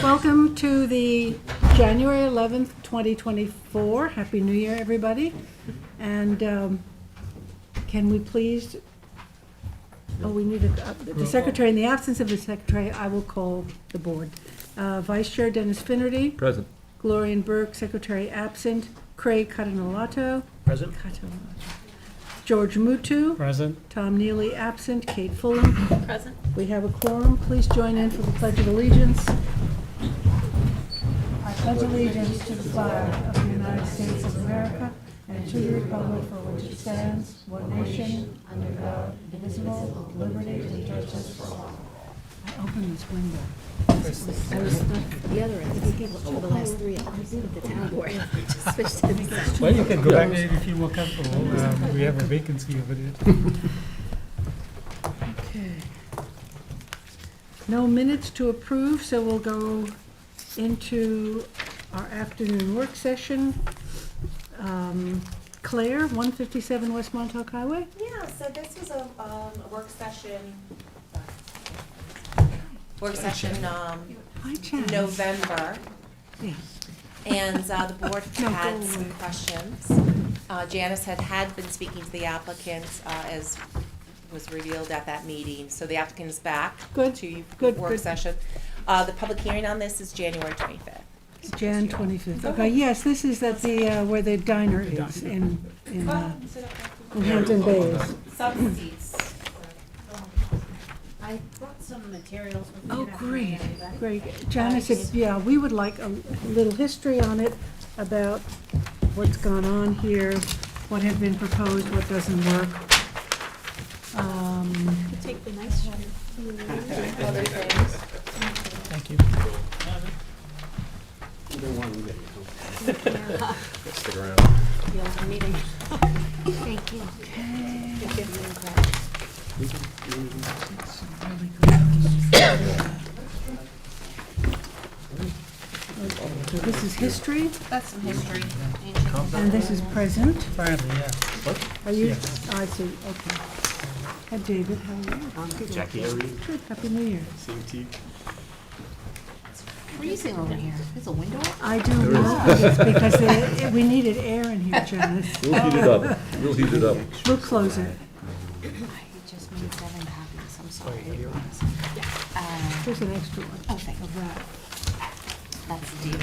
Welcome to the January 11th, 2024. Happy New Year, everybody. And can we please, we need the secretary. In the absence of the secretary, I will call the board. Vice Chair Dennis Finnerty. Present. Glorian Burke, secretary absent. Craig Catalanato. Present. George Mutu. Present. Tom Neely absent. Kate Fulham. Present. We have a quorum. Please join in for the Pledge of Allegiance. I pledge allegiance to the flag of the United States of America and to the republic for which it stands, one nation, under God, indivisible, with liberty and justice for all. I opened this window. I was the other end, for the last three, I was at the town board. Just switched to the side. Well, you can go back there if you feel more comfortable. We have a vacancy over there. Okay. No minutes to approve, so we'll go into our afternoon work session. Claire, 157 West Montauk Highway. Yeah, so this was a work session. Hi, Chad. November, Yeah. and the board No, had go some away. questions. Janice had been speaking to the applicant, as was revealed at that meeting, so the applicant is back Good, to good, work good. session. The public hearing on this is January 25th. Jan 25th. Okay, yes, this is at the, where the diner is in Hampton Bays. Some seats. I brought some materials with me. Oh, great, great. Janice, we would like a little history on it about what's gone on here, what had been proposed, what doesn't work. Take the nice one. Other things. Thank you. Stick around. Meeting. Thank you. So this is history, That's some history. and this is present. Finally, yeah. Are you, Yes. I see, okay. Hi, David, how are you? I'm good. Jackie, how are you? Good, Happy New Year. Same to you. Freezing over here. There's a window up? I do know, it's because we needed air in here, Janice. We'll heat it up. We'll heat it up. We'll close it. I just made 7 copies. I'm sorry. Here's an extra one Oh, thank you. of that. That's the date.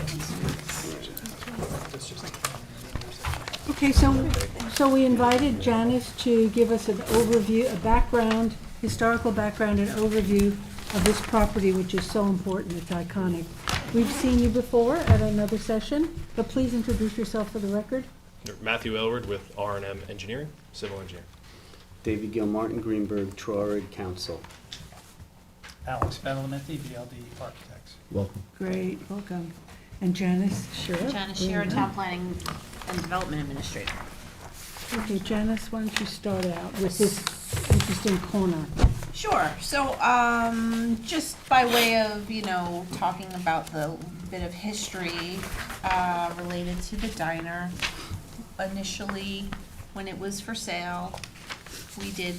Okay, so we invited Janice to give us an overview, a background, historical background and overview of this property, which is so important, it's iconic. We've seen you before at another session, but please introduce yourself for the record. Matthew Elward with R&M Engineering, civil engineer. David Gilmartin, Greenberg, Traurig Council. Alex Badalamenti, BLD Architects. Welcome. Great, welcome. And Janice Shira. Janice Shearer, Town Planning and Development Administrator. Okay, Janice, why don't you start out with this interesting corner? Sure. So, just by way of, talking about the bit of history related to the diner, initially, when it was for sale, we did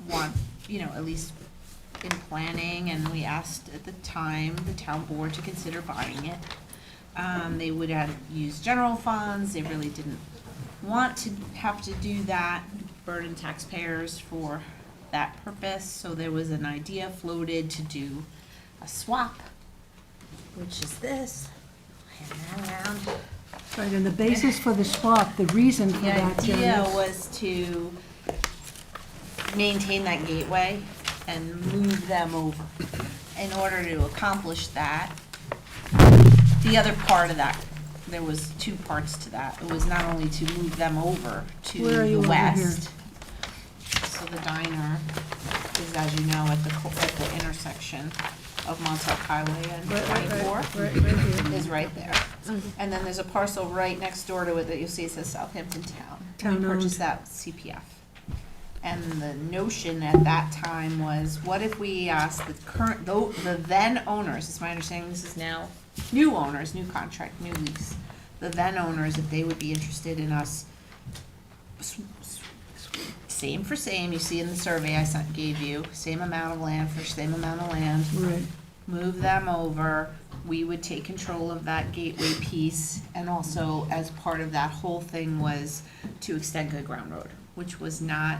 want, at least in planning, and we asked at the time the town board to consider buying it. They would use general funds. They really didn't want to have to do that, burden taxpayers for that purpose, so there was an idea floated to do a swap, which is this. Hand that around. Right, and the basis for the swap, the reason for The that, idea Janice. was to maintain that gateway and move them over. In order to accomplish that, the other part of that, there was 2 parts to that. It was not only to move them over to Where are you the over here? west. So the diner is, as you know, at the intersection of Montauk Highway and 24. Right here. Is right there. And then there's a parcel right next door to it that you'll see it says Southampton Town. Town We purchased owned. that with CPF. And the notion at that time was, what if we asked the then owners, it's my understanding this is now new owners, new contract, new lease, the then owners, if they would be interested in us, same for same, you see in the survey I gave you, same amount of land for same amount of land, Right. move them over. We would take control of that gateway piece, and also as part of that whole thing was to extend Good Ground Road, which was not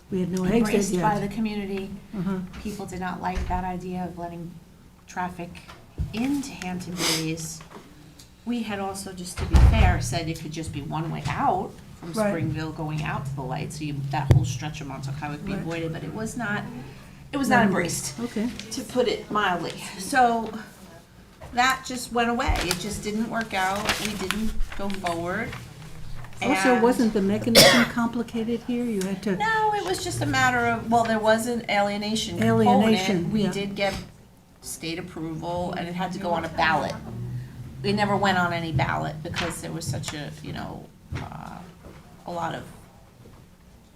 We had no exit embraced by the yet. community. Uh-huh. People did not like that idea of letting traffic into Hampton Bays. We had also, just to be fair, said it could just be one way out from Right. Springville going out to the light, so you, that whole stretch of Montauk Highway would be Right. avoided, but it was not embraced, Okay. to put it mildly. So that just went away. It just didn't work out. We didn't go forward. Also, And- wasn't the mechanism complicated here? You had to, No, it was just a matter of, well, there was an alienation Alienation, component. We yeah. did get state approval, and it had to go on a ballot. It never went on any ballot because there was such a, a lot of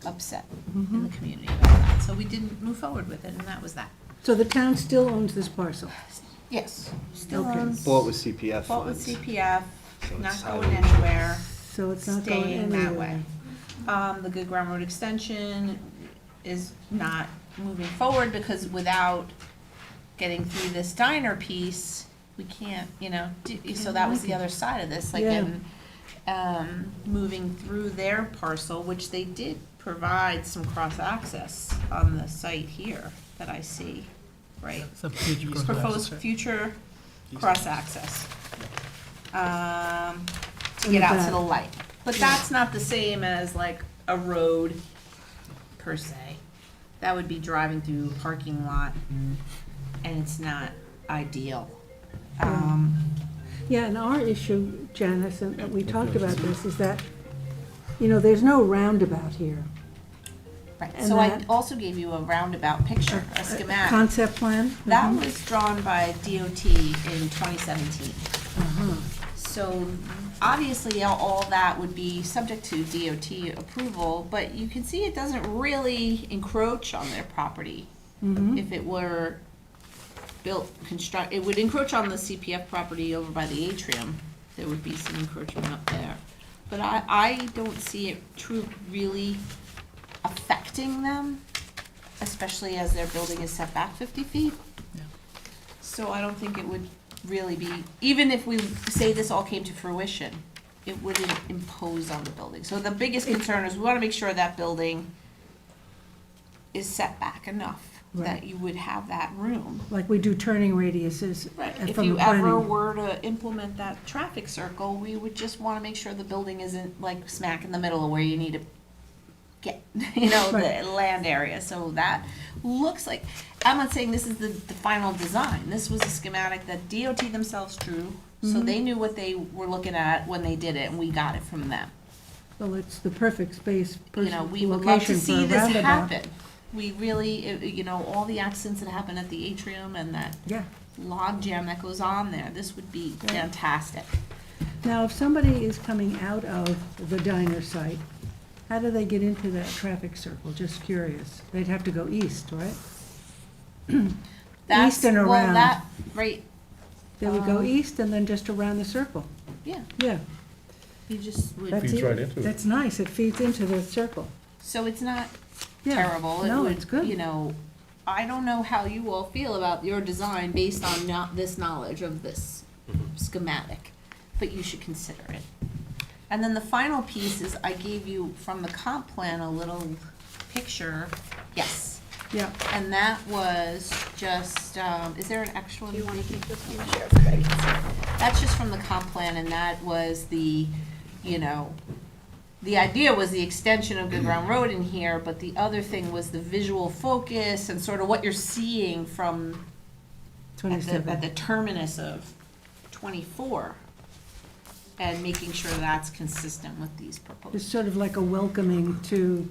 upset in the community about that. So we didn't move forward with it, and that was that. so the town still owns this parcel? Yes, still Okay. owns. Bought with CPF Bought with funds. CPF, So not it's going highly- anywhere. So it's not going Staying that anywhere? way. The Good Ground Road extension is not moving forward because without getting through this diner piece, we can't, so that was the other side of this, like Yeah. moving through their parcel, which they did provide some cross-access on the site here that I see, right? Some future Proposed cross-access, right? future cross-access. To In get the out to back. the light. But that's not the same as like a road per se. That would be driving through a parking lot, and it's not ideal. Yeah, and our issue, Janice, and we talked about this, is that, there's no roundabout here. Right, And so I that- also gave you a roundabout picture, a schematic. Concept plan? That Mhm. was drawn by DOT in 2017. Uh-huh. So obviously, all that would be subject to DOT approval, but you can see it doesn't really encroach on their property. Mhm. If it were it would encroach on the CPF property over by the atrium. There would be some encroachment up there. But I don't see it really affecting them, especially as their building is set back 50 feet. Yeah. So I don't think it would really be, even if we say this all came to fruition, it wouldn't impose on the building. So the biggest concern is we want to make sure that building is set back enough that Right. you would have that room. Like we do turning radiuses If from the you ever planning. were to implement that traffic circle, we would just want to make sure the building isn't like smack in the middle of where you need to get, Right. the land area. So that looks like, I'm not saying this is the final design. This was a schematic that DOT themselves drew, so they knew what they were looking at when they did it, and we got it from them. Well, it's the perfect space, We would love to location for see a this roundabout. happen. We really, all the accidents that happen at the atrium and that Yeah. log jam that goes on there, this would be Yeah. fantastic. Now, if somebody is coming out of the diner site, how do they get into that traffic circle? Just curious. They'd have to go east, right? That's, East and well, around. that, right, They would go east and then just around the circle. yeah, Yeah. you just would, That's Feeds it. right into it. That's nice. It feeds into the circle. so it's not Yeah. terrible. It No, would, it's good. I don't know how you all feel about your design based on not this knowledge of this schematic, but you should consider it. And then the final piece is I gave you from the comp plan a little picture, yes. Yeah. And that was just, is there an extra one? Do you want to keep this one? Sure. That's just from the comp plan, and that was the idea was the extension of Good Ground Road in here, but the other thing was the visual focus and sort of what you're seeing from at the 27. terminus of 24, and making sure that's consistent with these It's proposals. sort of like a welcoming to,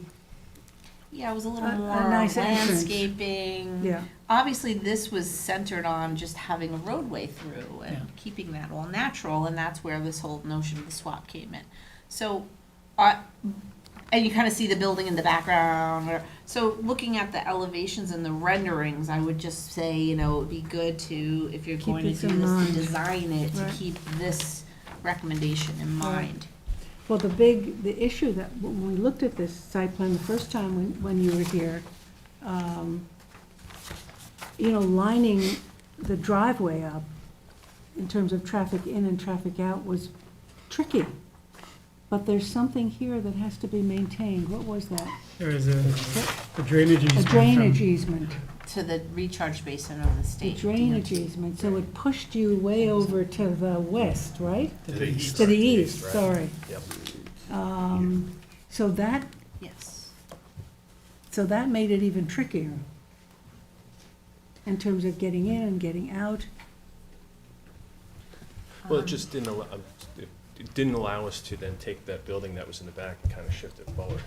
Yeah, it was a little a more nice entrance. landscaping. yeah. Obviously, this was centered on just having a roadway through and Yeah. keeping that all natural, and that's where this whole notion of the swap came in. So, and you kind of see the building in the background. So, looking at the elevations and the renderings, I would just say, it would be good to, if you're Keep going to this do in this, mind. to design it, to Right. keep this recommendation in mind. Well, the issue that, when we looked at this site plan the first time when you were here, lining the driveway up, in terms of traffic in and traffic out, was tricky. But there's something here that has to be maintained. What was that? There is a drainage A easement. drainage from- easement. To the recharge basin of the A state. drainage easement, so it pushed you way over to the west, right? To the east. To the east, right. sorry. Yep. So that, Yes. so that made it even trickier in terms of getting in and getting out. Well, it just didn't allow, it didn't allow us to then take that building that was in the back and kind of shift it forward,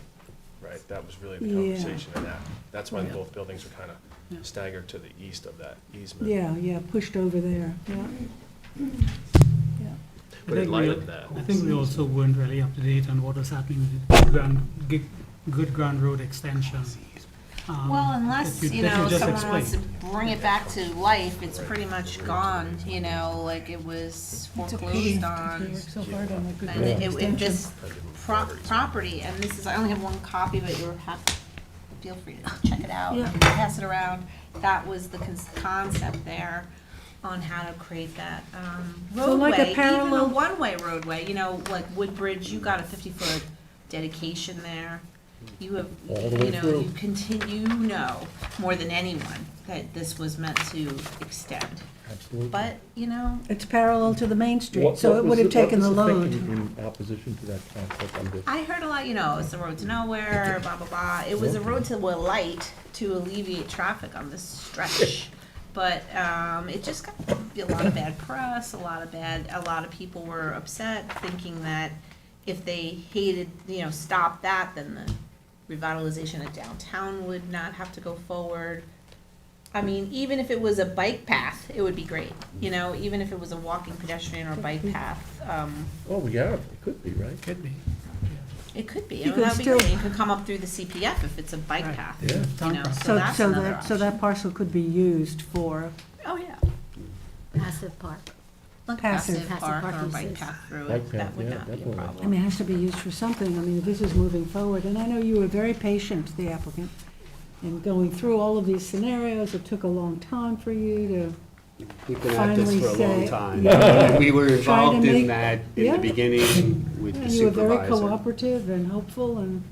right? That was really the Yeah. conversation in that. That's why Yeah. both buildings were kind Yeah. of staggered to the east of that easement. Yeah, yeah, pushed over there, yeah. Yeah. But in light of that, I think we also weren't really up to date on what was happening with Good Ground Road extension. Well, unless, that you that know, just someone wants to explained. bring it back to life, it's pretty much gone, you know, like it was It's a pity foreclosed to on. work so hard on a good And road it, extension. this property, and this is, I only have one copy, but you're feel free to check it out, Yeah. and pass it around. That was the concept there on how to create that, So like a roadway, even a parallel- one-way roadway, you know, like Woodbridge, you got a 50-foot dedication there. You have, All the way you know, through. you continue, more than anyone, that this was meant to extend. Absolutely. But, you know, It's parallel to the main street, What- so what it was would have what taken was the load. thinking in opposition to that concept? I'm just- I heard a lot, you know, it's the road to nowhere, blah, blah, blah. It was a road to a light to alleviate traffic on this stretch. But, it just got a lot of bad press, a lot of people were upset, thinking that if they stopped that, then the revitalization of downtown would not have to go forward. I mean, even if it was a bike path, it would be great, you know, even if it was a walking pedestrian or bike path, Oh, yeah, it could be, right? Could be. it could be, You I mean, could that'd be still- great, it could come up through the CPF if it's a bike Right. path, Yeah. you know, so So, that's so another that, so option. that parcel could be used for, Oh, yeah, Passive park. like Passive. passive Passive park or parking bike space. path through Bike it, that path, would yeah, not be a definitely. I problem. mean, it has to be used for something. I mean, if this is moving forward, and I know you were very patient, the applicant, in going through all of these scenarios. It took a long time for you to, We've been at this Finally for a long say- time. Yeah. And we were Try to involved make- in that in Yeah. the beginning with the and you were very supervisor. cooperative and hopeful and,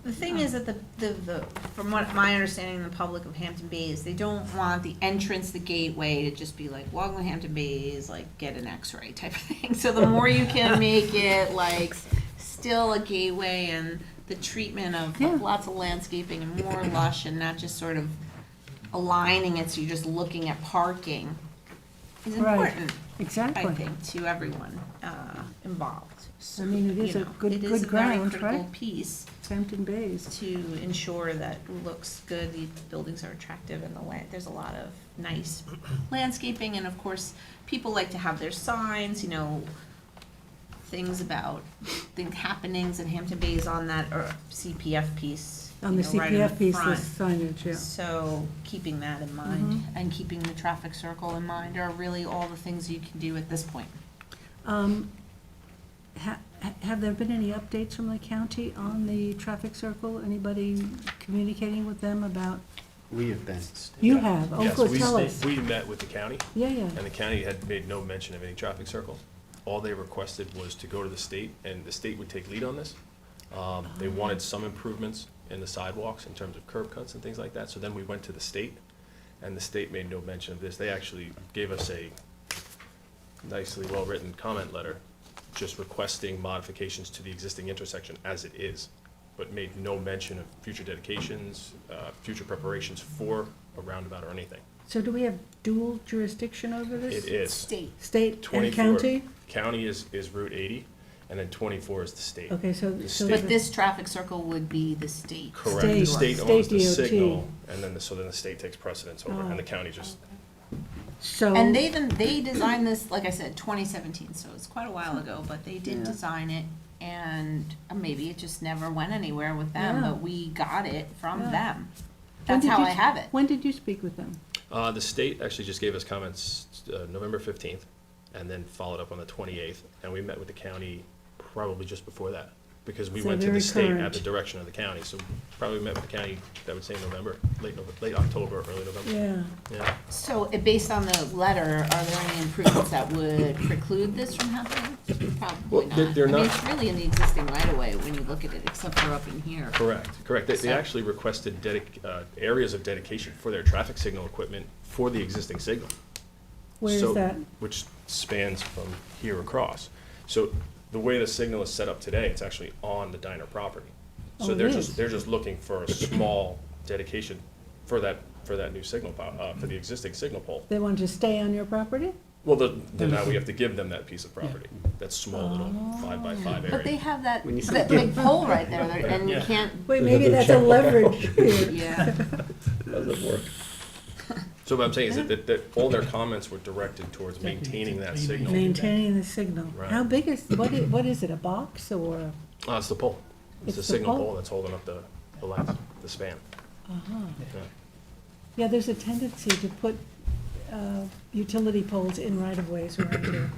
The thing is that the from what my understanding, the public of Hampton Bays, they don't want the entrance, the gateway to just be like, welcome to Hampton Bays, like, get an X-ray type of thing. So the more you can make it like still a gateway, and the treatment of Yeah. lots of landscaping and more lush, and not just sort of aligning it so you're just looking at parking, is Right. important, exactly. I think, to everyone involved. So, I mean, it is you a know, good- it is good a very ground, critical right? piece Hampton Bays. to ensure that it looks good, the buildings are attractive, and there's a lot of nice landscaping, and of course, people like to have their signs, you know, things about happenings in Hampton Bays on that, or CPF piece. On the you know, right in CPF piece, the front. signage, yeah. So keeping that in mind, and keeping the traffic circle in mind are really all the things you can do at this point. Have there been any updates from the county on the traffic circle? Anybody communicating with them about? We have been. You have, oh, yes, good, tell us. we met with the county, Yeah, yeah. and the county had made no mention of any traffic circles. All they requested was to go to the state, and the state would take lead on this. They wanted some improvements in the sidewalks in terms of curb cuts and things like that, so then we went to the state, and the state made no mention of this. They actually gave us a nicely well-written comment letter, just requesting modifications to the existing intersection as it is, but made no mention of future dedications, future preparations for a roundabout or anything. So do we have dual jurisdiction over this? It is. State. State and 24 county? County is Route 80, and then 24 is the state. Okay, so. The so state. But this traffic circle would be the state. Correct, the State- state owns the state DOT. signal, and then, so then the state takes precedence over, Oh. and the county just, So. And they designed this, like I said, 2017, so it's quite a while ago, but they did Yeah. design it, and maybe it just never went anywhere with them, Yeah. but we got it from Yeah. them. When That's did how you I s- have it. When did you speak with them? the state actually just gave us comments November 15th, and then followed up on the 28th, and we met with the county probably just before that. because we So went to very the state at current. the direction of the county, so probably met with the county, I would say November, late October, early November. Yeah. Yeah. So, based on the letter, are there any improvements that would preclude this from happening? Probably Well, not. they're I mean, not- it's really in the existing right of way when you look at it, except for up in here. Correct. They So- actually requested areas of dedication for their traffic signal equipment for the existing signal. Where is So- that? Which spans from here across. So the way the signal is set up today, it's actually on the diner property. Oh, So it they're is? just looking for a small dedication for that new signal, for the existing signal pole. They want to stay on your property? Well, then now we have to give them that piece of property, that small little 5x5 But they area. have that, When you say that big pole right there, and you Yeah. can't, Wait, maybe that's a leverage here. yeah. Doesn't work. So what I'm saying is that all their comments were directed towards maintaining that signal. Maintaining the signal. Right. How big is, what is it, a box or? It's the pole. It's the It's the signal pole? pole that's holding up the length, the span. Uh-huh. Yeah. Yeah, there's a tendency to put utility poles in right-of-ways around here.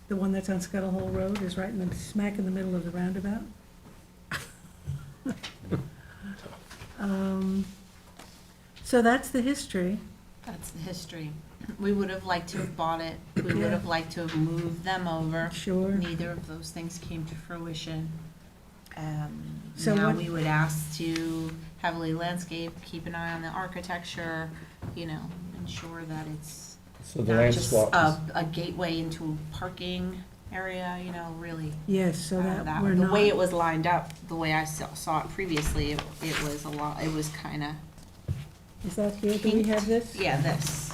The one that's on Scuttle Hole Road is right in the, smack in the middle of the roundabout. So that's the history. That's the history. We would have liked to have bought it. We would Yeah. have liked to have moved them over. Sure. Neither of those things came to fruition. So Now what- we would ask to heavily landscape, keep an eye on the architecture, ensure that it's So the not land just swap is, a gateway into a parking area, really. Yes, so that we're The not. way it was lined up, the way I saw it previously, it was a lot, it was kinda, Is that here? Do we have this? yeah, this.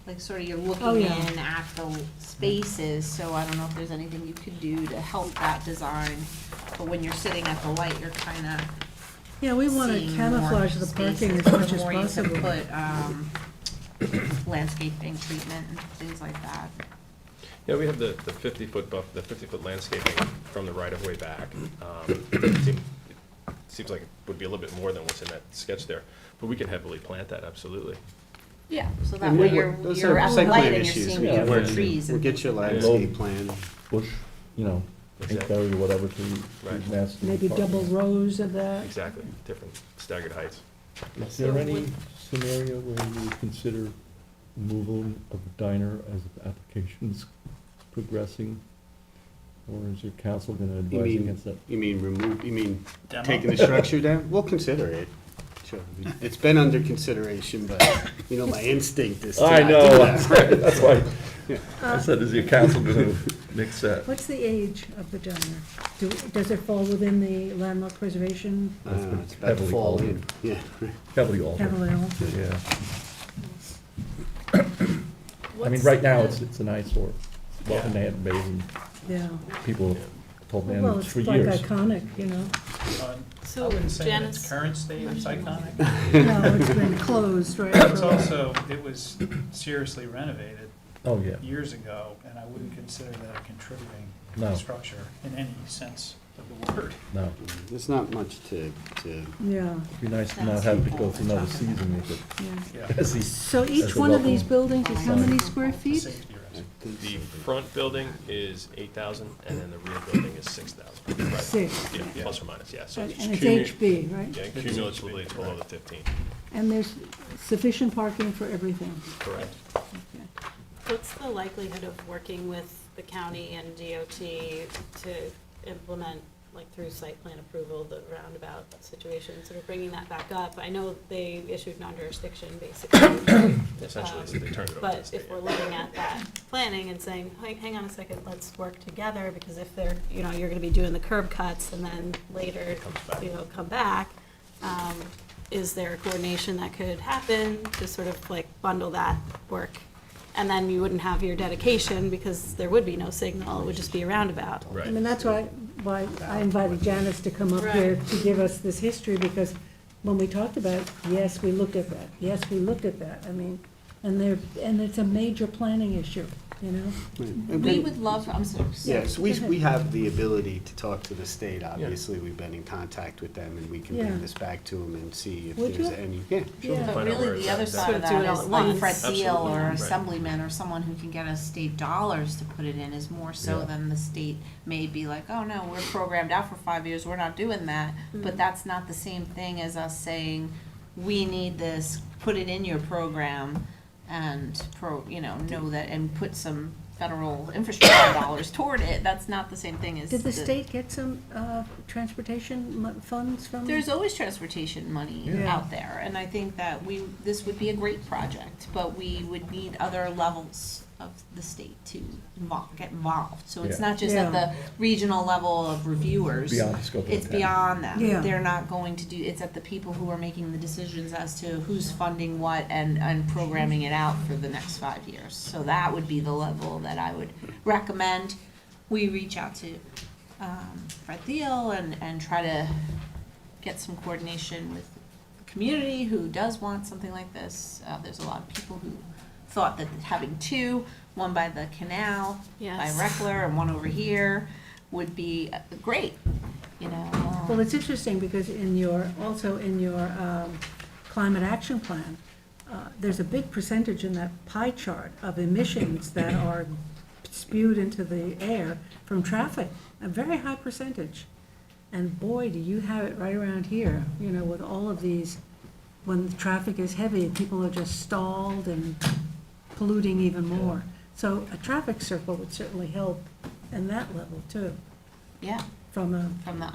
Like sort of you're Oh, looking yeah. in at the spaces, so I don't know if there's anything you could do to help that design. But when you're sitting at the light, you're kinda Yeah, we want to seeing camouflage more the parking spaces, as much the as more you can possible. put, landscaping treatment and things like that. Yeah, we have the 50-foot landscaping from the right-of-way back. Seems like it would be a little bit more than what's in that sketch there, but we can heavily plant that, absolutely. Yeah, so that And way those you're are at the site light plan and you're issues. seeing Yeah, beautiful we'll- trees We'll and. get you a landscape plan. bush, Exactly. or whatever to Right. match the Maybe parking. double rows of that. Exactly, different staggered heights. Is there any scenario where you would consider removal of the diner as applications progressing? Or is your council gonna You advise mean, against that? you mean taking the structure down? We'll consider it. Sure. It's been under consideration, but, my instinct is to not do that. That's why Yeah. I said, is your council gonna mix that? What's the age of the diner? Does it fall within the landmark preservation It's about to Heavily fall altered. in, yeah. Heavily altered. heavily altered? Yeah. I mean, right now, it's an eyesore. Well, in Ant Basin, Yeah. people told me Well, it's it's for like years. iconic. I So wouldn't say in its Janice, current state it's iconic. No, it's been closed, right? It's also, it was seriously renovated Oh, yeah. years ago, and I wouldn't consider that a contributing No. structure in any sense of the word. No, There's not much to, Yeah, it'd be nice to not have to go through another season with it. yeah. Yeah. As the- So each As a one of these welcome buildings is how many square feet? Safety risk. The front building is 8,000, and then the rear building is 6,000. Right. 6. Yeah, plus or minus, yeah. So And it's it's cumulative- HB, right? Yeah, cumulatively, it's below the 15, And there's sufficient parking for everything. correct. Okay. What's the likelihood of working with the county and DOT to implement, like through site plan approval, the roundabout situation, sort of bringing that back up? I know they issued non-jurisdiction basically. Essentially, so they turned it over to the But state. if we're looking at that planning and saying, hang on a second, let's work together, because if they're, you're gonna be doing the curb cuts and then later, come back, is there a coordination that could happen to sort of like bundle that work? And then you wouldn't have your dedication because there would be no signal, it would just be a roundabout. Right. I mean, that's why I invited Janice to come up here to give us this history, because when we talked about it, yes, we looked at that, yes, we looked at that, I mean, and it's a major planning issue. you know? We would love, I'm sorry. Yes, Go ahead. we have the ability to talk to the state, obviously, we've been in contact with them, and we can Yeah. bring this back to them and see if Would there's you? any, yeah, sure. Yeah. But Find out where really, it's the at other exactly. side of Sort of do it that all is at like once. Fred Deal Absolutely. or Right. Assemblyman or someone who can get us state dollars to put it in is more so Yeah. than the state may be like, oh no, we're programmed out for 5 years, we're not doing that. But that's not the same thing as us saying, we need this, put it in your program and know that and put some federal infrastructure dollars toward it. That's not the same thing as. Did the state get some transportation funds from? There's always transportation money Yeah. out there, and I think that this would be a great project, but we would need other levels of the state to get involved. So it's Yeah. not just at Yeah. the regional level of reviewers. Beyond the scope of It's the town. beyond them. Yeah. They're not going to do, it's at the people who are making the decisions as to who's funding what and programming it out for the next 5 years. So that would be the level that I would recommend. We reach out to Fred Thiel and try to get some coordination with the community who does want something like this. There's a lot of people who thought that having two, one by the canal, by Yes. Reckler, and one over here, would be great, you know. Well, it's interesting because also in your climate action plan, there's a big percentage in that pie chart of emissions that are spewed into the air from traffic, a very high percentage. And boy, do you have it right around here, with all of these, when the traffic is heavy, people are just stalled and polluting even more. So a traffic circle would certainly help in that level too, Yeah, from the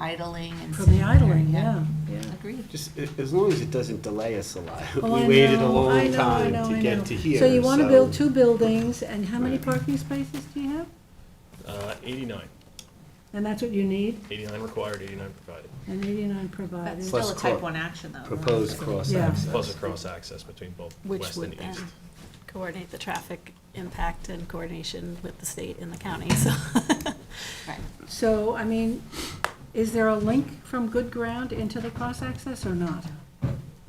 idling and. idling, sitting there, yeah. Agreed. Just as long as it doesn't delay us a lot. Oh, We I waited a know, I long know, time I to know. get to here. So you want to build so- 2 buildings, and how many Right. parking spaces do you have? 89. And that's what you need, 89 required, 89 provided. and 89 provided. That's Plus still a type cro- 1 action though. Proposed Yeah. cross-access. Plus a cross-access between both Which west would and then east. coordinate the traffic impact and coordination with the state and the county, so. Right. So, I mean, is there a link from good ground into the cross-access or not?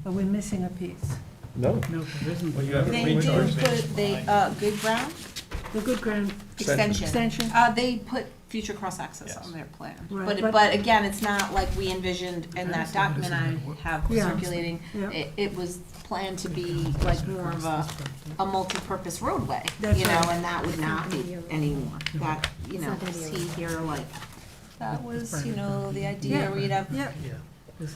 Are we missing a piece? No, No provision. Well, you have a They did recharge put, station. Good Ground The good ground extension. extension? They put future cross-access Yes. on their plan. Right, But again, it's not like we envisioned in that document I have Yeah. circulating. Yeah. It was planned to be like more of a multi-purpose roadway, That's right. and that would not be anymore. That, It's not gonna be a see here, like, that was, the Yeah. idea where you'd have Yeah,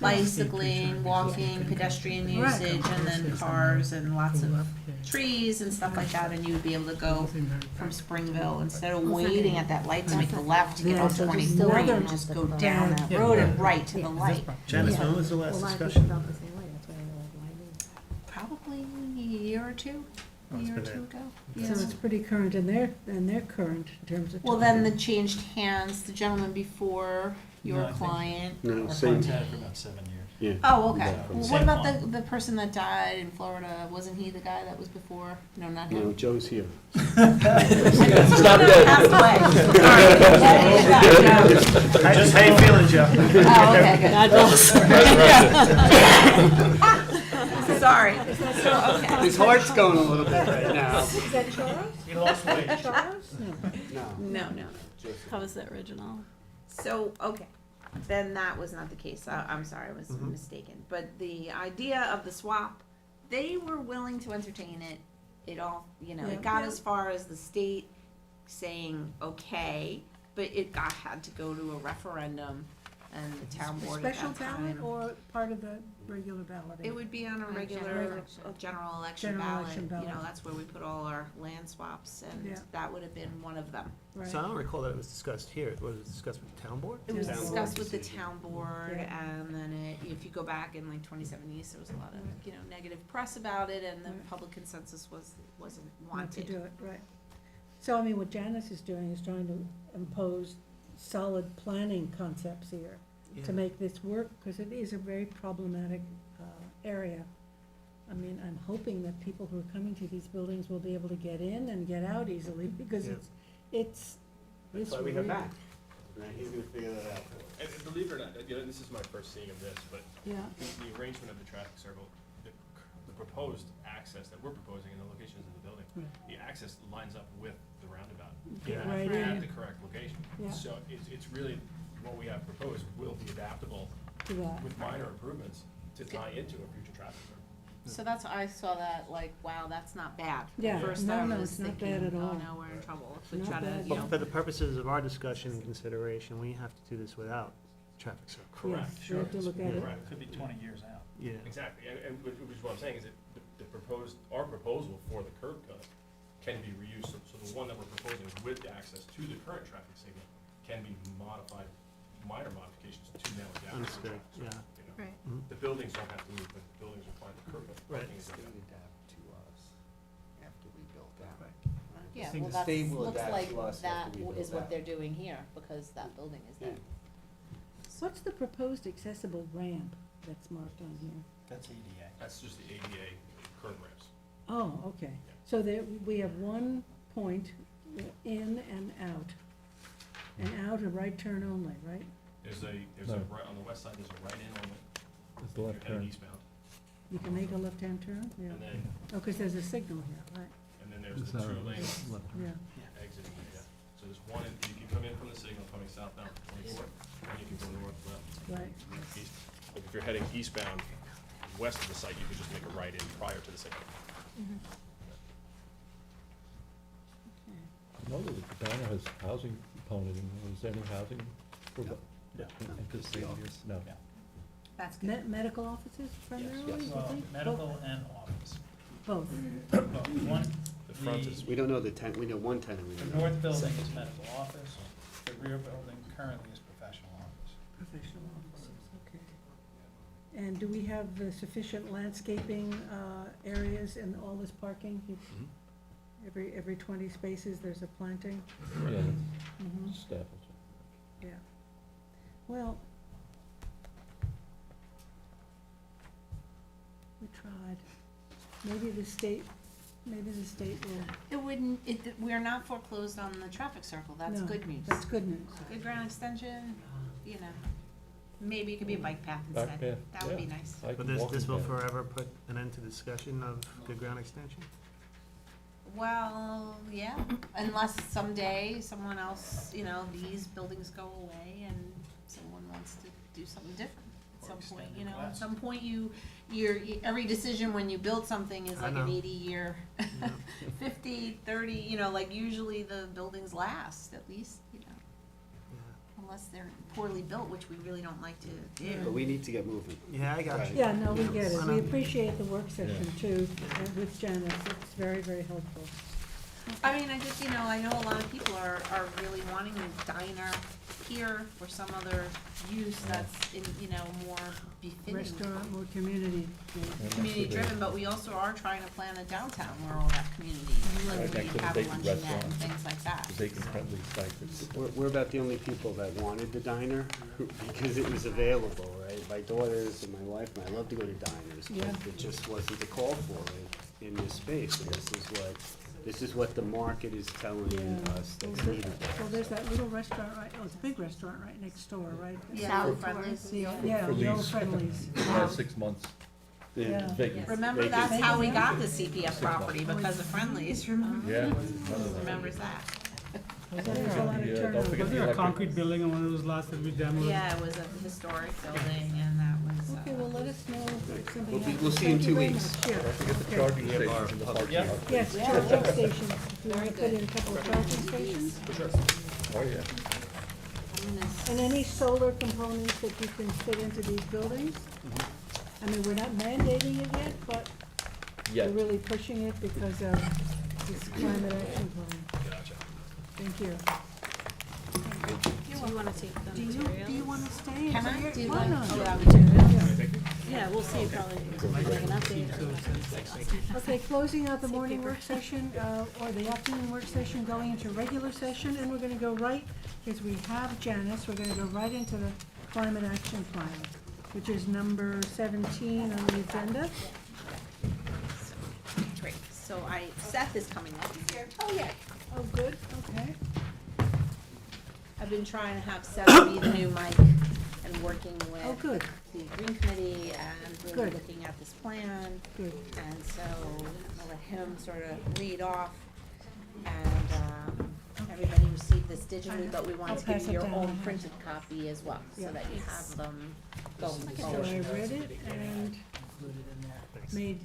bicycling, walking, pedestrian Right. usage, and then cars and lots of trees and stuff like that, and you would be able to go from Springville, instead of waiting at that light to make the left to get Yeah, on so just 24, you another- would just go down that Yeah. road and right to the light. Janice, when was the last discussion? Probably a year or two, Oh, it's been there. ago. so Yeah. it's pretty current, and they're current in terms of. Well, then the changed hands, the gentleman before No, I your think- client. No, Our same, client's had it for about 7 years. yeah. Oh, okay. Yeah. Well, what Same about client. the person that died in Florida? Wasn't he the guy that was before? No, not No, him. Joe's here. stop Passed away. Sorry. Just how you feeling, Joe? Oh, okay, good. God bless. Sorry. So, okay. His heart's going a little bit right now. Is that Charles? You lost weight. Charles? No. No. No. How was the original? So, okay, then that was not the case. I'm sorry, I was mistaken. But the idea of the swap, they were willing to entertain it. It all, Yeah. it got as far as the state saying, okay, but it had to go to a referendum and the town board at Special that ballot time. or part of the regular ballot? It would be on a regular, general election General ballot. election ballot. That's where we put all our land swaps, and Yeah. that would have been one of them. Right. So I don't recall that it was discussed here. Was it discussed with the town board? It was Town board discussed with the decision. town board, Yeah. and then if you go back in like 2017, there was a lot of, negative press about it, and the Right. public consensus wasn't Not to wanted. do it, right. So, I mean, what Janice is doing is trying to impose solid planning concepts here to make this work, because it is a very problematic area. I mean, I'm hoping that people who are coming to these buildings will be able to get in and get out easily, because Yeah. it's That's why we have Matt. Right, he's gonna figure that out. And believe it or not, this is my first seeing of this, but Yeah, the arrangement of the traffic circle, the proposed access that we're proposing and the locations of the building, Right. the access lines up with the roundabout. Get Yeah. right At in the correct location. Yeah. So it's really, what we have proposed will be adaptable to that. with minor improvements to tie into a future traffic circle. So that's, I saw that, like, wow, that's not bad. Yeah, First no, I no, was it's not thinking, bad at all. oh no, we're in trouble if we Not try to, bad. you Well, know. for the purposes of our discussion and consideration, we have to do this without traffic circle. Correct, Yes, we have to look at it. Correct. Could be 20 years out. Yeah. Exactly, and which is what I'm saying, is that the proposed, our proposal for the curb cut can be reused, so the one that we're proposing with the access to the current traffic signal can be modified, minor modifications to now adapt. to the Understood, traffic circle, yeah. you know. Right. Mhm. The buildings don't have to move, but the buildings are fine, the curb cut. Right. parking is State okay. adapt to us after we built that. Yeah, think well, the that's, state will looks adapt like to us that after we is build what that. they're doing here, because that building is there. What's the proposed accessible ramp that's marked on here? That's ADA. That's just the ADA curb ramps. Oh, okay. So there, we have one point in and out. And out a right turn only, right? There's a, No. right, on the west side, there's a right in only, It's if the you're left heading turn. eastbound. You can make a left-hand turn? Yeah. And then, Oh, because there's a signal here, right? and then there's It's the not two a lane left turn. Yeah. exit, yeah. So there's one, you can come in from the signal coming southbound to 24, and you can go north, left, Right. east. Like if you're heading eastbound, west of the site, you can just make a right in prior to the signal. Okay. I know that the diner has housing component, in there. Is there any housing for the, No. anticipated here? No. Yeah. That's good. Medical offices primarily, yes. you Well, think? medical and office. Both. Well, one, The front is, We don't know the tenant, we know one tenant, we the don't know. north building is medical office, the rear building currently is professional office. Professional offices, okay. And do we have sufficient landscaping areas in all this parking? Mhm. Every 20 spaces, there's a planting? Yeah, Mhm. that's staff. Yeah. Well, we tried. Maybe the state will. It wouldn't, we're not foreclosed on the traffic circle, that's No, good news. That's good news. Good ground extension, you know, maybe it could be a bike path Bike instead. path, That would be yeah. nice. I But can walk this in will there. forever put an end to discussion of good ground extension? Well, yeah, unless someday someone else, you know, these buildings go away and someone wants to do something different. At Or some point, extend you the know, at class. some point every decision when you build something is I like an know. 80-year, Yeah. 50, 30, you know, like usually the buildings last at least, you know, Yeah. unless they're poorly built, which we really don't like to But do. we need to get moving. Yeah, I got Right. you. Yeah, no, we get it. I We know. appreciate the work session too, with Janice. It's very, very helpful. I mean, I just, you know, I know a lot of people are really wanting a diner here or some other use that's in, you know, more befitting. Restaurant, more community. Community driven, but we also are trying to plan a downtown where all that community, Right like next to we the have a vacant luncheonette and restaurant. things like that. Vacant friendly site. We're about the only people that wanted the diner because it was available, right? My daughters and my wife and I love to go to diners, Yeah. but it just wasn't the call for it in this space. And this is what the market is telling Yeah. us that's needed. Well, there's that little restaurant right, oh, it's a big restaurant right next door, right? Yeah, The- Friendlies. Yeah, For the old these- Friendlies. Last 6 months, Yeah. it's vacant. Remember, Vacant. that's how we got the CPF property, because of Friendlies, remember? Yeah. Remembers that? There's a lot of Yeah, don't turnover. forget Was the there a electric. concrete building on one of those lots that we demoed? Yeah, it was a historic building and that was, Okay, well, let us know if something We'll happens. we'll see you in Thank 2 very weeks. much. Yeah. Don't forget the Okay. charging stations in the parking Yeah. lot. Yes, charging stations. If you want to put in a couple of charging stations. Oh, yeah. I'm gonna And any solar components that you can fit into these buildings? I mean, we're not mandating it yet, but Yeah. we're really pushing it because of this climate action plan. gotcha. Thank you. Do you wanna take the Do you materials? want to stay? Can and I see do it? like, Why not? oh, that would be good. Yeah, we'll see probably, like an update or. Okay, closing out the morning work session, or the afternoon work session, going into regular session, and we're gonna go right, because we have Janice, we're gonna go right into the climate action plan, which is number 17 on the agenda. Great, so Seth is coming up. Oh, yeah. Oh, good, okay. I've been trying to have Seth be the new Mike and working Oh, with good, the Green Committee and really Good. looking at this plan. good. And so I'll let him sort of lead off. everybody received this digitally, but we wanted I'll to give pass you it your down. own printed copy as well, so Yeah. that you have them going So forward. I read it and Included in there. made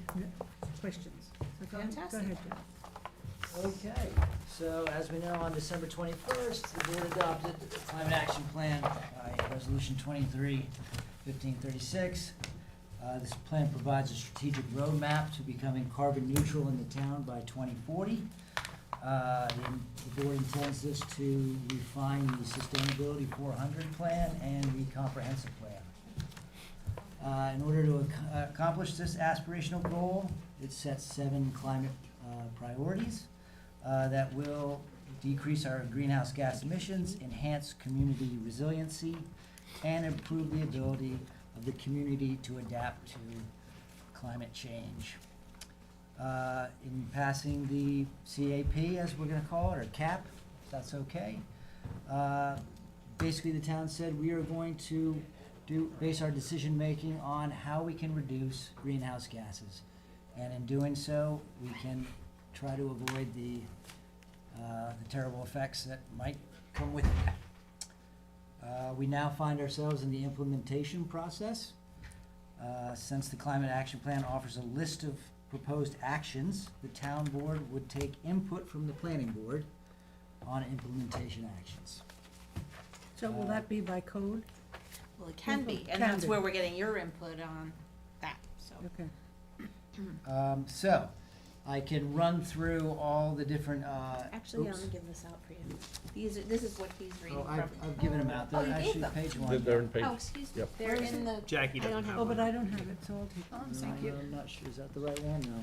questions. So go Fantastic. ahead, Jeff. Okay, so as we know, on December 21st, the board adopted the Climate Action Plan by Resolution 23-1536. This plan provides a strategic roadmap to becoming carbon neutral in the town by 2040. The board intends this to refine the Sustainability 400 plan and the comprehensive plan. In order to accomplish this aspirational goal, it sets 7 climate priorities that will decrease our greenhouse gas emissions, enhance community resiliency, and improve the ability of the community to adapt to climate change. In passing the CAP, as we're gonna call it, or CAP, if that's okay, basically the town said we are going to base our decision-making on how we can reduce greenhouse gases. And in doing so, we can try to avoid the terrible effects that might come with it. We now find ourselves in the implementation process. Since the Climate Action Plan offers a list of proposed actions, the town board would take input from the planning board on implementation actions. So will that be by code? Well, it can be, Can and that's be. where we're getting your input on that, so. Okay. So, I can run through all the different, Actually, I'm oops. gonna give this out for you. This is what he's reading Oh, from. I've given them out. Oh, They're you gave actually them. page They're one. they're in page. Oh, excuse me, Yep. they're in the, Jackie I don't doesn't have Oh, one. but I don't have it, so I'll take it. Thank you. I'm not sure, is that the right one? No.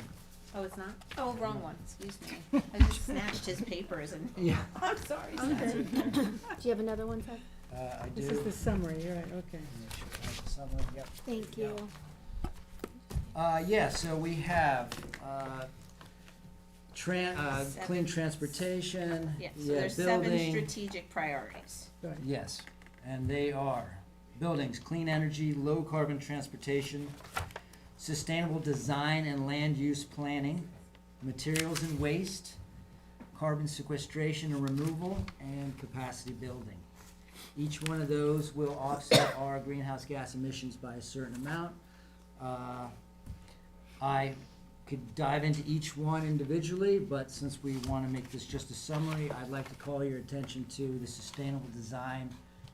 Oh, it's not? Oh, wrong one, excuse me. I just snatched his papers and, Yeah. I'm sorry, Okay. Seth. Do you have another one, Seth? I do. This is the summary, you're right, okay. Make sure I have the summary, yep. Thank you. Yeah, so we have, clean Seven. transportation. Yeah, so yeah, there's 7 building. strategic priorities. Right. Yes, and they are buildings, clean energy, low carbon transportation, sustainable design and land use planning, materials and waste, carbon sequestration and removal, and capacity building. Each one of those will offset our greenhouse gas emissions by a certain amount. I could dive into each one individually, but since we want to make this just a summary, I'd like to call your attention to the sustainable design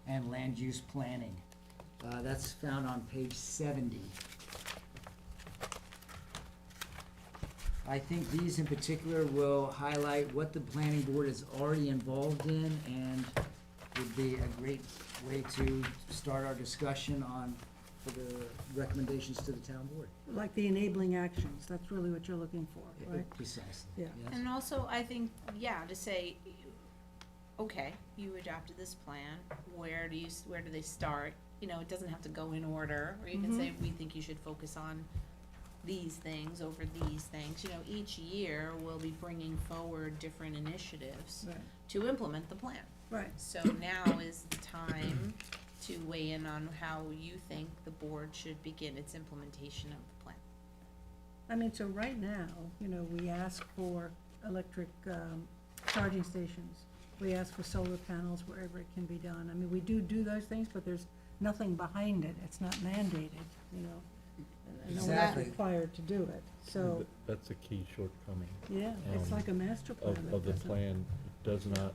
and land use planning. That's found on page 70. I think these in particular will highlight what the planning board is already involved in and would be a great way to start our discussion on, for the recommendations to the town board. Like the enabling actions, that's really what you're looking for, right? Precisely. Yeah. Yes. And also, I think, yeah, to say, okay, you adopted this plan, where do they start? You know, it doesn't have to go in order, or you can say, we think you should focus on these things over these things. You know, each year, we'll be bringing forward different initiatives Right, to implement the plan. right. So now is the time to weigh in on how you think the board should begin its implementation of the plan. I mean, so right now, you know, we ask for electric charging stations. We ask for solar panels wherever it can be done. I mean, we do those things, but there's nothing behind it. It's not mandated, you know. And no one's Exactly. required to do it. So, That's a key shortcoming yeah, it's like a master plan. that of the doesn't- plan. It does not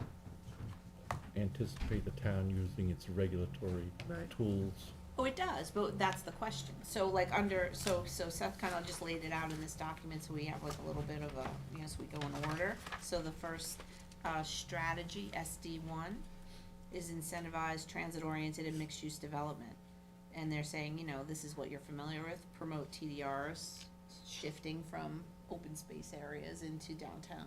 anticipate the town using its regulatory Right. tools. Oh, it does, but that's the question. So like so Seth kind of just laid it out in this document, so we have like a little bit of a, you know, so we go in order. So the first strategy, SD1, is incentivized transit-oriented and mixed-use development. And they're saying, you know, this is what you're familiar with, promote TDRs, shifting from open space areas into downtown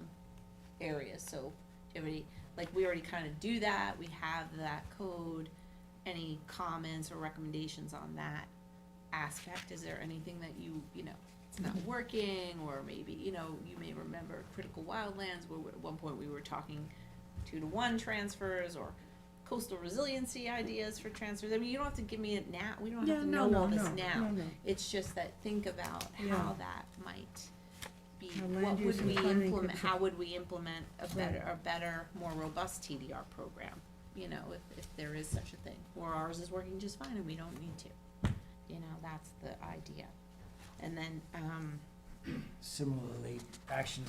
areas. So, do you have any, like, we already kind of do that, we have that code. Any comments or recommendations on that aspect? Is there anything that you know, it's not working, or maybe, you know, you may remember critical wildlands, where at one point we were talking 2-to-1 transfers, or coastal resiliency ideas for transfers. I mean, you don't have to give me it now, we don't have to know all this now. No. It's just that, think about Yeah. how that might be, How land what use would and we planning implement, could- how would we implement a Right. better, more robust TDR program? You know, if there is such a thing, or ours is working just fine and we don't need to, you know, that's the idea. And then, Similarly, action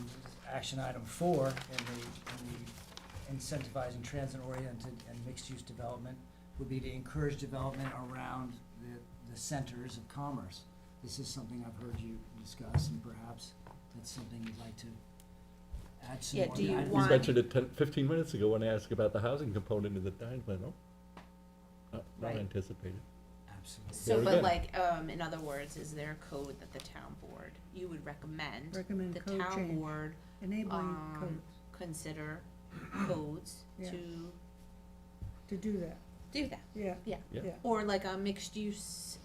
item 4 in the incentivizing transit-oriented and mixed-use development would be to encourage development around the centers of commerce. This is something I've heard you discuss, and perhaps that's something you'd like to add some Yeah, more. do you guidance. You want- mentioned it 15 minutes ago when I asked about the housing component of the dine plan, no? Not Right. anticipated. Absolutely. so, Very but good. like, in other words, is there a code that the town board, you would recommend Recommend the code town change, board, enabling codes consider codes Yeah. to to do that, do that? yeah. Yeah. Yeah. Or like a mixed-use,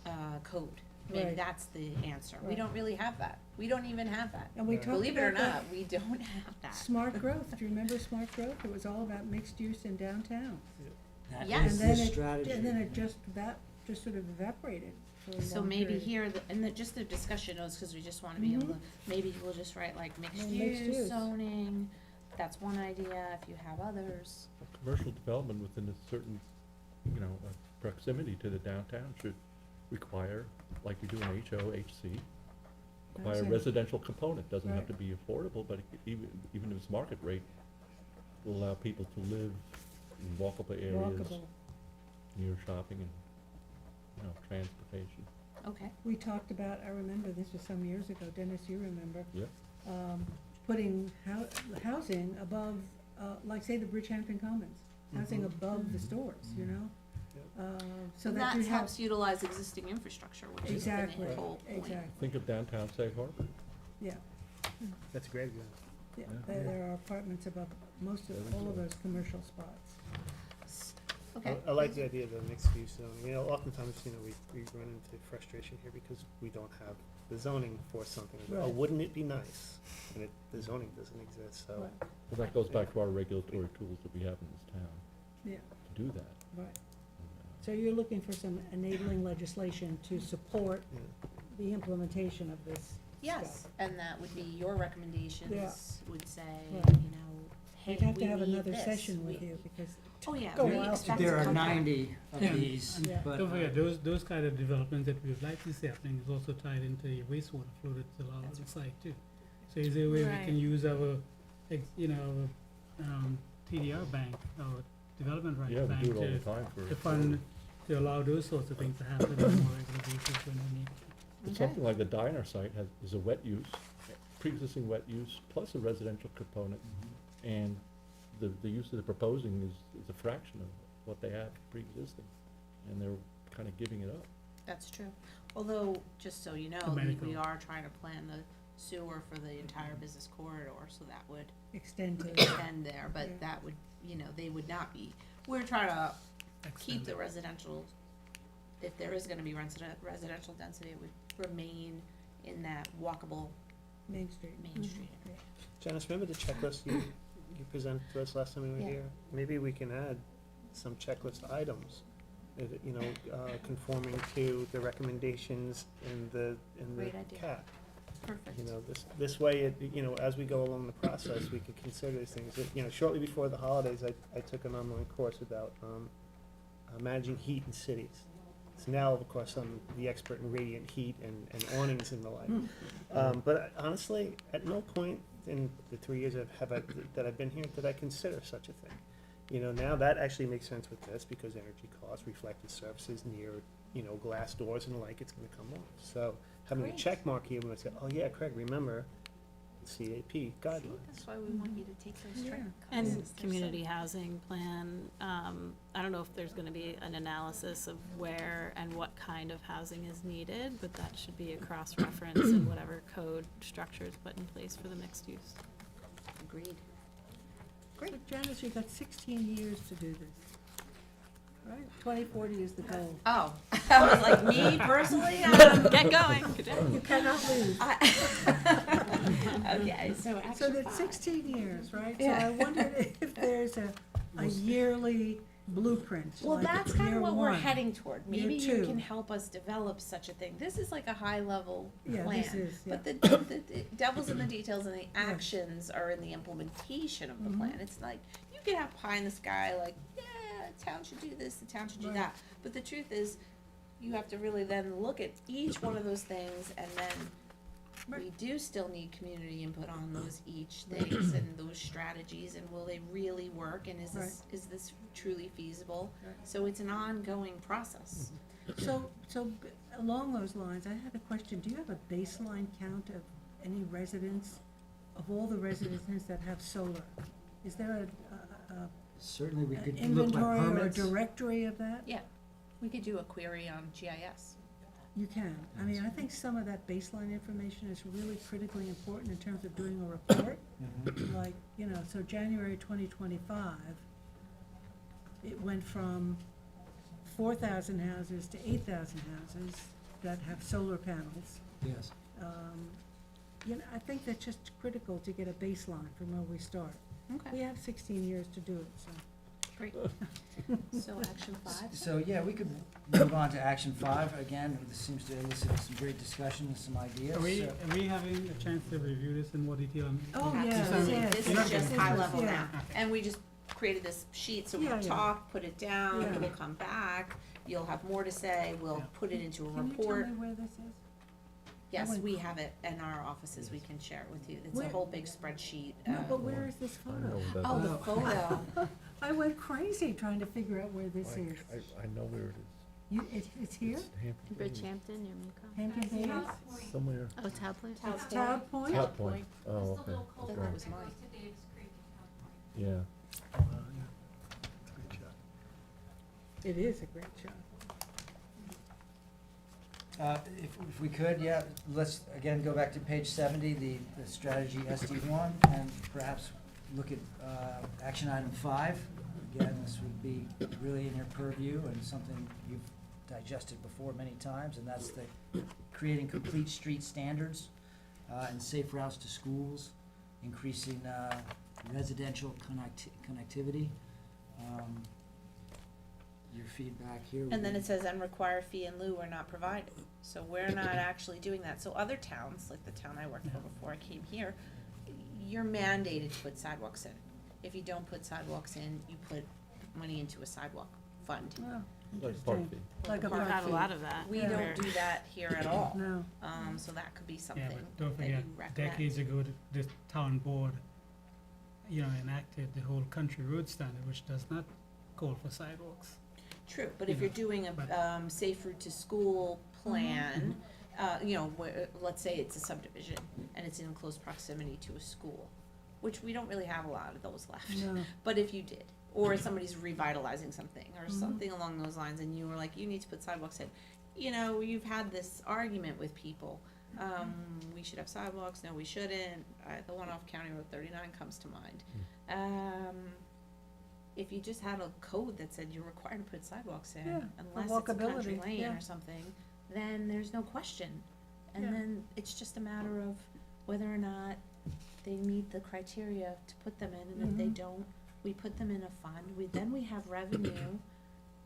code, maybe Right. that's the answer. We Right. don't really have that, we don't even have that. And we talked Believe it or about that. not, we don't have that. Smart growth, do you remember smart growth? It was all about mixed use in downtown. That Yes. is And the then strategy. And then it just sort of evaporated for a So long maybe period. here, just the discussion notes, cause we just wanna be able to, maybe we'll just write like mixed mixed use. use zoning, that's one idea, if you have others. Commercial development within a certain, proximity to the downtown should require, like you do in HOHC, require a Housing. residential component. Doesn't have Right. to be affordable, but even if it's market rate, will allow people to live in walkable areas Walkable. near shopping and, transportation. Okay. We talked about, I remember, this was some years ago, Dennis, you remember, Yeah. putting housing above, like say the Bridgehampton Commons, housing above the stores, you know? So And that that you have, helps utilize existing infrastructure, which is the exactly, whole point. exactly, Think of downtown Sag Harbor. yeah. That's a great example. Yeah, Yeah. there are apartments above most of, all of those commercial spots. Okay. I like the idea of the mixed use zoning. Oftentimes, we run into frustration here because we don't have the zoning for something. Oh, Right. wouldn't it be nice? And the zoning doesn't exist, so. Right, Well, that goes back to our regulatory tools that we have in this town yeah, to do that. right. So you're looking for some enabling legislation to support Yeah. the implementation of this Yes, stuff. and that would be your recommendations, Yeah. would say, Right. hey, We'd have to we have need another this. session with We- you, because Oh, yeah, Go we on. expect There to are come back. 90 of Yeah. these, Yeah. but. Don't forget, those kind of developments that we would like to see happening is also tied into your wastewater flow that's allowed on the site too. So is there a way we Right. can use our, TDR bank, our development Yeah, rights we bank do it all the to time for. fund, to allow those sorts of things to happen on a more regular basis when we need. But Okay. something like the diner site is a wet use, pre-existing wet use, plus a residential component. And the use that they're proposing is a fraction of what they have pre-existing. And they're kind of giving it up. That's true. Although, just so you know, The we medical. are trying to plan the sewer for the entire business corridor, so that would extend to, extend there, but Yeah. that would, they would not be, we're trying to keep Extend the it. residential, if there is gonna be residential density, it would remain in that walkable Main Street. Main Street area. Janice, remember the checklist you presented to us last time we were Yeah. here? Maybe we can add some checklist items, conforming to the recommendations in the Great idea. CAP. Perfect. This way, as we go along the process, we can consider these things. Shortly before the holidays, I took an online course about managing heat in cities. So now, of course, I'm the expert in radiant heat and awnings and the like. But honestly, at no point in the 3 years that I've been here did I consider such a thing. Now that actually makes sense with this because energy costs, reflective surfaces near, glass doors and the like, it's gonna come off. So having a Great. check mark here, when I say, oh yeah, Craig, remember CAP guidelines. That's why we want you to take those Yeah. classes. And They're community housing plan, I don't know if there's gonna be an analysis of where and what kind of housing is needed, but that should be a cross-reference in whatever code structure is put in place for the mixed use. so Agreed. So Janice, you've got 16 years to do this, right? 2040 is the goal. Oh, I was like, me personally? Get going. You cannot lose. Okay, so So action that's five. 16 years, right? So Yeah. I wondered if there's a yearly blueprint. Well, like that's kind year of what we're one. heading toward. Year Maybe you two. can help us develop such a thing. This is like a high level Yeah, plan. this is, yeah. But the devil's in the details and the actions are in the implementation of the Mhm. plan. It's like, you can have pie in the sky, like, yeah, the town should do this, the town should do Right. that. But the truth is, you have to really then look at each one of those things and then we Right. do still need community input on those each things and those strategies and will they really work and is this truly feasible? Right. So it's an ongoing process. So along those lines, I had a question. Do you have a baseline count of any residents, of all the residents that have solar? Is there Certainly, we an could look by inventory or a permits. directory of that? Yeah, we could do a query on GIS. You can. I mean, I think some of that baseline information is really critically important in terms of doing a report. Mhm. Like, so January 2025, it went from 4,000 houses to 8,000 houses that have solar panels. Yes. I think that's just critical to get a baseline from where we start. We Okay, have 16 years to do it, so. great. So action 5? So, yeah, we could move on to action 5. Again, this seems to elicit some great discussion and some ideas. Are we, So- are we having a chance to review this in more detail? Oh, Yeah. yes, Absolutely. yes. This Yeah. is just Yeah. high level Yeah. now. And we just created this sheet, so Yeah, we'll yeah. talk, put it down, Yeah. we'll come back, you'll have more to say, we'll Yeah. put it into a Can you report. tell me where this is? Yes, went- we have it in our offices, we can share it with you. It's a Where- whole big spreadsheet. No, but where is this I know photo? that. Oh, the photo. I went crazy trying to figure out where this is. I know where it It's here? is. It's Hampton Bays. Hampton, near Mecca. Hampton Bays? Somewhere. Oh, Town Point? Towel It's Town Point? Top Point. Oh, okay. I thought Okay. that was mine. Yeah. It is a great shot. If we could, yeah, let's again go back to page 70, the strategy SD1, and perhaps look at action item 5. Again, this would be really in your purview and something you've digested before many times, and that's the creating complete street standards and safe routes to schools, increasing residential connectivity. Your feedback here. would And then be- it says, and require fee in lieu are not provided. So we're not actually doing that. So other towns, like the town I worked for before I came here, you're mandated to put sidewalks in. If you don't put sidewalks in, you put money into a sidewalk fund. Oh, Like park interesting. fee. Like a We've park had a fee. lot of that. We Yeah. don't do that here at all. No. So that could be something Yeah, that but don't you forget, recommend. decades ago, the town board, enacted the whole country road standard, which does not call for sidewalks. True, but if you're doing a, But- safe route to school plan, Mm-hmm. where, let's say it's a subdivision and it's in close proximity to a school, which we don't really have a lot of those left. No. But if you did, or somebody's revitalizing something, or Mhm. something along those lines, and you were like, you need to put sidewalks in, you've had this argument with people. We should have sidewalks, no, we shouldn't, the one off County Road 39 comes to mind. If you just had a code that said you're required to put sidewalks in, Yeah, for unless it's a country walkability, lane yeah. or something, then there's no question. And Yeah. then it's just a matter of whether or not they meet the criteria to put them in, and if they Mhm. don't, we put them in a fund, then we have revenue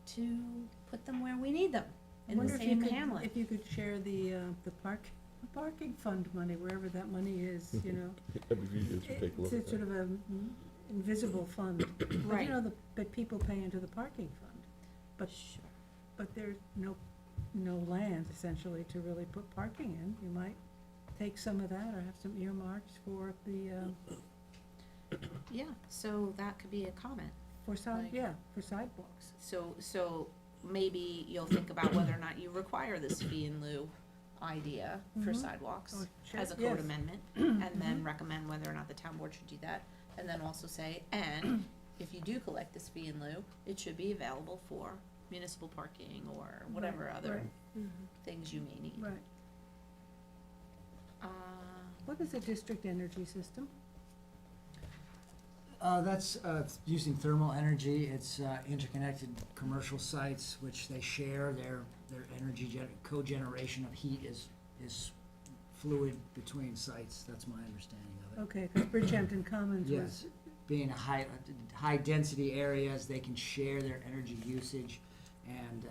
to put them where we need them, I in the wonder if you same could, hamlet. if you could share the parking fund money, wherever that money is, That'd be easier to take a look at It's sort that. of a invisible fund. But Right. but people pay into the parking fund. But, Sure. but there's no land essentially to really put parking in. You might take some of that or have some earmarks for the, Yeah, so that could be a comment. for Like- for sidewalks. So maybe you'll think about whether or not you require this fee in lieu idea for Mhm. sidewalks Oh, sure, as a code yes. amendment, and then Mhm. recommend whether or not the town board should do that. And then also say, and if you do collect this fee in lieu, it should be available for municipal parking or whatever Right, other right, things you may need. Right. Uh, What is a district energy system? That's using thermal energy. It's interconnected commercial sites which they share. Their energy cogeneration of heat is fluid between sites. That's my understanding of it. Okay, because Bridgehampton Commons was Yes. being high density areas, they can share their energy usage, and,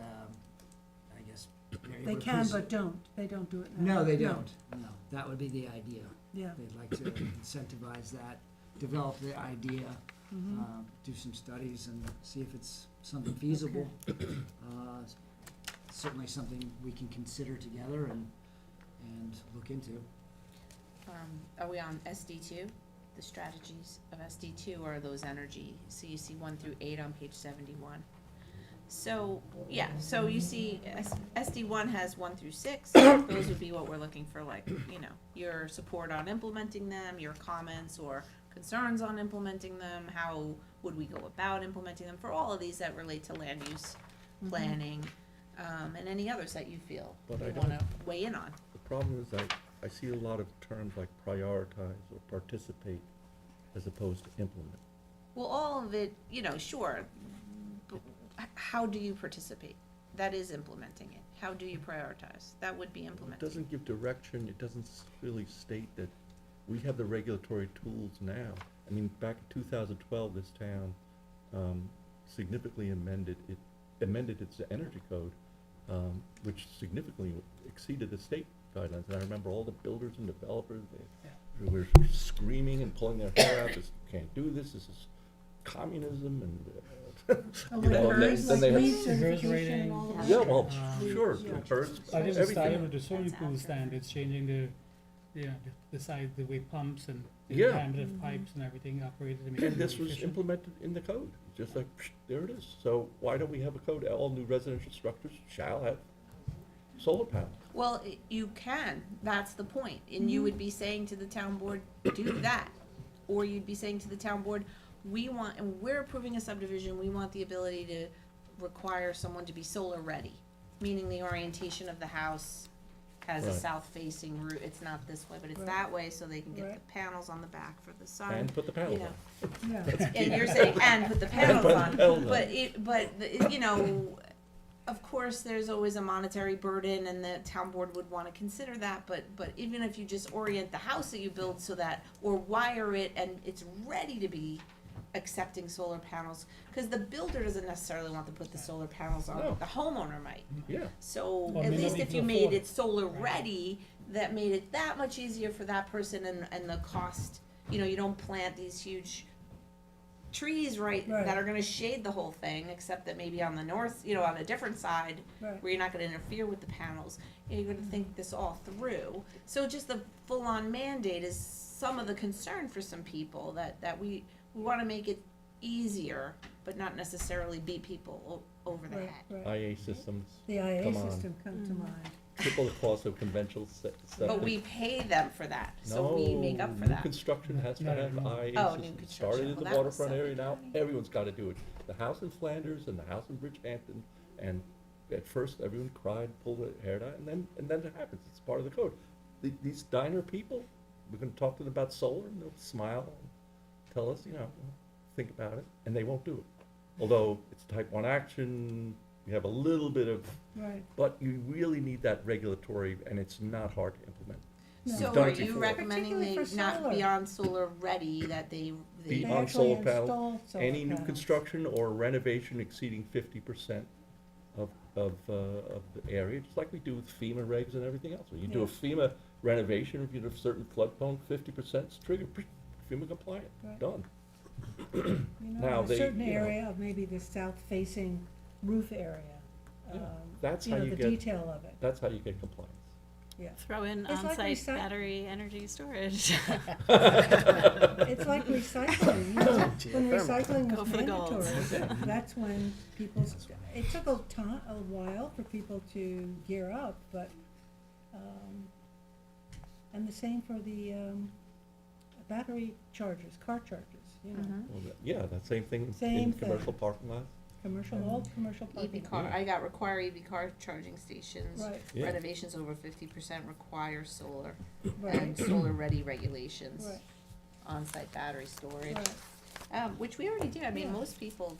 I guess. they're able They to can, produce- but don't, they don't do it now. No, they don't, no, that would be the idea. Yeah. They'd like to incentivize that, develop the idea, do some studies and see if it's something feasible. Certainly something we can consider together and look into. Are we on SD two? The strategies of SD two are those energy, so you see 1 through 8 on page 71. So, yeah, so you see SD one has 1 through 6, those would be what we're looking for, like, you know, your support on implementing them, your comments or concerns on implementing them, how would we go about implementing them, for all of these that relate to land use planning, and any others that you feel But you I wanna don't- weigh in on. The problem is I see a lot of terms like prioritize or participate as opposed to implement. Well, all of it, you know, sure, but how do you participate? That is implementing it. How do you prioritize? That would be It implementing. doesn't give direction, it doesn't really state that we have the regulatory tools now. I mean, back in 2012, this town significantly amended its energy code, which significantly exceeded the state guidelines. And I remember all the builders and developers, they were screaming and pulling their hair out, this, can't do this is communism, and, Oh, you know, like and hers, then like they LEED had. certification and all of Yeah, that. well, Um, sure, yeah. first, I just everything. started with the swimming That's pool after. standards, changing the size, the way pumps and the Yeah. diameter of pipes and everything operated to make it And this more was efficient. implemented in the code, just like, there it is. So why don't we have a code, all new residential structures shall have solar panels? Well, you can, that's the point, and you would be saying to the town board, do that. Or you'd be saying to the town board, we want, and we're approving a subdivision, we want the ability to require someone to be solar ready. Meaning the orientation of the house has a Right. south facing route, it's not this way, but it's Right. that way, so they can get the Right. panels on the back for the sun. And put the panels you on. know. Yeah. And you're saying, and put the panels put the on, panels on. but you know, of course, there's always a monetary burden, and the town board would wanna consider that, but even if you just orient the house that you build so that, or wire it and it's ready to be accepting solar panels, cause the builder doesn't necessarily want to put the solar panels on, No. the homeowner might. Yeah, So Well, at may not least be if able you to made afford it it. solar Right. ready, that made it that much easier for that person, and the cost, you know, you don't plant these huge trees Right. that are gonna shade the whole thing, except that maybe on the north, you know, on a different side, Right. where you're not gonna interfere with the panels, and you're gonna think this all through. So just the full-on mandate is some of the concern for some people, that we wanna make it easier, but not necessarily beat people over the Right, head. right. IA systems, The IA Come on. system come to mind. triple the cost of conventional septic. But we pay them for that, so we make up for No, new that. construction has to Not have anymore. IA Oh, new systems. construction. Started in Well, the that was waterfront area, now Suffolk County. everyone's gotta do it. The house in Flanders and the house in Bridgehampton, and at first, everyone cried, pulled their hair out, and then it happens, it's part of the code. These diner people, we're gonna talk to them about solar, and they'll smile and tell us, you know, think about it, and they won't do it. Although it's type 1 action, you have a little bit of, Right. but you really need that regulatory, and it's not hard to implement. No. So We've done are it you before. recommending Particularly they for not solar. be on solar ready, that they Be They on actually solar panels, install solar any new panels. construction or renovation exceeding 50% of the area, just like we do with FEMA regs and everything else. When you do a FEMA renovation, if you have a certain flood zone, 50% is triggered, FEMA compliant, Right. done. You Now, know, in a they- certain you know- area of maybe the south-facing roof area, Yeah, that's you how know, you the get- detail of it, That's how you get compliance. yeah. Throw in It's like on-site recyc- battery energy storage. It's like recycling, you know, when recycling Go was for the gold. mandatory, that's when people, it took a while for people to gear up, but, and the same for the, battery chargers, car chargers, you know, Well, yeah, that same thing in Same commercial thing. parking lots. all commercial EV parking. car, Yeah. I got require EV car charging stations. Right, Yeah. Renovations over 50% require solar, and right, solar ready regulations. right, On-site battery storage, right. which we already do, I mean, Yeah. most people,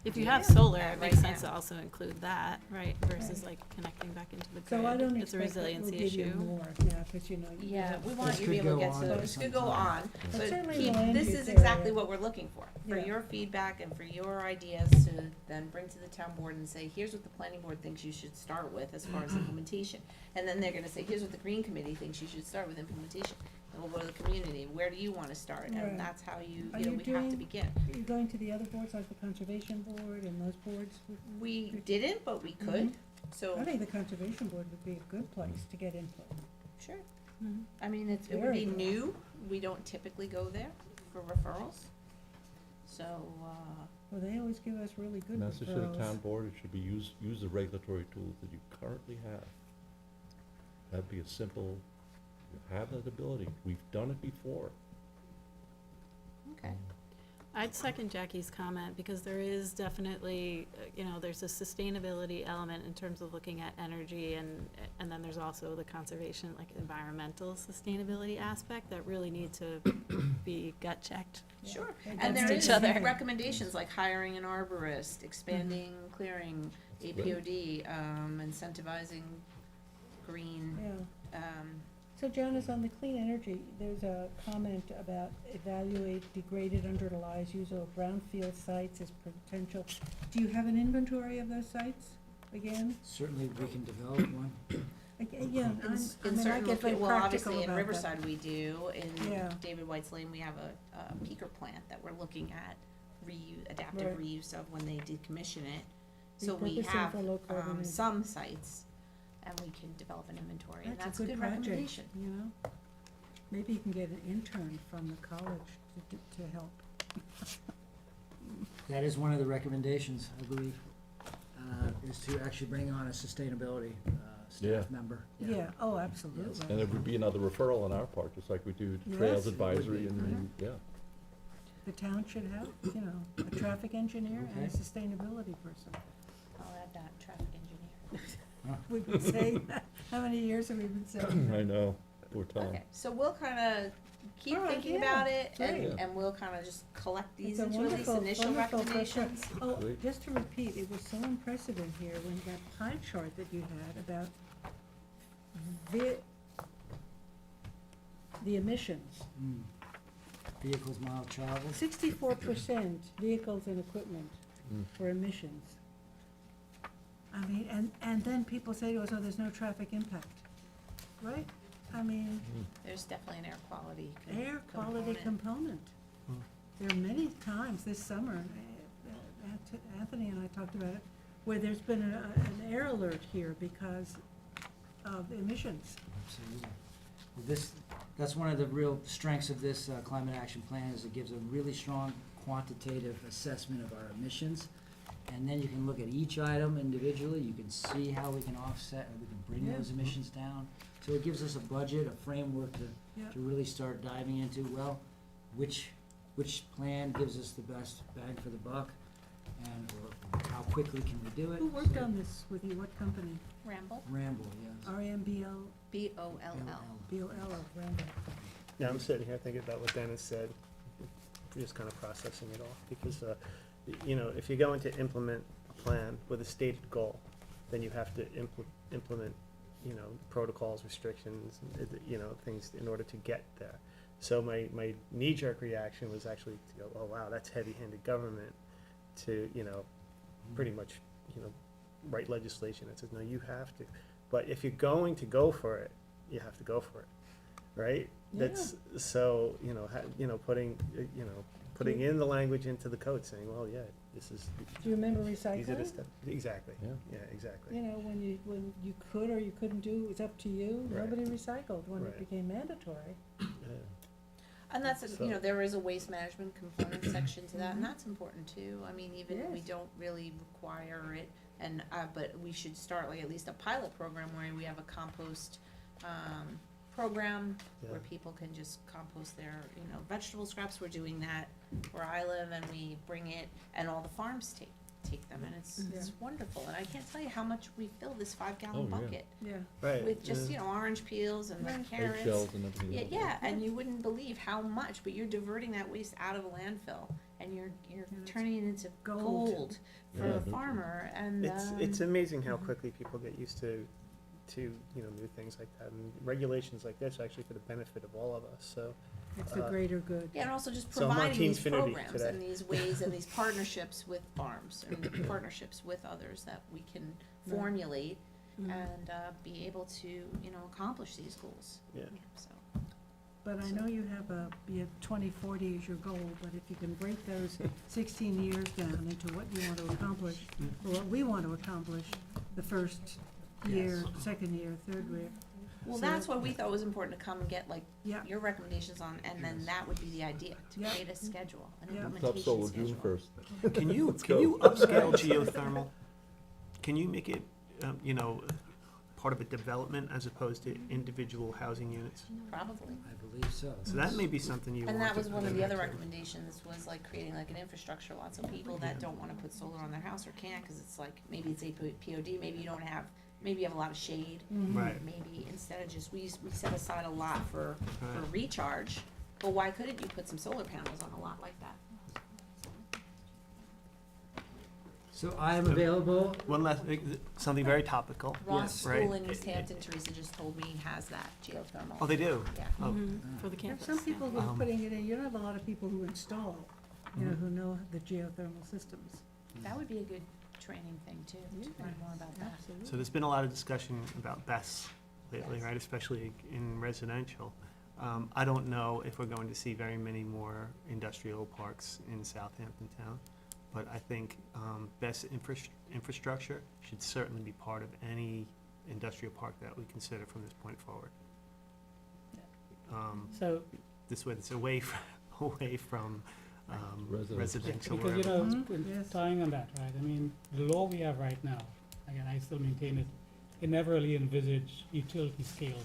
If you have Yeah. solar, Yeah, it makes right sense now. to also include that, right, versus like connecting back into the So I grid. don't It's a expect that we'll resiliency give you issue. more, yeah, because you know. you Yeah, have- we want This you to be could able to go get on to, for this some could go time. on, But but certainly keep, the land this use is exactly area. what we're looking for Yeah. your feedback and for your ideas to then bring to the town board and say, here's what the planning board thinks you should start with as far as implementation. And then they're gonna say, here's what the green committee thinks you should start with implementation. And we'll go to the community, where do you wanna start? Right. And that's how you, Are you know, you we have to doing- begin. Are you going to the other boards, like the conservation board and those boards? We didn't, but we could, so, I think the conservation board would be a good place to get input. sure. Mhm. I mean, it would Very be good. new, we don't typically go there for referrals. So, Well, they always give us really good Message to the referrals. town board, it should be use the regulatory tools that you currently have. That'd be a simple, you have that ability, we've done it before. okay. I'd second Jackie's comment, because there is definitely, there's a sustainability element in terms of looking at energy, and then there's also the conservation, like environmental sustainability aspect that really need to be gut checked. Sure, Against and there each is other. recommendations like hiring an arborist, expanding clearing, APOD, incentivizing green, Yeah. So Janice, on the clean energy, there's a comment about evaluate degraded, underutilized use of brownfield sites as potential. Do you have an inventory of those sites again? Certainly, we can develop one. Again, in, I in mean, I certain, get very well, practical obviously in about that. Riverside we do, in Yeah. David White's Lane, we have a peaker plant that we're looking at adaptive Right. reuse of when they decommission it. So we Repurposing have, for low carbon is- some sites, and we can develop an inventory, and that's That's a good project, recommendation. you know? Maybe you can get an intern from the college to help. That is one of the recommendations, I believe, is to actually bring on a sustainability Yeah. staff member. Yeah, oh, absolutely. And it would be another referral on our part, just like we do Yes, Trails it would Advisory be. and, yeah. The town should have, a traffic engineer and a Okay. sustainability person. I'll add that, traffic engineer. We've been saying that, how many years have we been saying that? I know, poor Tom. Okay, so we'll kinda keep All right, thinking yeah, about it, great. and we'll kinda just collect these It's a into at least wonderful, initial wonderful first recommendations. step. Oh, Great. just to repeat, it was so impressive in here when that pie chart that you had about the emissions. Mm. Vehicles, miles traveled. 64% vehicles and equipment Mm. for emissions. I mean, and then people say to us, oh, there's no traffic impact, right? I mean, There's definitely an air quality air quality component. There are many times this summer, Anthony and I talked about it, where there's been an air alert here because of emissions. Absolutely. Well, that's one of the real strengths of this climate action plan, is it gives a really strong quantitative assessment of our emissions. And then you can look at each item individually, you can see how we can offset, or we can bring Yeah. those emissions down. So it gives us a budget, a framework Yeah. to really start diving into, well, which plan gives us the best bang for the buck, and, or how quickly can we do it? Who worked So- on this with you? What company? Ramble, Ramble, yes. RMBL, BOLL. BOL, Rambo. Yeah, I'm sitting here thinking about what Dennis said, just kind of processing it all, because, if you're going to implement a plan with a stated goal, then you have to implement, protocols, restrictions, things in order to get there. So my knee-jerk reaction was actually to go, oh, wow, that's heavy-handed government to, pretty much, write legislation that says, no, you have to. But if you're going to go for it, you have to go for it, right? That's, so, putting in the language into the code, saying, well, yeah, this is, Do you remember these are the recycling? steps. Exactly, Yeah. yeah, exactly. When you could or you couldn't do, it was up to you. Right. Nobody recycled when it Right. became mandatory. Yeah. And that's, So- there is a waste management component section to that, and that's important too. I mean, even if we Yes. don't really require it, and, but we should start like at least a pilot program where we have a compost, program where Yeah. people can just compost their, vegetable scraps. We're doing that where I live, and we bring it, and all the farms take them, and it's wonderful. And I can't tell you how much we fill this 5-gallon Oh, yeah. bucket Yeah. Right. with just, yeah. orange peels and the Right. carrots. Eggshells and everything Yeah, else. yeah, and you wouldn't believe how much, but you're diverting that waste out of a landfill, and you're it's turning it into gold. gold for Yeah, a no farmer, and, It's amazing how quickly people get used to, new things like that, and regulations like this are actually for the benefit of all of us, so. It's the greater good. yeah, and also just So I'm on providing Team these Finity programs today. and these ways and these partnerships with farms and partnerships with others that we can Right. formulate Mhm. and be able to, accomplish these goals. Yeah. So, But I know you have 2040 as your goal, but if you can break those 16 years down into what you want to accomplish, or what we want to accomplish, the first year, second year, third year. well, So- that's what we thought was important to come and get, like, Yeah, your recommendations on, and then that would be the idea, to Yeah. create a schedule, an Yeah. implementation Top schedule. solar June 1st. Can you go. upscale geothermal? Can you make it, part of a development as opposed to individual housing units? Probably. I believe so. So that may be something you want And to. that was one of the other recommendations, was like creating like an infrastructure lot, so people that don't wanna put solar on their house or can't, cause it's like, maybe it's a POD, maybe you have a lot of shade. Right. Maybe instead of just, we set aside a lot for Right. recharge, but why couldn't you put some solar panels on a lot like that? So I am available. One last, something very topical. Ross Yes. School Right. in East Hampton, Teresa just told me, has that geothermal. Oh, they do? Yeah. Oh, For the there are campus. some people who are Um, putting it in, you don't have a lot of people who install, who know the geothermal systems. That would be a good training thing too, to learn more about that. Absolutely. So there's been a lot of discussion about BESS lately, Yes. right, especially in residential. I don't know if we're going to see very many more industrial parks in Southampton town, but I think BESS infrastructure should certainly be part of any industrial park that we consider from this point forward. So, This way, it's away from Residential. residential. because, wherever. Yes. tying on that, right, I mean, the law we have right now, again, I still maintain it, it never really envisaged utility scale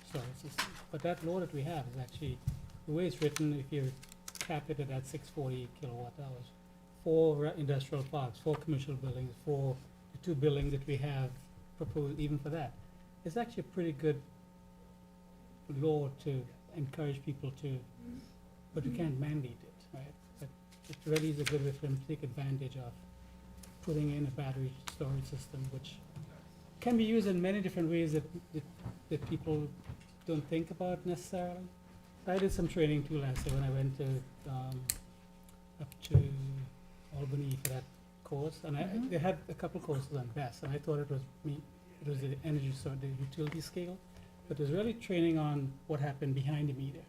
storage systems. But that law that we have is actually, the way it's written, if you cap it at that 640 kilowatt hours, for industrial parks, for commercial buildings, for the 2 buildings that we have proposed, even for that, it's actually a pretty good law to encourage people to, but you can't mandate it, right? But it really is a good way for them to take advantage of putting in a battery storage system, which can be used in many different ways that people don't think about necessarily. I did some training too last year when I went to, up to Albany for that course, and they had a couple courses on BESS, and I thought it was the energy sort, the utility scale, but there's really training on what happened behind the meter,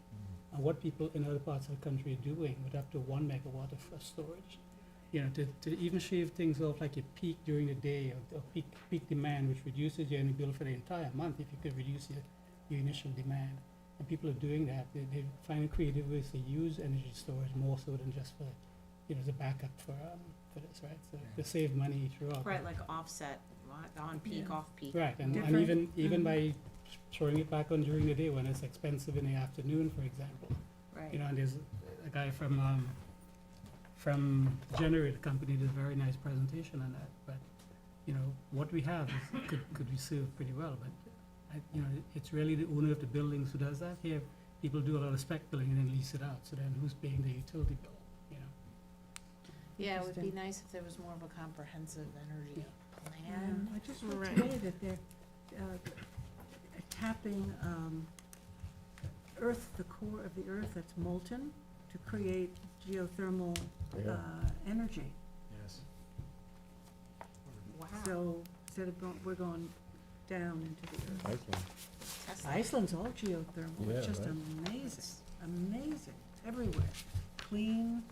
and what people in other parts of the country are doing with up to 1 megawatt of storage. To even shave things off like a peak during the day, or peak demand, which reduces your energy bill for the entire month if you could reduce your initial demand. And people are doing that. They're finding creative ways to use energy storage more so than just for, as a backup for this, right? So they save money throughout. Right, like offset, on peak, Yeah. off peak. Right, and Different. even by throwing it back on during the day when it's expensive in the afternoon, for example. Right. And there's a guy from Generator Company did a very nice presentation on that, but, what we have could be served pretty well, but, it's really the owner of the buildings who does that. Here, people do a lot of spec billing and then lease it out, so then who's paying the utility bill, Yeah, it would be Interesting. nice if there was more of a comprehensive energy Yeah, plan. I just read Right. today that they're tapping the core of the earth that's molten to create geothermal Yeah. energy. Yes. Wow. So instead of we're going down into the earth. Iceland. Tesla. Iceland's all geothermal. It's Yeah, just right. amazing, amazing, everywhere. Clean,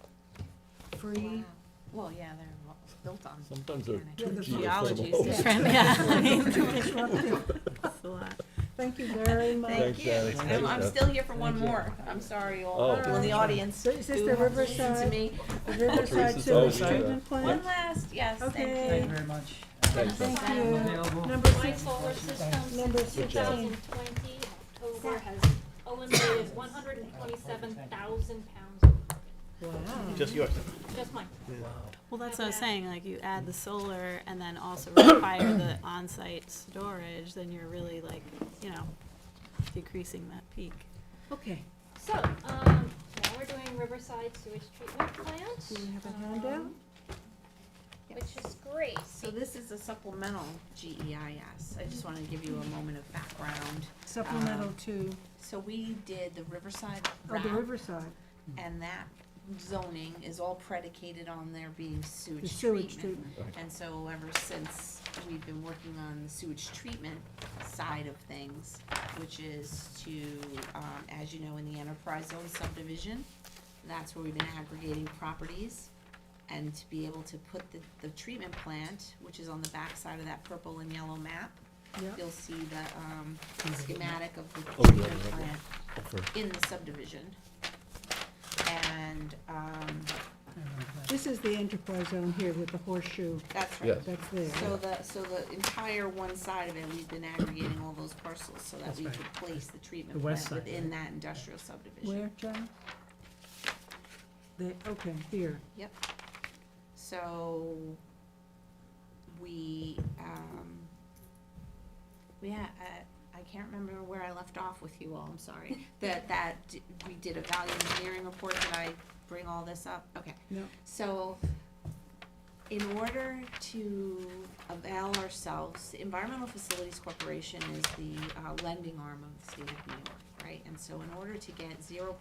free. Wow. Well, yeah, they're built on. Sometimes they're organic. too Yeah, the Geology geothermal. is different, yeah, I mean, Disruptive. it's a lot. Thank you very much. Thank Thanks, you. Janice. I'm Thanks, still here for one Thank you. more. I'm sorry, Oh. all people in the audience. So is this who the have to listen to Riverside, me. the Riverside Teresa's Sewage always Treatment One Plant? last, yes, thank Okay. you. Thank you very much. Thanks, Thank Janice. you. Available. Number My 6, solar system Number since 16. 2020, October, has eliminated 127,000 pounds of Wow. Just yours. just mine. Well, that's what I was saying, like, you add the solar and then also require the on-site storage, then you're really like, decreasing that peak. Okay. So, while we're doing Riverside Sewage Treatment Plant. Do we have a handout? Which is great. So this is a supplemental GEIS. I just wanted to give you a moment of background. Supplemental to, So we did the Riverside oh, the route, Riverside, and that zoning is all predicated on there being the sewage sewage treatment. treatment. And so ever since we've been working on the sewage treatment side of things, which is to, as you know, in the enterprise zone subdivision, that's where we've been aggregating properties. And to be able to put the treatment plant, which is on the back side of that purple and yellow map, Yeah. you'll see the schematic of the Oh, yeah, treatment yeah, plant yeah. Okay. in the subdivision. And, This is the enterprise zone here with the horseshoe, that's right. Yes. that's there. So the entire one side of it, we've been aggregating all those parcels so that That's we right. could place the treatment The west plant side, within right? that industrial subdivision. Where, John? Okay, here. Yep. So, we I can't remember where I left off with you all, I'm sorry. We did a value engineering report, did I bring all this up? Okay. No. So, in order to avail ourselves, the Environmental Facilities Corporation is the lending arm of the state of New York, right? And so in order to get 0%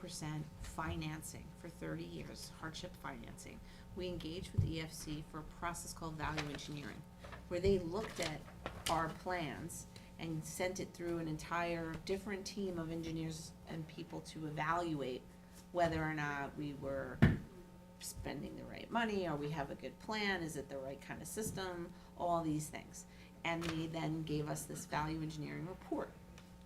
financing for 30 years, hardship financing, we engaged with the EFC for a process called value engineering, where they looked at our plans and sent it through an entire different team of engineers and people to evaluate whether or not we were spending the right money, or we have a good plan, is it the right kind of system, all these things. And they then gave us this value engineering report.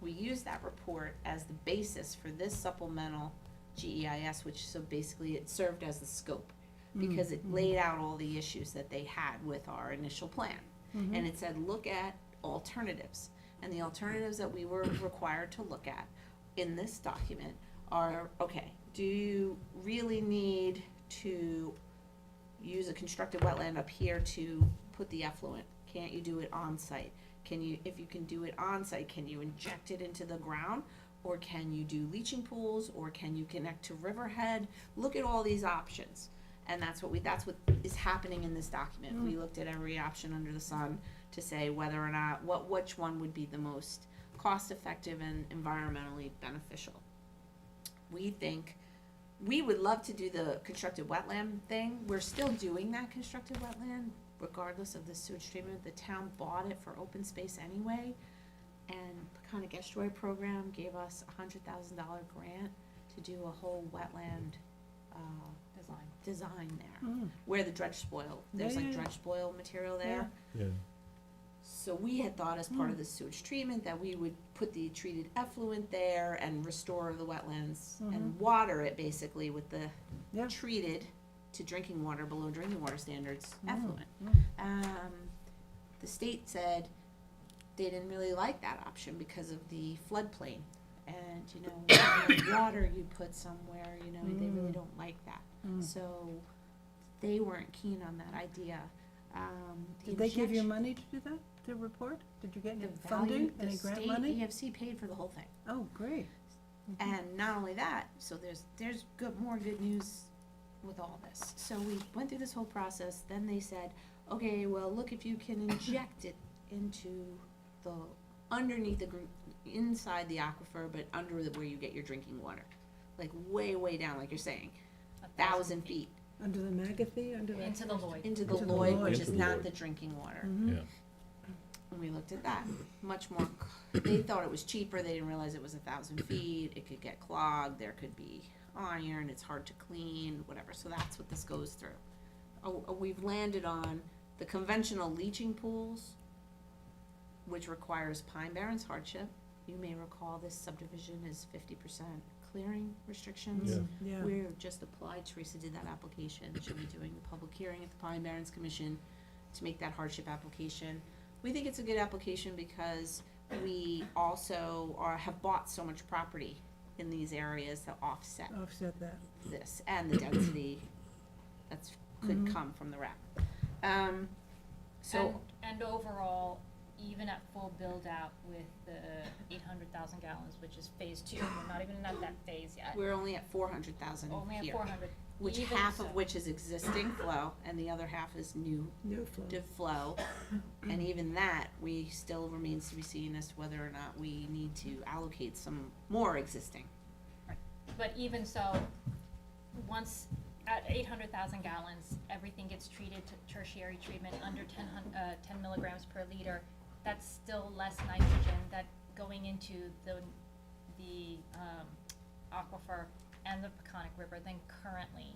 We used that report as the basis for this supplemental GEIS, which so basically it served as the scope, because it laid out all the issues that they had with our initial plan. And it said, look at alternatives. And the alternatives that we were required to look at in this document are, okay, do you really need to use a constructed wetland up here to put the effluent? Can't you do it on site? Can you, if you can do it on site, can you inject it into the ground? Or can you do leaching pools, or can you connect to Riverhead? Look at all these options. And that's what is happening in this document. We looked at every option under the sun to say whether or not, which one would be the most cost-effective and environmentally beneficial. We think, we would love to do the constructed wetland thing. We're still doing that constructed wetland regardless of the sewage treatment. The town bought it for open space anyway. And Peconic Estuary Program gave us $100,000 grant to do a whole wetland, design there. Where the dredge spoil, there's Yeah, like yeah, yeah. dredge spoil material there. Yeah. So we had thought as part of the sewage treatment that we would put the treated effluent there and restore the wetlands and water it basically with the Yeah. treated to drinking water, below drinking water standards effluent. The state said they didn't really like that option because of the floodplain. And, you know, the water you put somewhere, you know, they really don't like that. So they weren't keen on that idea. The Did they give you injection- money to do that, the report? Did you get the any value, funding, the any grant state money? EFC paid for the whole thing. Oh, great. And not only that, so there's more good news with all this. So we went through this whole process, then they said, okay, well, look if you can inject it into the, underneath the, inside the aquifer, but under where you get your drinking water. Like way, way down, like you're saying, 1,000 feet. Under the Magathie, under the? Into the Lloyd. Into the Into the Lloyd, Lloyd. which Into is the not Lloyd. the drinking water. Mhm. Yeah. And we looked at that, much more, they thought it was cheaper, they didn't realize it was 1,000 feet, it could get clogged, there could be iron, it's hard to clean, whatever, so that's what this goes through. We've landed on the conventional leaching pools, which requires Pine Barrens hardship. You may recall this subdivision is 50% clearing restrictions. Yeah. Yeah. We're just applied, Teresa did that application, she'll be doing the public hearing at the Pine Barrens Commission to make that hardship application. We think it's a good application because we also have bought so much property in these areas that offset Offset that. this and the density that's could come from the wreck. So And overall, even at full build out with the 800,000 gallons, which is phase 2, we're not even at that phase yet. We're only at 400,000 Only at here, 400. which Even half so. of which is existing flow, and the other half is new New flow. flow. And even that, we still remains to be seen as to whether or not we need to allocate some more existing. But even so, once at 800,000 gallons, everything gets treated to tertiary treatment under 10 milligrams per liter. That's still less nitrogen that going into the aquifer and the Peconic River than currently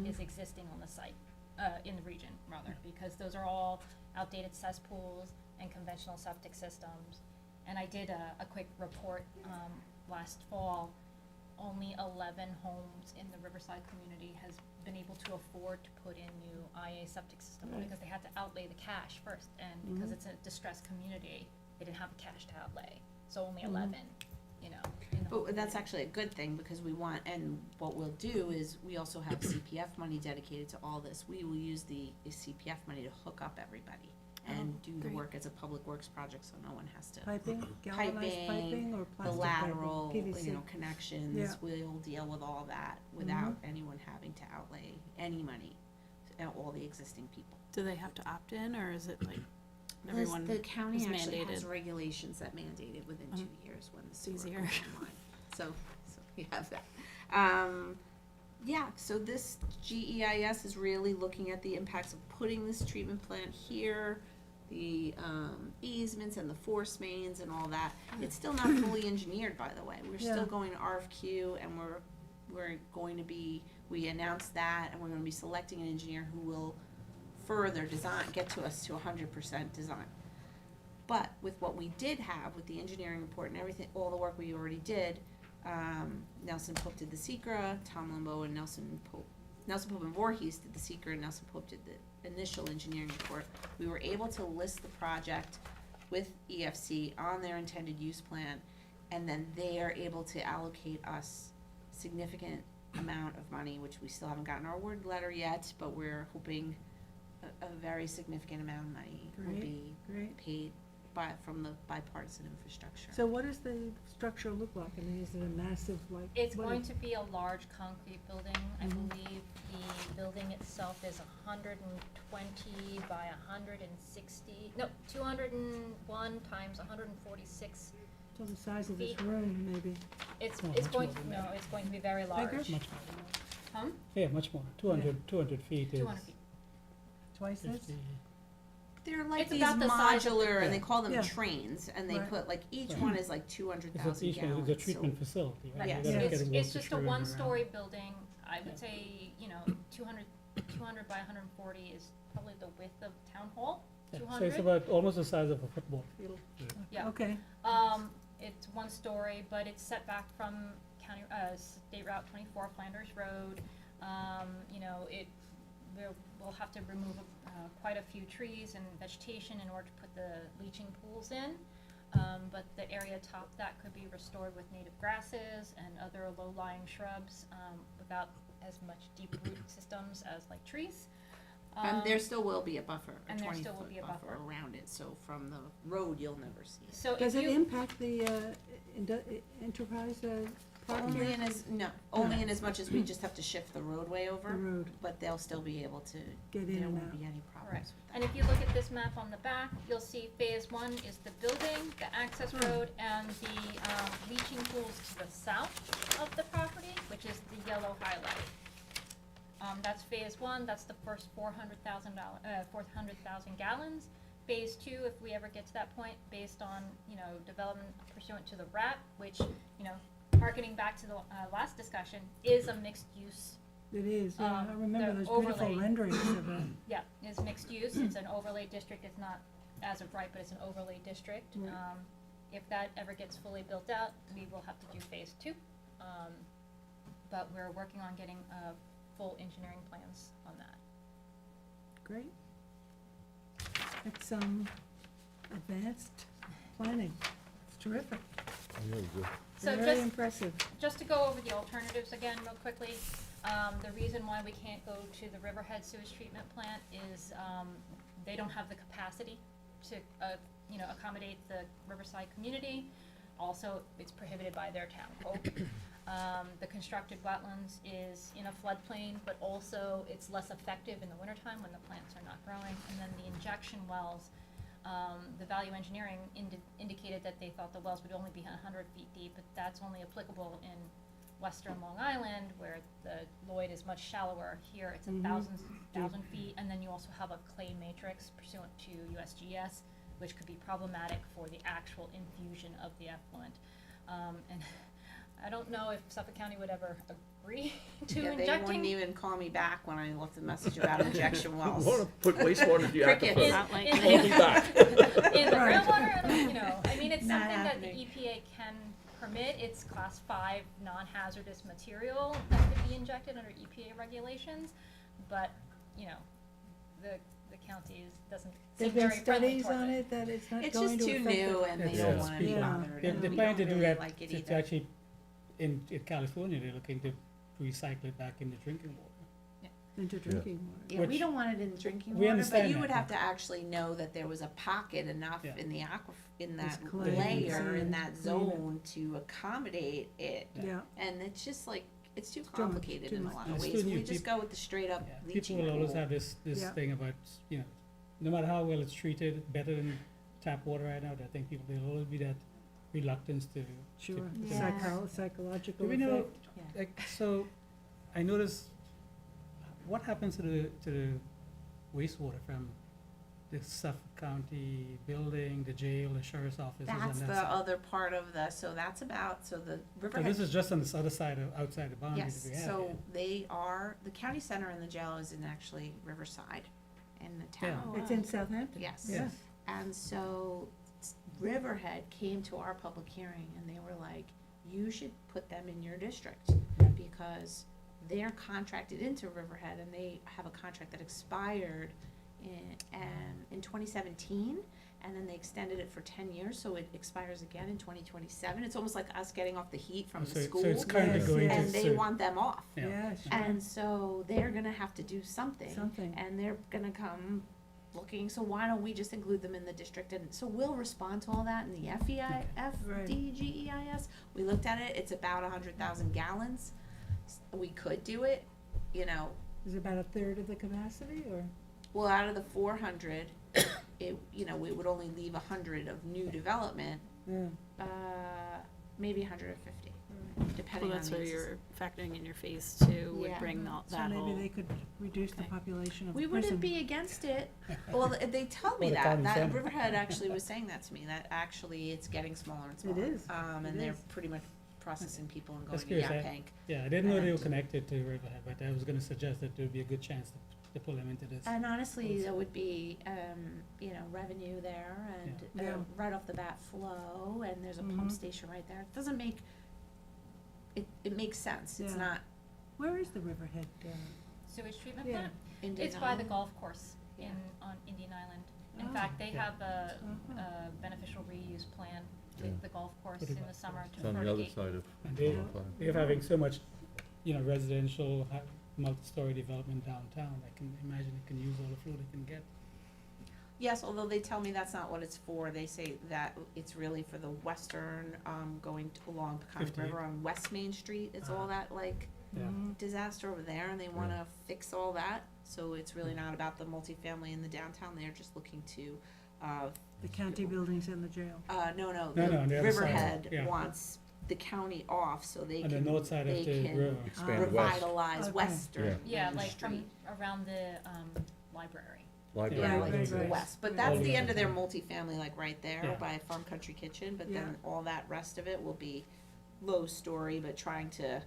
is existing on the site, in the region rather, because those are all outdated cesspools and conventional septic systems. And I did a quick report last fall. Only 11 homes in the Riverside community has been able to afford to put in new IA septic system Right. because they had to outlay the cash first, and because it's a distressed community, they didn't have the cash to outlay. So only 11, you know. In the whole But that's community. actually a good thing, because we want, and what we'll do is, we also have CPF money dedicated to all this. We will use the CPF money to hook up everybody and do the great. work as a public works project, so no one has to. Piping, galvanized piping or The plastic lateral, piping? you PVC. know, connections, Yeah. we'll deal with all that without anyone having to outlay any money, all the existing people. Do they have to opt in, or is it like The everyone county is actually has mandated? regulations that mandate it within 2 years when the sewer easier. comes online. So we have that. Yeah, so this GEIS is really looking at the impacts of putting this treatment plant here, the easements and the force mains and all that. It's still not fully engineered, by the way. We're Yeah. still going to RFQ, and we're going to be, we announced that, and we're gonna be selecting an engineer who will further design, get to us to 100% design. But with what we did have, with the engineering report and everything, all the work we already did, Nelson Pope did the secra, Tom Limbo and Nelson Pope and Voorhees did the secra, and Nelson Pope did the initial engineering report. We were able to list the project with EFC on their intended use plan, and then they are able to allocate us significant amount of money, which we still haven't gotten our word letter yet, but we're hoping a very significant amount of money will Great, be great. paid from the bipartisan infrastructure. So what does the structure look like? I mean, is it a massive, like? It's what going is- to be a large concrete building. I Mhm. believe the building itself is 120 by 160, no, 201 times 146. So the size of this feet. room, maybe. It's, Oh, it's much going, more than no, that. it's going to be very large. Much more. Huh? Yeah, much more. 200 feet is 200 feet. Twice this? 50. They're like It's these about the size of the- modular, and they call them Yeah. trains, and they Right. put, like, each Right. one is like 200,000 Each one gallons. is a treatment so- facility, right? Right. Yes. You gotta Yeah. get it It's worked just a through and around. one-story building. I would Yeah. say, 200 by 140 is probably the width of town hall, Yeah, So 200. it's about almost the size of a football field. Yeah. Okay, It's one story, but it's set back from State Route 24, Flanders Road. We'll have to remove quite a few trees and vegetation in order to put the leaching pools in. But the area atop that could be restored with native grasses and other low-lying shrubs, without as much deep root systems as like trees. And there still will be a buffer, a and there still will 20-foot be a buffer buffer. around it, so from the road, you'll never see it. So does if it you, impact the enterprise park Only here? in only in as much as we just have to shift the roadway The over, road, but they'll still be able to, get in there and won't out. be any Correct. problems with that. and if you look at this map on the back, you'll see phase 1 is the building, the access road, and the leaching pools to the south of the property, which is the yellow highlight. That's phase 1, that's the first 400,000 gallons. Phase 2, if we ever get to that point, based on, development pursuant to the RAP, which, harkening back to the last discussion, is a mixed use. It is, yeah, I remember the those beautiful overlay. renderings of it. Yeah, it's mixed use, it's an overlay district, it's not as of right, but it's an overlay district. Right. If that ever gets fully built out, we will have to do phase 2. But we're working on getting, full engineering plans on that. Great. It's, advanced planning. It's terrific. Really good. So Very just, impressive. just to go over the alternatives again real quickly, the reason why we can't go to the Riverhead sewage treatment plant is, they don't have the capacity to, accommodate the Riverside community. Also, it's prohibited by their town code. The constructed wetlands is in a floodplain, but also it's less effective in the wintertime when the plants are not growing. And then the injection wells, the value engineering indicated that they thought the wells would only be 100 feet deep, but that's only applicable in western Long Island, where the Lloyd is much shallower. Here, it's 1,000 feet, and then you also have a clay matrix pursuant to USGS, which could be problematic for the actual infusion of the effluent. And I don't know if Suffolk County would ever agree to Yeah, they injecting. wouldn't even call me back when I left a message about injection wells. We wanna put wastewater in the Crickets. aquifer. Not like in Call me back. in the Right. groundwater, I mean, it's Not something that the happening. EPA can permit. It's class 5 non-hazardous material that could be injected under EPA regulations, but, the county doesn't seem There've been very friendly studies towards on it. it that it's not It's going just to too affect new it. and they Yeah. don't wanna be Yeah. bothered, They're and we planning don't to do really that, like it it's either. actually, in California, they're looking to recycle it back into drinking water. Into drinking water. Yeah, we which- don't want it in drinking we water, but understand you that, would have but- to actually know that there was a pocket enough Yeah. in the in It's that clay, layer, in sand, that clean it. zone to accommodate it. Yeah, And it's just like, it's too much, complicated too in a much. lot And of it's ways. too new. We just go with the straight up Yeah, leaching people will always pool. have this Yeah. thing about, no matter how well it's treated, better than tap water right now, I think people, there'll always be that reluctance to. sure. Yeah. Psychological Do we know, effect. Yeah. like, so, I noticed, what happens to the wastewater from the Suffolk County building, the jail, the sheriff's offices and that That's the side? other part of the, so that's about, so the So Riverhead. this is just on this other side of, outside the boundaries Yes, that we have so here. they are, the county center and the jail is in actually Riverside in the town. It's in Southampton? Yes. Yeah. And so Riverhead came to our public hearing and they were like, you should put them in your district because they're contracted into Riverhead and they have a contract that expired in 2017. And then they extended it for 10 years, so it expires again in 2027. It's almost like us getting off the heat from the So school. it's currently Yes, going to. And they so- want them off. Yeah. Yeah, sure. And so they're gonna have to do something. Something. And they're gonna come looking, so why don't we just include them in the district? And so we'll respond to all that in the FDGEIS. We looked at it, it's about 100,000 gallons. We could do it, Is it about a third of the capacity, or? well, out of the 400, it, we would only leave 100 of new development, Yeah. maybe 150, depending Well, on that's the where exist- you're factoring in your phase 2 would Yeah. bring So that whole. maybe they could reduce the Okay. population of We the prison. wouldn't be against it. Well, they tell me Or the that. county That center. Riverhead actually was saying that to me. That actually it's getting smaller and smaller. is. And It they're is. pretty much processing people and going That's to curious, Yaphank. Yeah, I didn't know they were And- connected to Riverhead, but I was gonna suggest that there'd be a good chance to pull them into this. And honestly, Those- there would be, revenue there and Yeah. Yeah. right off the bat flow, and there's a pump Mhm. station right there. It doesn't make it makes sense. It's Yeah. not Where is the Riverhead? Sewage treatment Yeah. plant? Indian It's by the Island. golf course Yeah. on Indian Island. Oh. In fact, they Yeah. have a Uh-huh. beneficial reuse plan Yeah. with the golf course With the in the golf summer course. to It's on the other fertigate. side of. And they, Riverside. they're having so much, residential, multi-story development downtown, I can imagine it can use all the fluid it can get. Yes, although they tell me that's not what it's for. They say that it's really for the western, going along Peconic 58. River on West Main Street. It's all that Yeah. Mhm. disaster over there, and they wanna fix all that. So it's really not about the multifamily in the downtown. They're just looking to, The county buildings and the jail. no, No, the on the other side, Riverhead yeah. wants the county off so they On the can, north side of they the can river. Expand west. revitalize Okay. Western Yeah, Main like from Street. around the library. Library. Yeah, Right, like right, to the right. west, but Right. that's All the the end of other their side. multifamily, like right there Yeah. by Farm Country Kitchen, but Yeah. then all that rest of it will be low story, but trying to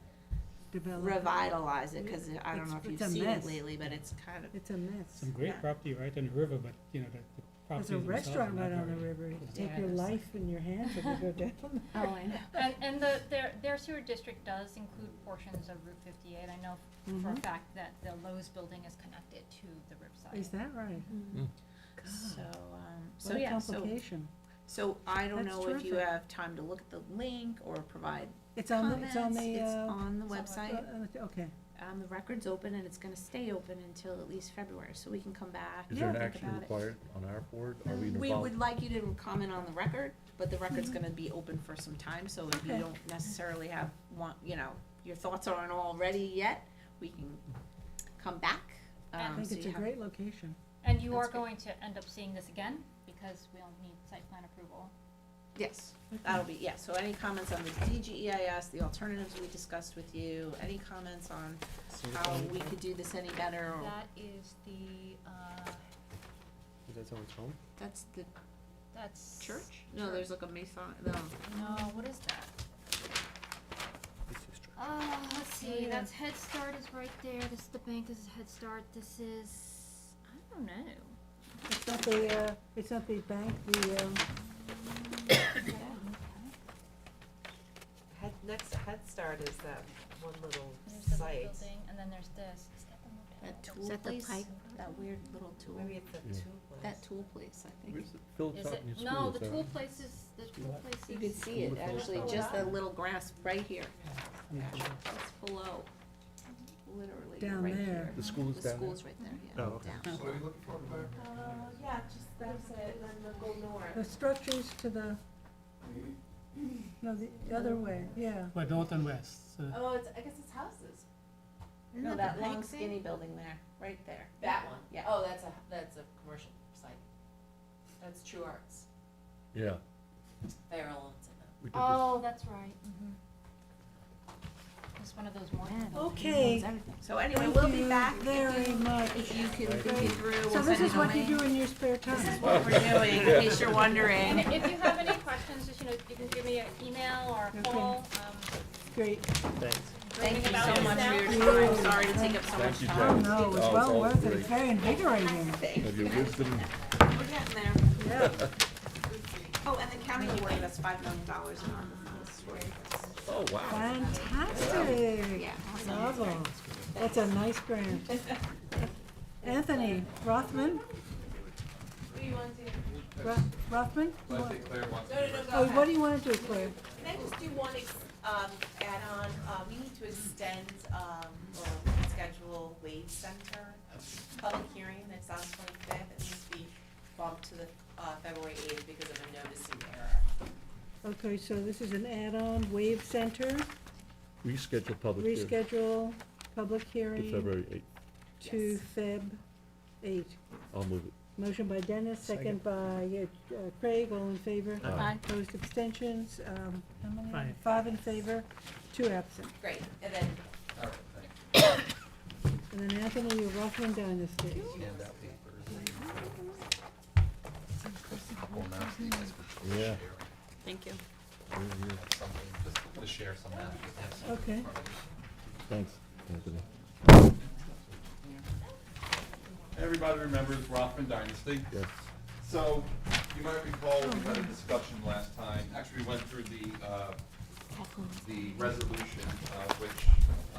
Develop. revitalize it, cause I don't know if It's you've a seen it mess. lately, but it's kind of, It's a mess. Some great Yeah. property right on the river, but, the There's properties a themselves restaurant are not right on the very- river. You Yeah, take your there's- life in your hands if you go down. oh, I know. And their sewer district does include portions of Route 58. I know for a Mhm. fact that the Lowe's building is connected to the Riverside. Is that right? So, What a yeah, complication. so I don't That's know if you terrific. have time to look at the link or provide It's on the, comments. it's on the, It's on the It's on website. Okay. the record's open and it's gonna stay open until at least February, so we can come back Is and there an think action about it. required on our board? Are we We involved? would like you to comment on the record, but the record's gonna be open for some time, so if you Okay. don't necessarily have, your thoughts aren't all ready yet, we can come back. I think so it's you a have- great location. And you are That's good. going to end up seeing this again, because we'll need site plan approval. Yes, that'll be, yeah, so any comments on the DGEIS, the alternatives we discussed with you, any comments on how we could do this any better, or, That is the, Is that someone's home? that's the that's. church? No, there's like a Mason, no. No, what is that? It's just Let's see, that's Head Start is right there, this is the bank, this is Head Start, this is, I don't know. It's not the bank, the, Next to Head Start is that one little There's the site. building, and then there's this. Is that the motel? That tool Is that the place, pipe? that weird little tool, Maybe it's a Yeah. two place. that tool place, I think. Where's the Phillips Is Avenue it? School? No, is the that tool right? place is, the tool place is. You could see it, actually, just the little grass right here, it's below, literally, Down right there. here. The school is The down there? school's right there, yeah, Oh, okay. down. So what are you looking for, Claire? Yeah, just that's it, and then we'll go north. the structures to the, no, the other way, yeah. But north and west, so. Oh, I guess it's houses. No, that that the long bank thing? skinny building there, right there. That one? Yeah. Oh, that's a commercial site. That's True Arts. Yeah. Farrell owns it now. We did this. Oh, that's right, It's one of those morning. Okay, So anyway, thank we'll be you back. very much. If you can think it through, So we'll this send is it what you away. do in your spare This is time? what we're doing, in case you're And wondering. if you have any questions, just, you can give me an email or a Okay. call, Great. Thanks. Thank you about so this much now? for your time, sorry to take up so Thank much you, time. Oh, Jen. no, it was Oh, well it's all worth it, great. it's very invigorating. Have your wisdom. We're getting there. Yeah. Oh, and the county awarded us $5 million in ARPA funds for this. Oh, wow. Fantastic. Yeah. Bravo. That's a nice grant. Anthony Rothman? Rothman? I think Claire wants to. No, go Oh, ahead. what do you want to do, Claire? Can I just do one add-on? We need to extend, or schedule Wade Center public hearing that's on 25th. It needs to be bumped to the February 8th because of a noticing error. Okay, so this is an add-on, Wave Center, Reschedule public hearing reschedule public to hearing February 8th. to Yes. Feb. 8. I'll move it. Motion by Dennis, second by Craig, all in favor. Aye. Opposed, abstentions, how many? 5. 5 in favor, 2 absent. Great, and then All right, thanks. And then Anthony, your Rothman Dynasty. Yeah. Thank you. Yeah, yeah. Something, just to share some math. Okay. Thanks, Anthony. Everybody remembers Rothman Dynasty. Yes. So, you might recall, we had a discussion last time, actually we went through the resolution, which, I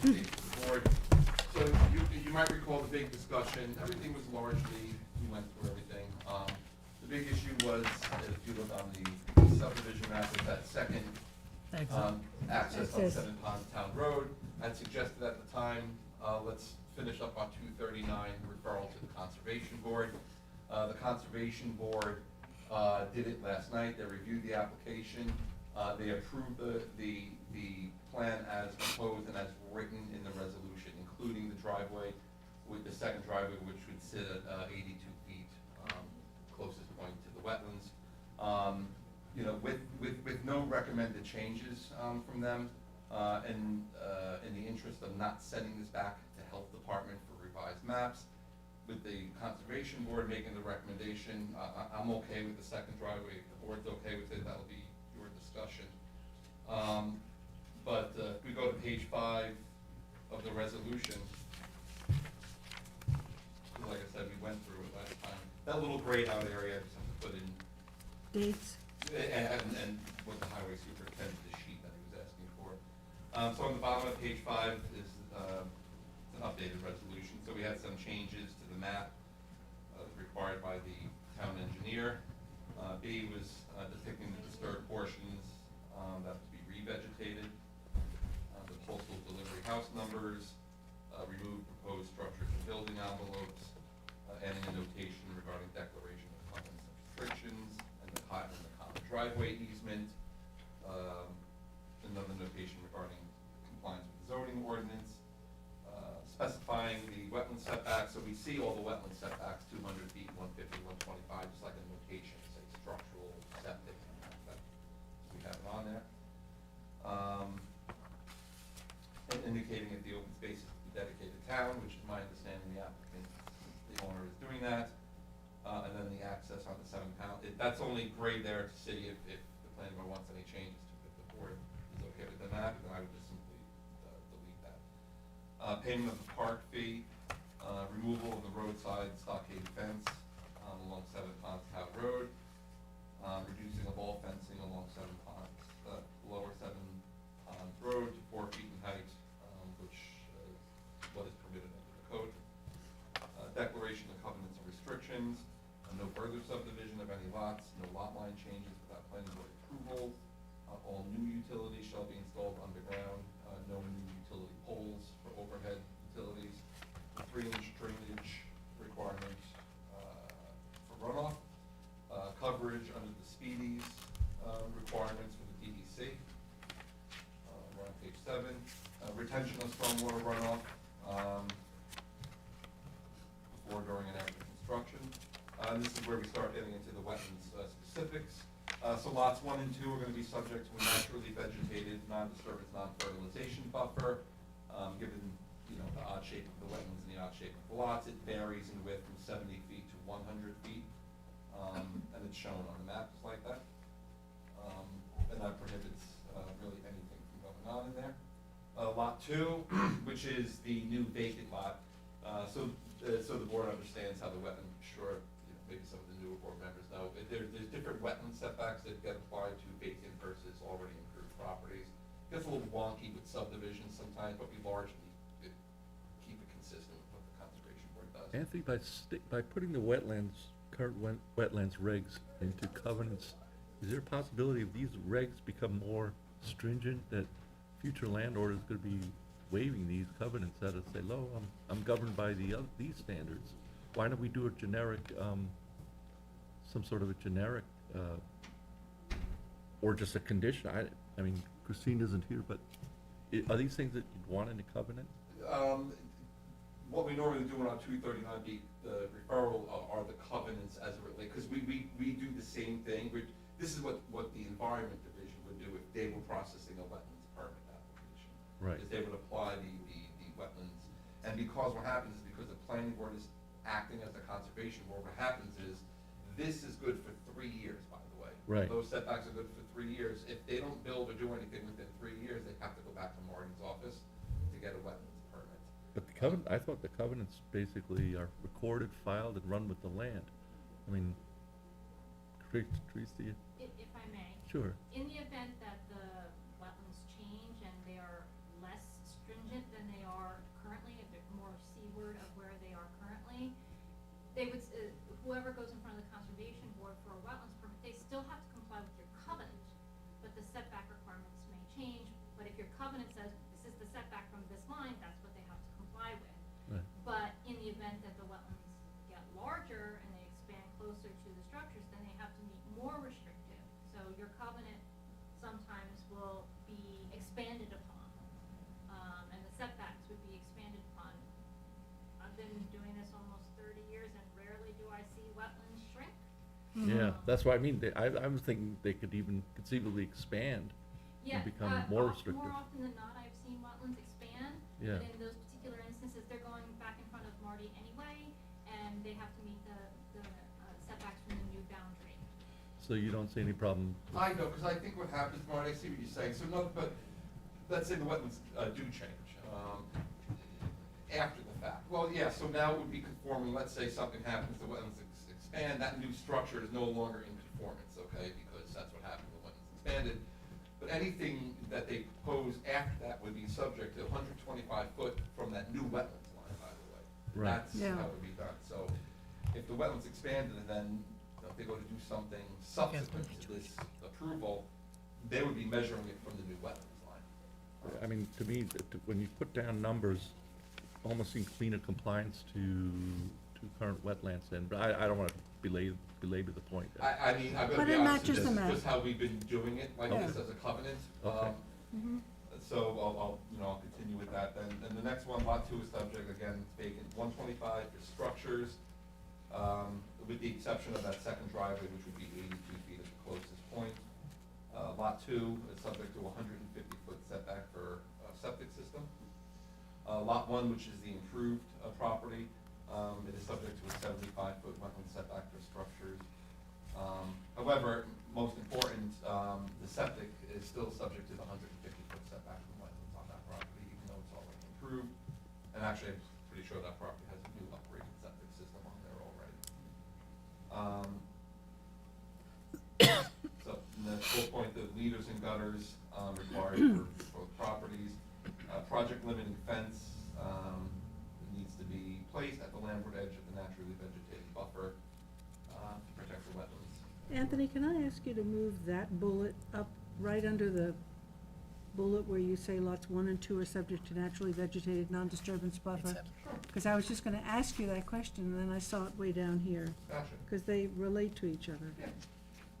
gave to the board. So, you might recall the big discussion, everything was largely, we went through everything. The big issue was, if you look on the subdivision map, was that second, access on Access. Seven Ponds Town Road. I'd suggested at the time, let's finish up on 239, referral to the Conservation Board. The Conservation Board did it last night, they reviewed the application, they approved the plan as proposed and as written in the resolution, including the driveway, with the second driveway, which would sit at 82 feet, closest point to the wetlands. You know, with no recommended changes from them, and in the interest of not sending this back to Health Department for revised maps, with the Conservation Board making the recommendation, I'm okay with the second driveway. If the board's okay with it, that'll be your discussion. But if we go to page 5 of the resolution, like I said, we went through it last time. That little grayed out area, I just have to put in, Dates. and what the highway superintendent, the sheet that he was asking for. So on the bottom of page 5 is an updated resolution. So we had some changes to the map required by the town engineer. B was depicting the disturbed portions that have to be revegetated. The postal delivery house numbers, remove proposed structures and building envelopes, adding a notation regarding declaration of covenants and restrictions, and the common driveway easement, another notation regarding compliance with the zoning ordinance, specifying the wetland setbacks, so we see all the wetland setbacks, 200 feet, 150, 125, just like a notation, say structural, septic, that, we have it on there. And indicating if the open space is to be dedicated to town, which is my understanding the applicant, the owner is doing that. And then the access on the 7 pound, that's only gray there to see if the planning board wants any changes to it. If the board is okay with the map, then I would just simply delete that. Payment of the park fee, removal of the roadside stockade fence along 7 Ponds Howe Road, reducing of all fencing along 7 Ponds, lower 7 Ponds Road to 4 feet in height, which is what is permitted under the code. Declaration of covenants and restrictions, no further subdivision of any lots, no lot line changes without planning board approval. All new utilities shall be installed underground, no new utility poles for overhead utilities, 3-inch drainage requirements for runoff, coverage under the speedies requirements for the DEC. We're on page 7. Retention of stormwater runoff before, during, and after construction. And this is where we start getting into the wetlands specifics. So lots 1 and 2 are going to be subject to a naturally vegetated, non-disturbance, non-fertilization buffer. Given the odd shape of the wetlands and the odd shape of the lots, it varies in width from 70 feet to 100 feet, and it's shown on the map just like that. And that prohibits really anything from going on in there. Lot 2, which is the new vacant lot. So the board understands how the wetland, sure, maybe some of the newer board members know, but there's different wetland setbacks that get applied to vacant versus already improved properties. It gets a little wonky with subdivisions sometimes, but we largely keep it consistent with what the Conservation Board does. Anthony, by putting the current wetlands regs into covenants, is there a possibility of these regs become more stringent, that future landlord is gonna be waiving these covenants that say, I'm governed by these standards? Why don't we do a generic, some sort of a generic, or just a condition? I mean, Christine isn't here, but are these things that you'd want in a covenant? What we normally do on 239B, the referral are the covenants as it relates, because we do the same thing. This is what the Environment Division would do if they were processing a wetlands permit application. Right. Is they would apply the wetlands, and because what happens is because the planning board is acting as the conservation board, what happens is, this is good for 3 years, by the way. Right. Those setbacks are good for 3 years. If they don't build or do anything within 3 years, they have to go back to Marty's office to get a wetlands permit. But I thought the covenants basically are recorded, filed, and run with the land. I mean, Tracy, If I may. sure. In the event that the wetlands change and they are less stringent than they are currently, if they're more seaward of where they are currently, they would, whoever goes in front of the Conservation Board for a wetlands permit, they still have to comply with your covenant, but the setback requirements may change. But if your covenant says this is the setback from this line, that's what they have to comply with. Right. But in the event that the wetlands get larger and they expand closer to the structures, then they have to meet more restrictive. So your covenant sometimes will be expanded upon, and the setbacks would be expanded upon. I've been doing this almost 30 years and rarely do I see wetlands shrink. Yeah, that's what I mean. I was thinking they could even conceivably expand Yeah, and become more more restrictive. often than not, I've seen wetlands expand. Yeah. But in those particular instances, they're going back in front of Marty anyway, and they have to meet the setbacks from the new boundary. So you don't see any problem? I know, because I think what happens, Marty, I see what you're saying, so no, but let's say the wetlands do change, after the fact. Well, yeah, so now it would be conforming, let's say something happens, the wetlands expand, that new structure is no longer in conformance, okay, because that's what happened, the wetlands expanded. But anything that they propose after that would be subject to 125 foot from that new wetlands line, by the way. Right. That's how it would be done, so if the wetlands expanded and then if they go to do something subsequent to this approval, they would be measuring it from the new wetlands line. I mean, to me, when you put down numbers, almost seem cleaner compliance to current wetlands, and, but I don't wanna belabor the point. I mean, I'm But gonna be it honest, matches this the is map. just how we've been doing it, like Yeah. this as a covenant. Okay. Mhm. So I'll continue with that then. And the next one, lot 2 is subject, again, it's vacant, 125 for structures, with the exception of that second driveway, which would be 82 feet at the closest point. Lot 2 is subject to a 150-foot setback for septic system. Lot 1, which is the improved property, it is subject to a 75-foot wetland setback for structures. However, most important, the septic is still subject to the 150-foot setback from wetlands on that property, even though it's already improved. And actually, I'm pretty sure that property has a new upgraded septic system on there already. So, and the full point, the leaders and gutters, required for both properties. Project limiting fence, needs to be placed at the landward edge of the naturally vegetated buffer, to protect the wetlands. Anthony, can I ask you to move that bullet up right under the bullet where you say lots 1 and 2 are subject to naturally vegetated non-disturbance buffer? Because I was just gonna ask you that question, and then I saw it way down here, Gotcha. because they relate to each other. Yeah,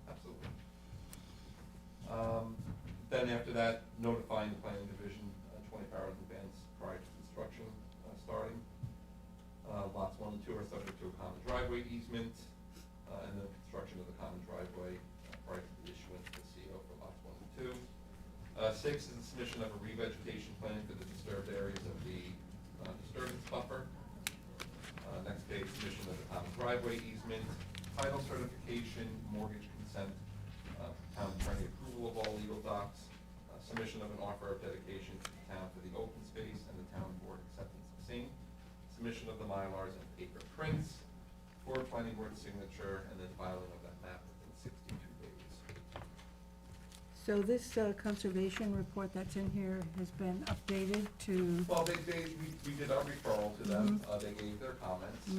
absolutely. Then after that, notifying the planning division 24 hours in advance prior to construction starting. Lots 1 and 2 are subject to a common driveway easement, and the construction of the common driveway prior to the issuance of the CO for lots 1 and 2. 6 is the submission of a revegetation plan for the disturbed areas of the disturbance buffer. Next page, submission of the common driveway easement, title certification, mortgage consent, town attorney approval of all legal docs, submission of an offer of dedication to the town for the open space and the town board acceptance of same, submission of the Mylars and paper prints, for planning board signature, and then filing of that map within 62 days. So this conservation report that's in here has been updated to, Well, we did our referral to them, they gave their comments, we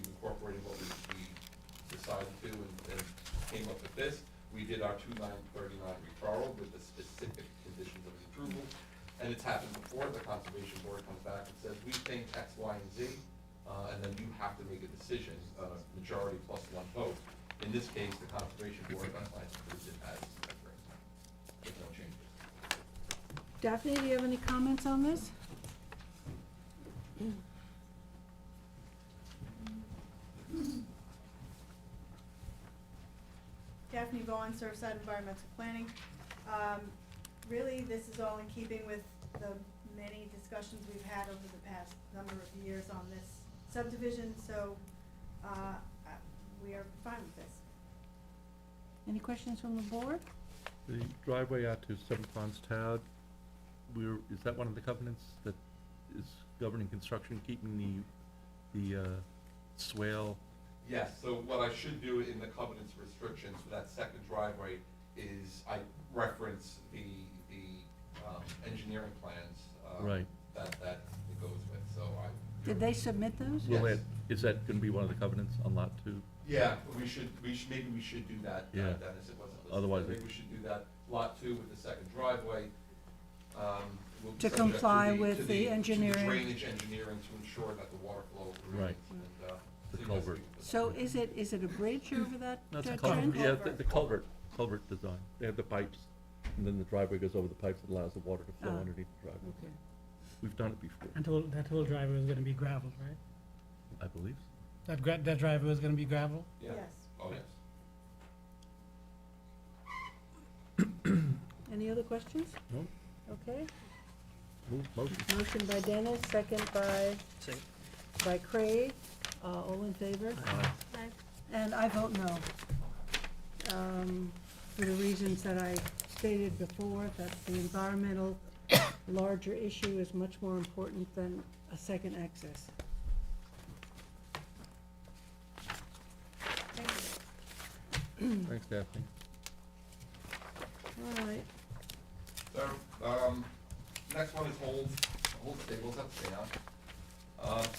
incorporated what we decided to and came up with this. We did our 2939 referral with the specific conditions of the approval, and it's happened before, the conservation board comes back and says, we think X, Y, and Z, and then you have to make a decision, majority plus 1 vote. In this case, the conservation board, that's why it's approved it as written, with no changes. Daphne, do you have any comments on this? Daphne Vaughn, Surfside Environmental Planning. Really, this is all in keeping with the many discussions we've had over the past number of years on this subdivision, so we are fine with this. Any questions from the board? The driveway out to Seven Ponds Town, is that one of the covenants that is governing construction, keeping the swale? Yes, so what I should do in the covenants restrictions for that second driveway is I reference the engineering plans, Right. that it goes with, so I. Did they submit those? Will Yes. is that gonna be one of the covenants on lot 2? Yeah, maybe we should do that, Yeah. Dennis, it wasn't listed. Otherwise Maybe it- we should do that, lot 2 with the second driveway, will be To subject comply to with to the to engineering. drainage engineering to ensure that the water flow Right. remains, and, The so you guys culvert. can put that So on. is it a bridge over that No, it's a trench? culvert, yeah, the culvert design. They have the pipes, and then the driveway goes over the pipes that allows the water to flow Oh. underneath the driveway. Okay. We've done it before, And that whole driveway is gonna be gravel, right? I believe. That driveway is gonna be gravel? Yeah. Yes. Oh, yes. Any other questions? No? Okay. Motion. Motion by Dennis, second by Craig. All in favor? Aye. And I vote no. For the reasons that I stated before, that the environmental larger issue is much more important than a second access. Thanks, Daphne. All right. So, next one is hold stables uptown.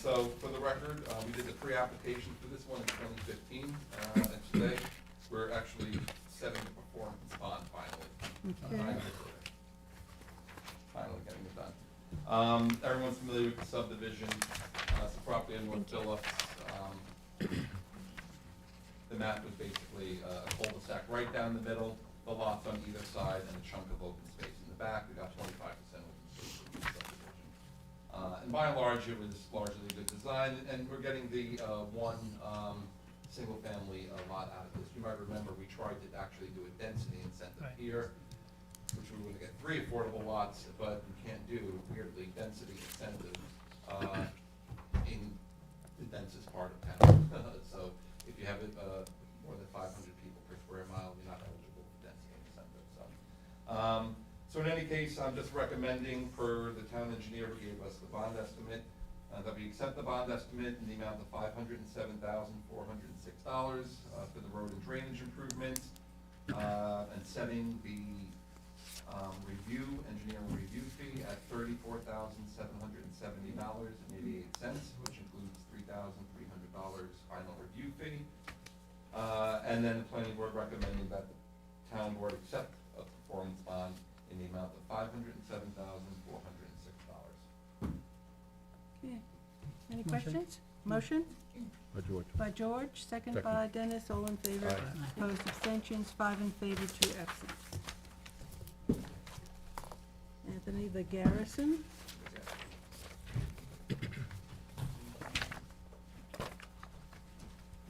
So for the record, we did the pre-application for this one in 2015, and today we're actually setting the performance bond finally. Okay. Final Everyone's familiar with the subdivision, it's a property in North Phillips. The map was basically a cul-de-sac right down the middle, the lots on either side, and a chunk of open space in the back. We got 25% open space in the subdivision. And by and large, it was largely a good design, and we're getting the one single-family lot out of this. You might remember we tried to actually do a density incentive Right. here, which we were gonna get 3 affordable lots, but you can't do, weirdly, density incentives in the densest part of town. So if you have more than 500 people per square mile, you're not eligible for density incentive, so. So in any case, I'm just recommending, per the town engineer who gave us the bond estimate, that we accept the bond estimate in the amount of $507,406 for the road and drainage improvements, and setting the engineering review fee at $34,770.88, which includes $3,300 final review fee. And then the planning board recommending that the town board accept a performance bond in the amount of $507,406. Okay. Any Motion. questions? Motion? By George. By George, second Second. by Dennis, all in favor. Aye. Opposed, abstentions, 5 in favor, 2 absent. Anthony, the Garrison.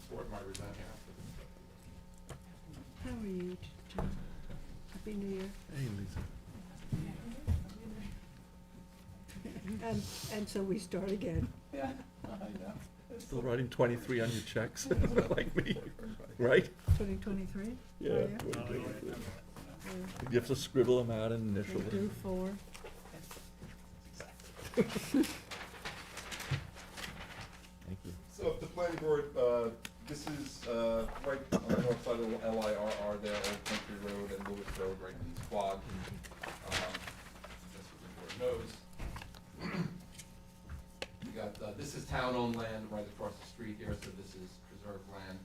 Board might resign here after How are you, John? Happy New Year. Hey, Lisa. And so we start again. Yeah, I know. Still writing 23 on your checks, like me, right? 2023? Yeah. Are you? 2023. You have to scribble them out and initial They do them. 4. Thank you. So if the planning board, this is right on the north side of LIRR there, Old Country Road and Lewis Road, right in these quad. Just so the board knows. You got, this is town-owned land right across the street here, so this is preserved land.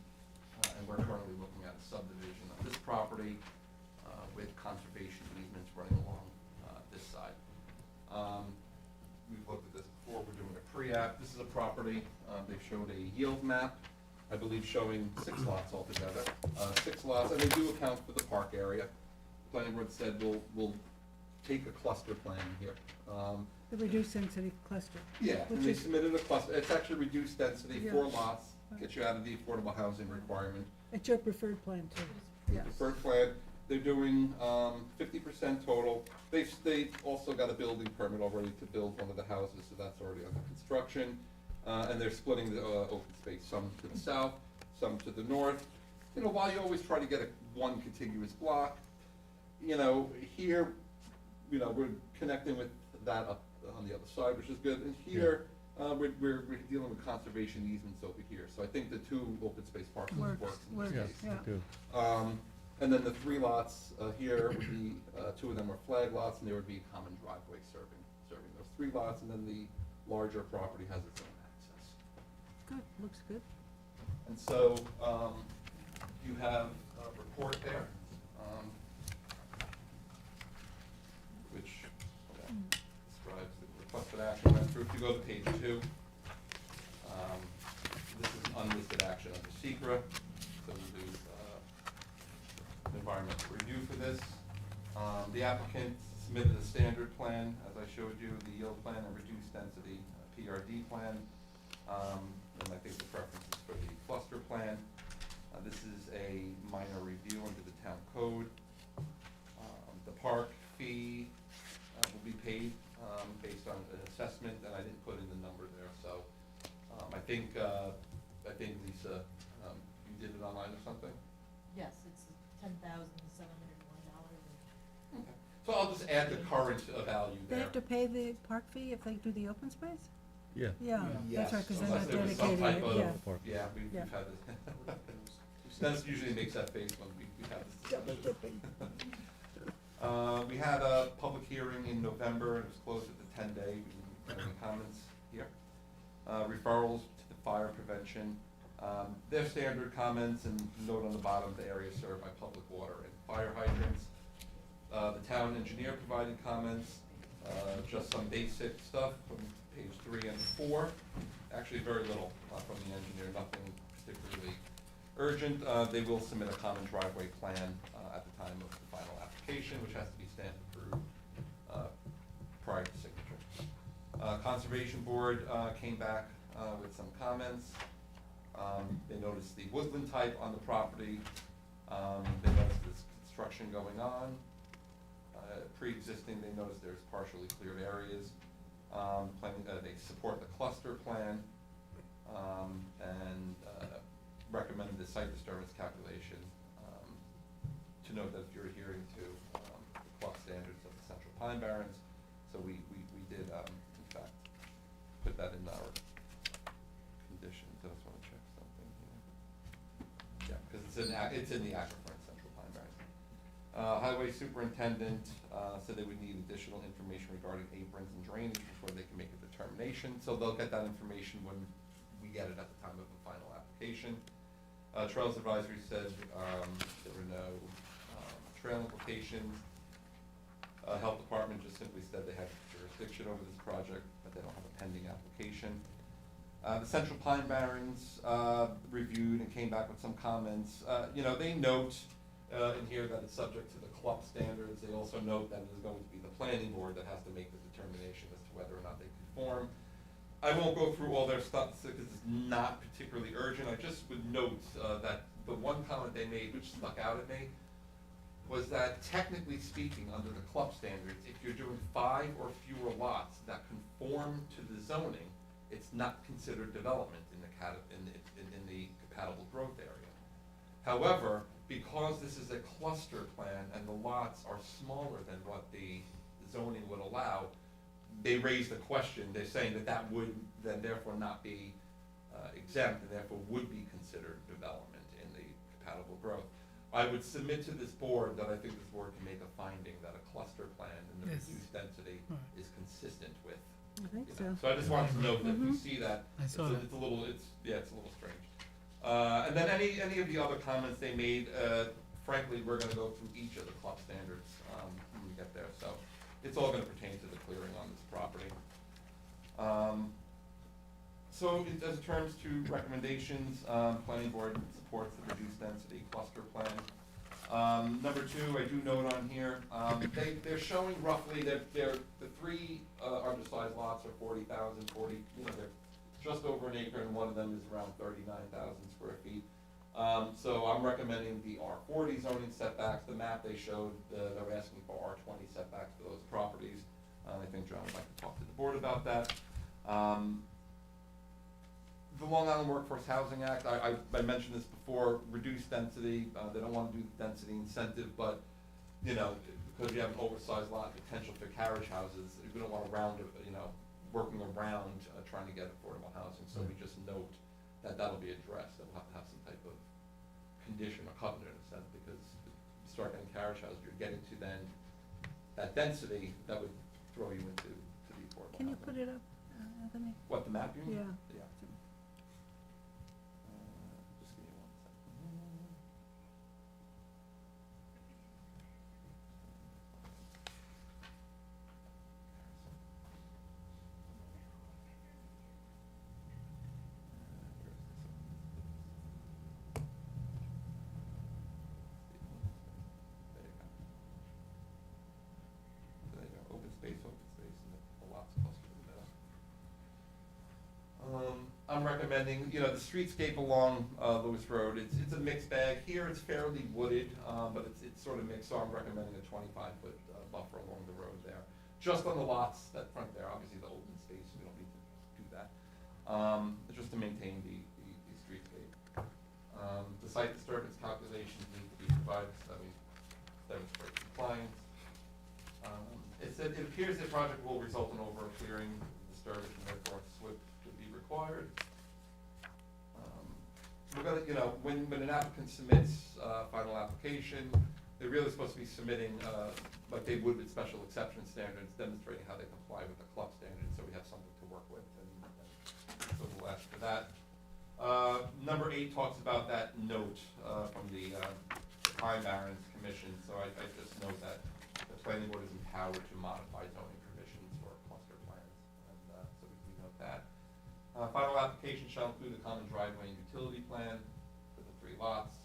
And we're currently looking at a subdivision of this property with conservation easements running along this side. We've looked at this before, we're doing a pre-app. This is a property, they showed a yield map, I believe showing 6 lots altogether. 6 lots, and they do account for the park area. The planning board said we'll take a cluster plan here. The reduced density cluster. Yeah, and Which they is- submitted a cluster, it's actually reduced density, Yeah. 4 lots, gets you out of the affordable housing requirement. It's your preferred plan, too. Yes. Preferred plan, they're doing 50% total. They also got a building permit already to build one of the houses, so that's already under construction. And they're splitting the open space, some to the south, some to the north. You know, while you always try to get one contiguous block, you know, here, you know, we're connecting with that up on the other side, which is good. And here, we're dealing with conservation easements over here. So I think the 2 open space parcels works in this Works, case. yeah. Good. And then the 3 lots here would be, 2 of them are flag lots, and there would be a common driveway serving those 3 lots, and then the larger property has its own access. Good, looks good. And so, you have a report there, which describes the requested action went through. If you go to page 2, this is an unlisted action under SECRA, so we do environmental review for this. The applicant submitted a standard plan, as I showed you, the yield plan and reduced density PRD plan. And I think the preference is for the cluster plan. This is a minor review under the town code. The park fee will be paid based on an assessment, and I didn't put in the number there, so I think Lisa, you did it online or something? Yes, it's $10,701. So I'll just add the current value They there. have to pay the park fee if they do the open space? Yeah. Yeah, Yes, that's right, because they're unless not there was some dedicating type it, yeah. of, yeah, we've Yeah. had this. That usually makes that face when we have this Double discussion. dipping. We had a public hearing in November, it was closed at the 10-day, we didn't have any comments here. Referrals to the fire prevention, their standard comments, and note on the bottom, the area served by public water and fire hydrants. The town engineer provided comments, Just some basic stuff from page 3 and 4. Actually, very little from the engineer, nothing particularly urgent. They will submit a common driveway plan at the time of the final application, which has to be stamped approved prior to signature. Conservation Board came back with some comments. They noticed the woodland type on the property. They noticed this construction going on. Pre-existing, they noticed there's partially cleared areas. They support the cluster plan, and recommended the site disturbance calculation. To note that if you're adhering to the club standards of the Central Pine Barrens, so we did, in fact, put that in our conditions. I just want to check something here. Yeah, because it's in the aquifer in Central Pine Barrens. Highway superintendent said they would need additional information regarding aprons and drainage before they can make a determination. So they'll get that information when we get it at the time of the final application. Trails Advisory said there were no trail implications. Health Department just simply said they have jurisdiction over this project, but they don't have a pending application. The Central Pine Barrens reviewed and came back with some comments. They note in here that it's subject to the club standards. They also note that it is going to be the planning board that has to make the determination as to whether or not they conform. I won't go through all their stuff because it's not particularly urgent. I just would note that the one comment they made, which stuck out at me, was that technically speaking, under the club standards, if you're doing 5 or fewer lots that conform to the zoning, it's not considered development in the compatible growth area. Would because this is a cluster plan and the lots are smaller than what the zoning would allow, they raised the question. They're saying that would then therefore not be exempt and therefore would be considered development in the compatible growth. I would submit to this board that I think this board can make a finding that a cluster plan and the Yes. reduced density Right. is consistent with. I think You know. so. So I just wanted to note that if you see that, I it's saw that. a little strange. And then any of the other comments they made, frankly, we're gonna go through each of the club standards when we get there, so it's all gonna pertain to the clearing on this property. So as terms to recommendations, planning board supports the reduced density cluster plan. Number 2, I do note on here, they're showing roughly the 3 undersized lots are 40,000, they're just over an acre, and one of them is around 39,000 square feet. So I'm recommending the R40 zoning setbacks. The map they showed, they're asking for R20 setbacks for those properties. I think John would like to talk to the board about that. The Long Island Workforce Housing Act, I mentioned this before, reduced density. They don't want to do the density incentive, but, because you have an oversized lot, potential for carriage houses, we don't want to working around trying to get affordable housing. So we just note that that'll be addressed. That we'll have to have some type of condition or covenant in a sense, because if you start getting carriage houses, you're getting to then that density that would throw you into the affordable Can you housing. put it up, Anthony? What, the map you mean? Yeah. Yeah. Just give me 1 second. There you go, open space, and the lots clustered in the middle. I'm recommending, the streetscape along Lewis Road, it's a mixed bag. Here it's fairly wooded, but it's sort of mixed, so I'm recommending a 25-foot buffer along the road there. Just on the lots that front there, obviously the open space, we don't need to do that. Just to maintain the streetscape. The site disturbance calculations need to be provided, so that we demonstrate compliance. It appears the project will result in over a clearing, disturbance, and therefore SWIP would be required. We're gonna, when an applicant submits final application, they're really supposed to be submitting, like they would with special exception standards, demonstrating how they comply with the club standards, so we have something to work with, and so we'll ask for that. Number 8 talks about that note from the Pine Barrens Commission, so I just note that the planning board is empowered to modify zoning provisions Final application shall include a common driveway and utility plan for the 3 lots.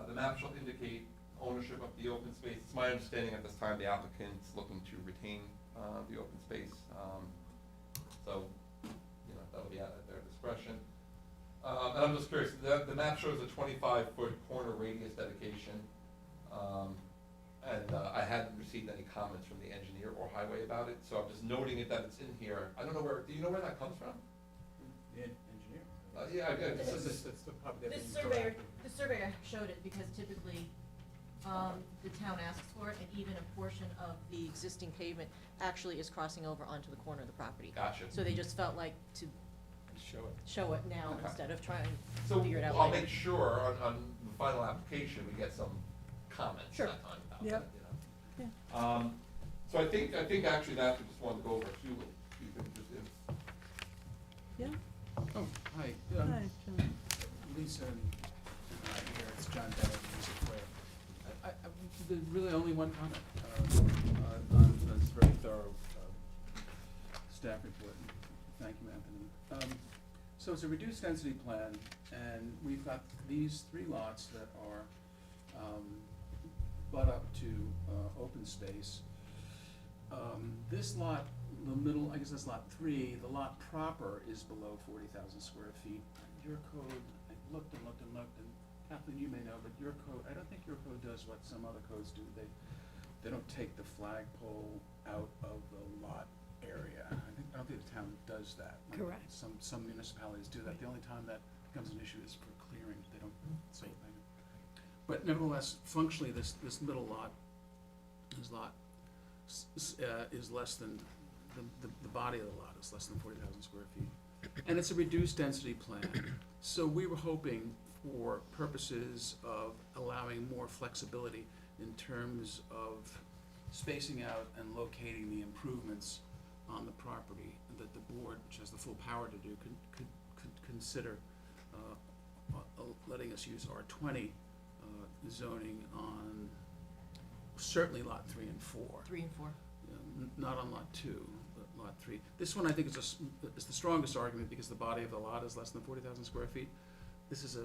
The map shall indicate ownership of the open space. It's my understanding at this time the applicant's looking to retain the open space. So, you know, that'll be at their discretion. And I'm just curious, the map shows a 25-foot corner radius dedication. And I hadn't received any comments from the engineer or highway about it, so I'm just noting it that it's in here. I don't know where, do you know where that comes from? The engineer. Yeah, That's this is, probably The everything's surveyor, proactive. the surveyor showed it because typically, the town asks for it, and even a portion of the existing pavement actually is crossing over onto the corner of the property. gotcha. So they just felt like to Show it. show it now Okay. instead of trying So to figure it out I'll later. make sure on the final application, we get some comments Sure. that time about that, Yep. you know? So I think actually that, we just wanted to go over a few things. Yeah, Oh, hi. hi, John. Lisa and I here, it's John Bennett, Music Player. There's really only one comment on this very thorough staff report. Thank you, Anthony. So it's a reduced density plan, and we've got these 3 lots that are butt up to open space. This lot, the middle, I guess that's lot 3, the lot proper is below 40,000 square feet. Your code, I looked and looked and looked, and Kathleen, you may know, but your code, I don't think your code does what some other codes do. They don't take the flagpole out of the lot area. I don't think the town does that. Correct. Some municipalities do that. The only time that becomes an issue is for clearing. They don't say anything. But nevertheless, functionally, this middle lot is less than, the body of the lot is less than 40,000 square feet. And it's a reduced density plan. So we were hoping, for purposes of allowing more flexibility in terms of spacing out and locating the improvements on the property, that the board, which has the full power to do, could consider letting us use R20 zoning on certainly lot 3 and 4. 3 and 4. Not on lot 2, but lot 3. This one I think is the strongest argument because the body of the lot is less than 40,000 square feet. This is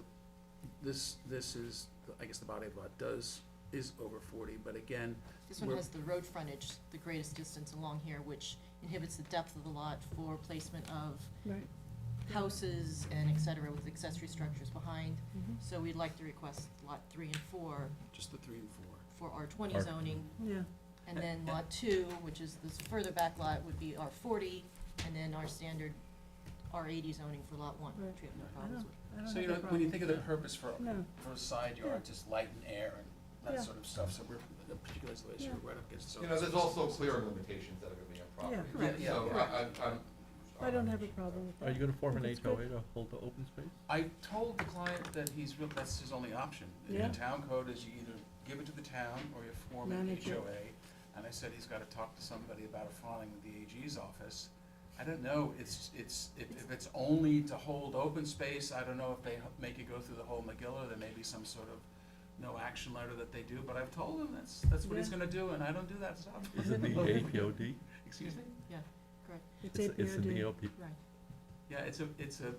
I guess the body of the lot is over 40, but again. This one has the road frontage, the greatest distance along here, which inhibits the depth of the lot for placement of Right. houses and et cetera with accessory structures behind. Mhm. So we'd like to request lot 3 and 4 Just the 3 and 4. for R20 R- zoning. Yeah, And then lot 2, which is this further back lot, would be R40, and then our standard R80 zoning for lot 1, Right. which we have no I problems don't, with. I don't So, you have know, a when you problem think of with the purpose for No. a side yard, just light and air and Yeah. that sort of stuff, so we're, particularly as the way Yeah. we're right up against. You know, there's also clearing limitations that are gonna be on property. Yeah, correct. Yeah, So yeah. I'm. I don't have a problem with that. Are you gonna form an That's good. HOA to hold the open space? I told the client that that's his only option. Yeah. The town code is you either give it to the town or you form an Manage it. HOA. And I said he's gotta talk to somebody about a filing with the AG's office. I don't know, if it's only to hold open space, I don't know if they make you go through the whole McGill, there may be some sort of no action letter that they do, but I've told him that's what he's Yeah. gonna do, and I don't do that stuff. Is it the APOD? Excuse me? Yeah, correct. It's It's the APRD. DOP. Right. Yeah, it's a,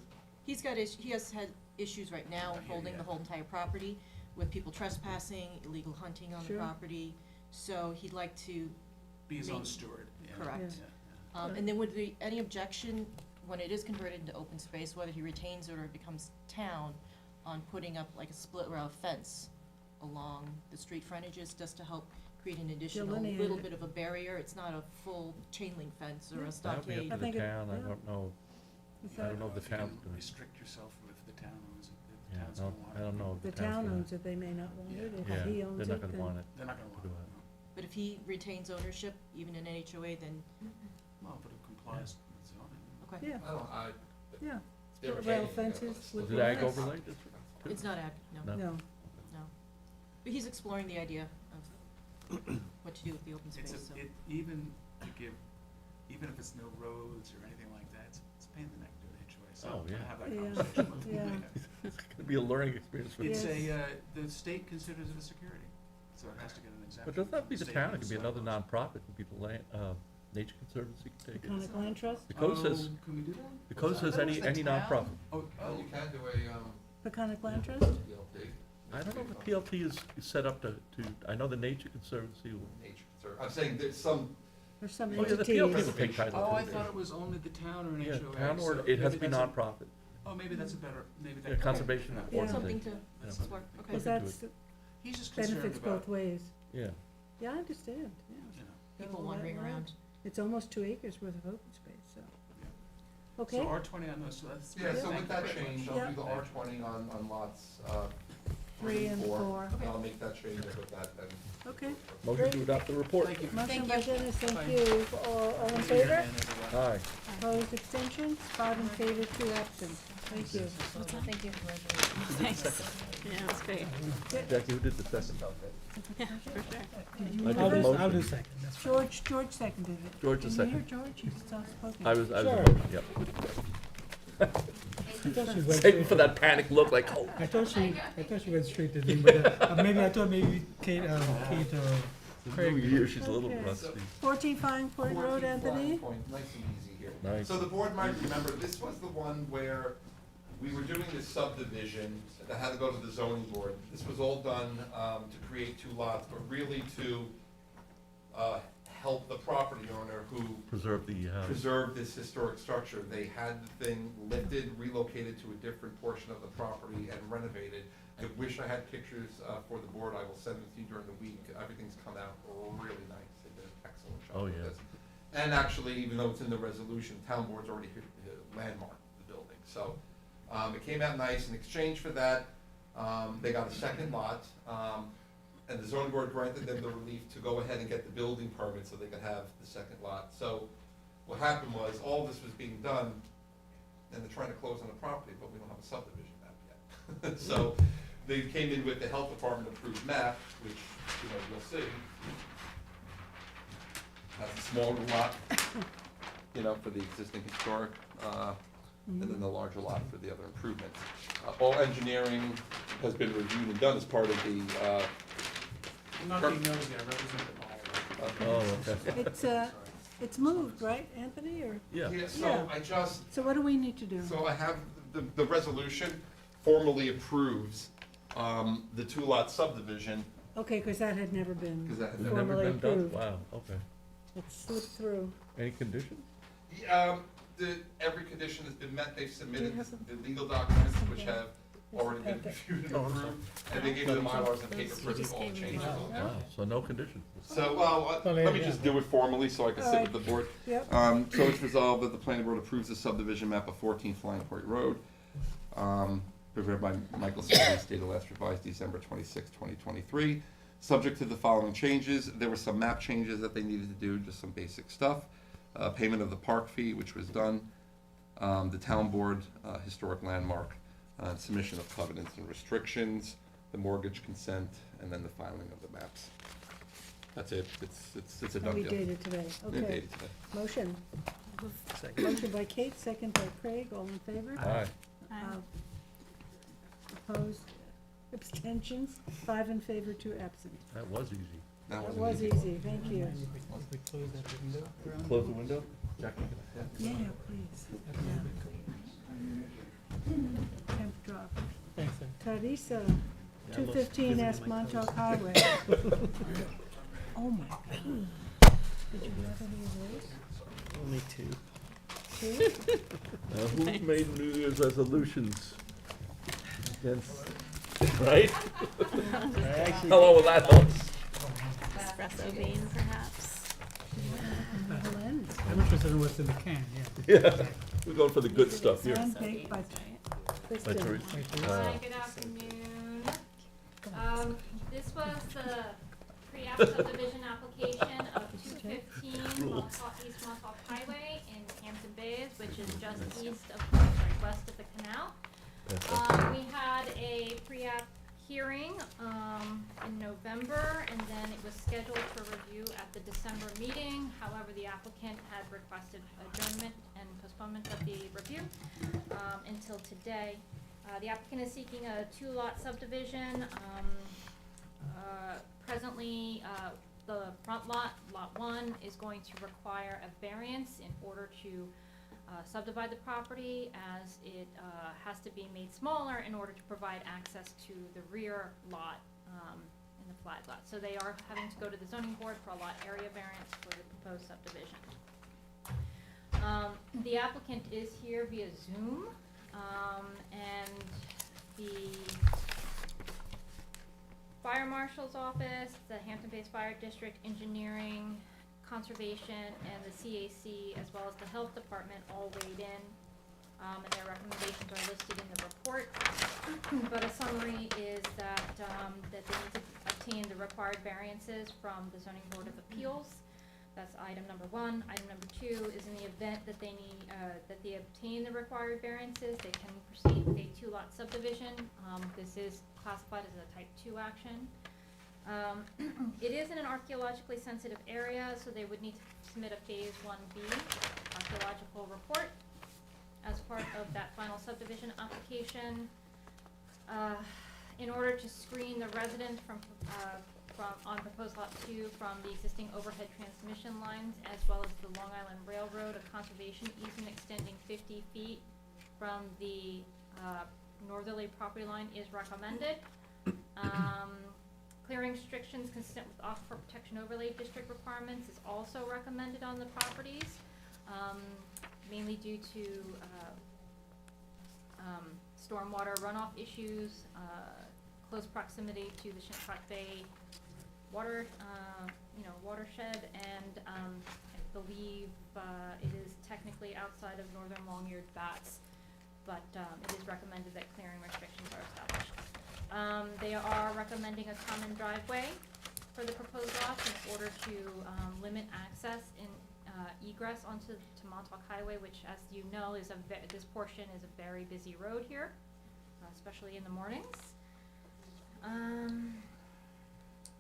He has had issues right now I hear holding ya. the whole entire property with people trespassing, illegal hunting on the Sure. property. So he'd like to, be his own Make- steward, yeah. correct. Yeah, And then would there be any objection, when it is converted into open space, whether he retains it or it becomes town, on putting up like a split rail fence along the street frontages, just to help create an additional Delineate little it. bit of a barrier? It's not a full chain link fence or Yeah. a That'll be stockade. up to think the it- town, I yeah. don't know. Is I that- don't know if the you town's can doing it. restrict yourself if the town owns it, if the Yeah, town's no, gonna want it. I don't know if The the town's town gonna. owns it, they may not want it, if Yeah, he owns they're it, not gonna then. want it. They're not gonna want Do it. it. no. But if he retains ownership, even in an HOA, then, Well, but it complies with zoning. okay. Yeah, yeah, They're split rail retaining it, fences but would Was be it ag nice. overlay district too? It's not ag, no, No. No, no. But he's exploring the idea of what to do with the open It's space, so. even if it's no roads or anything like that, it's a pain in the neck to do an HOA, so Oh, I'm gonna yeah. have that Yeah, conversation with him. yeah. It's gonna be a learning experience for It's Yes. the state considers it a security, so it has to get an exemption. But doesn't that be from the state town? It and could be another sidewalks. nonprofit, could be the land, Nature Conservancy can take it. Peconic Land Trust? The code says, Can we do that? the code says That was any, the any town? nonprofit. Oh, You can do a, Peconic Land Trust? PLT, I don't know if the PLT is set up to, I know the Nature Conservancy will. nature conserv, I'm saying there's some, Or some Oh, yeah, the entities? PLT will take title. Oh, I to it. thought it was only the town or an Yeah, HOA. town or, so it has to maybe be that's a- nonprofit. Oh, maybe that's a better, maybe that. Yeah, conservation Yeah. Yeah. Something to Yeah. work, okay. Because Look into that's, He's just concerned benefits about, both ways. Yeah. Yeah, I understand, yeah. you know. People Got all wandering that around. It's almost 2 acres worth of open space, so. So Okay, R20 on those, so that's. yeah, so thank with you that very change, much. I'll do the R20 on lots, 3 and 4. And I'll make that change and put that then. Okay, Motion to adopt the report. Thank you. motion by Thank you. Dennis, thank Bye. you. All in favor? Aye. Opposed, abstentions? 5 in favor, 2 absent. Thank you. Thank you. Thanks. Yeah, that's great. Jackie, who did the second? Yeah, for sure. Did you I make did it? the motion. I'll do second, that's fine. George seconded it. George the Can you hear second. George? He's soft-spoken. I was Sure. the motion, yep. I thought she went Saving straight for that panic look like, oh. I thought she went straight to Dean, but maybe I thought maybe Kate or New Craig. year, she's a little Okay. rusty. 14 Fine Point Road, 14 Anthony? Flying Point, nice and easy here. Nice. So the board might remember, this was the one where we were doing this subdivision that had to go to the zoning board. This was all done to create 2 lots, but really to help the property owner who Preserve the house. preserve this historic structure. They had the thing lifted, relocated to a different portion of the property and renovated. I wish I had pictures for the board. I will send them to you during the week. Everything's come out really nice. They did an excellent job Oh, with yeah. this. And actually, even though it's in the resolution, town board's already landmarked the building. So it came out nice. In exchange for that, they got a second lot. And the zoning board granted them the relief to go ahead and get the building permit so they could have the second lot. So what happened was, all this was being done, and they're trying to close on the property, but we don't have a subdivision map yet. So they came in with the health department approved map, which, you know, you'll see. Has a smaller lot, you know, for the existing historic, and then the larger lot for the other improvements. All engineering has been reviewed and done as part of the, I'm not being nosy, I represent them all. Oh, okay. It's moved, right, Anthony, or? Yeah. yeah, Yeah. so I just, So what do we need to do? so I have, the resolution formally approves the 2-lot subdivision, Okay, because that had never been because that had Never formally been done? approved. Wow, okay. It slipped through. Any conditions? Every condition has been met. They've Do submitted you have some- the legal documents, which Okay. have There's a already been packet. reviewed and Oh, I'm sorry. approved, and they gave me the Mylars and paper You for just all gave me changes. the- on that. Wow, so no conditions. So, Well, let me yeah. just do it formally so I can sit with the board. Yep. So it's resolved that the planning board approves the subdivision map of 14 Flying Point Road, prepared by Michael Silvey, dated last revised December 26, 2023. Subject to the following changes. There were some map changes that they needed to do, just some basic stuff. Payment of the park fee, which was done. The town board, historic landmark, submission of covenants and restrictions, the mortgage consent, and then the filing of the maps. That's it. It's a And done we deal. dated today, Yeah, okay. dated today. Motion. Motion by Kate, second by Craig, all in favor? Aye. Uh, Opposed, abstentions, 5 in favor, 2 absent. That was easy. That That an was one. easy, thank you. We close that window. Close the window? Jackie? Yeah, please. Temp drop. Thanks, sir. Teresa, 215 East Montauk Highway. Oh my God. Did you have any of those? Only 2. 2? Now, who made New Year's resolutions? Against, right? Actually, How long will that hold? Espresso bean, perhaps? Lens. I'm interested in what's in the can, yeah. Yeah, we're going for the good stuff here. And baked by By Kristen. Teresa. Hi, good afternoon. This was the pre-app subdivision application of 215 East Montauk Highway in Hampton Bays, which is just west of the canal. We had a pre-app hearing in November, and then it was scheduled for review at the December meeting. However, the applicant had requested adjournment and postponement of the review until today. The applicant is seeking a 2-lot subdivision. Presently, the front lot, lot one, is going to require a variance in order to subdivide the property, as it has to be made smaller in order to provide access to the rear lot in the flag lot. So they are having to go to the zoning board for a lot area variance for the proposed subdivision. The applicant is here via Zoom, and the fire marshal's office, the Hampton-based Fire District, engineering, conservation, and the CAC, as well as the health department, all weighed in, and their recommendations are listed in the report. But a summary is that, that they need to obtain the required variances from the zoning board of appeals. That's item number one. Item number two is in the event that they need, that they obtain the required variances, they can proceed with a two-lot subdivision. This is classified as a type 2 action. It is in an archaeologically sensitive area, so they would need to submit a phase 1B archaeological report as part of that final subdivision application. In order to screen the resident from on proposed lot 2 from the existing overhead transmission lines, as well as the Long Island Railroad, a conservation easement extending 50 feet from the northerly property line is recommended. Clearing restrictions consistent with Aquifer Protection Overlay District requirements is also recommended on the properties, mainly due to stormwater runoff issues, close proximity to the Shinnecock Bay water, watershed, and I believe it is technically outside of northern long-eared bats, but it is recommended that clearing restrictions are established. They are recommending a common driveway for the proposed lots in order to limit access in egress onto Montauk Highway, which, as you know, is this portion is a very busy road here, especially in the mornings.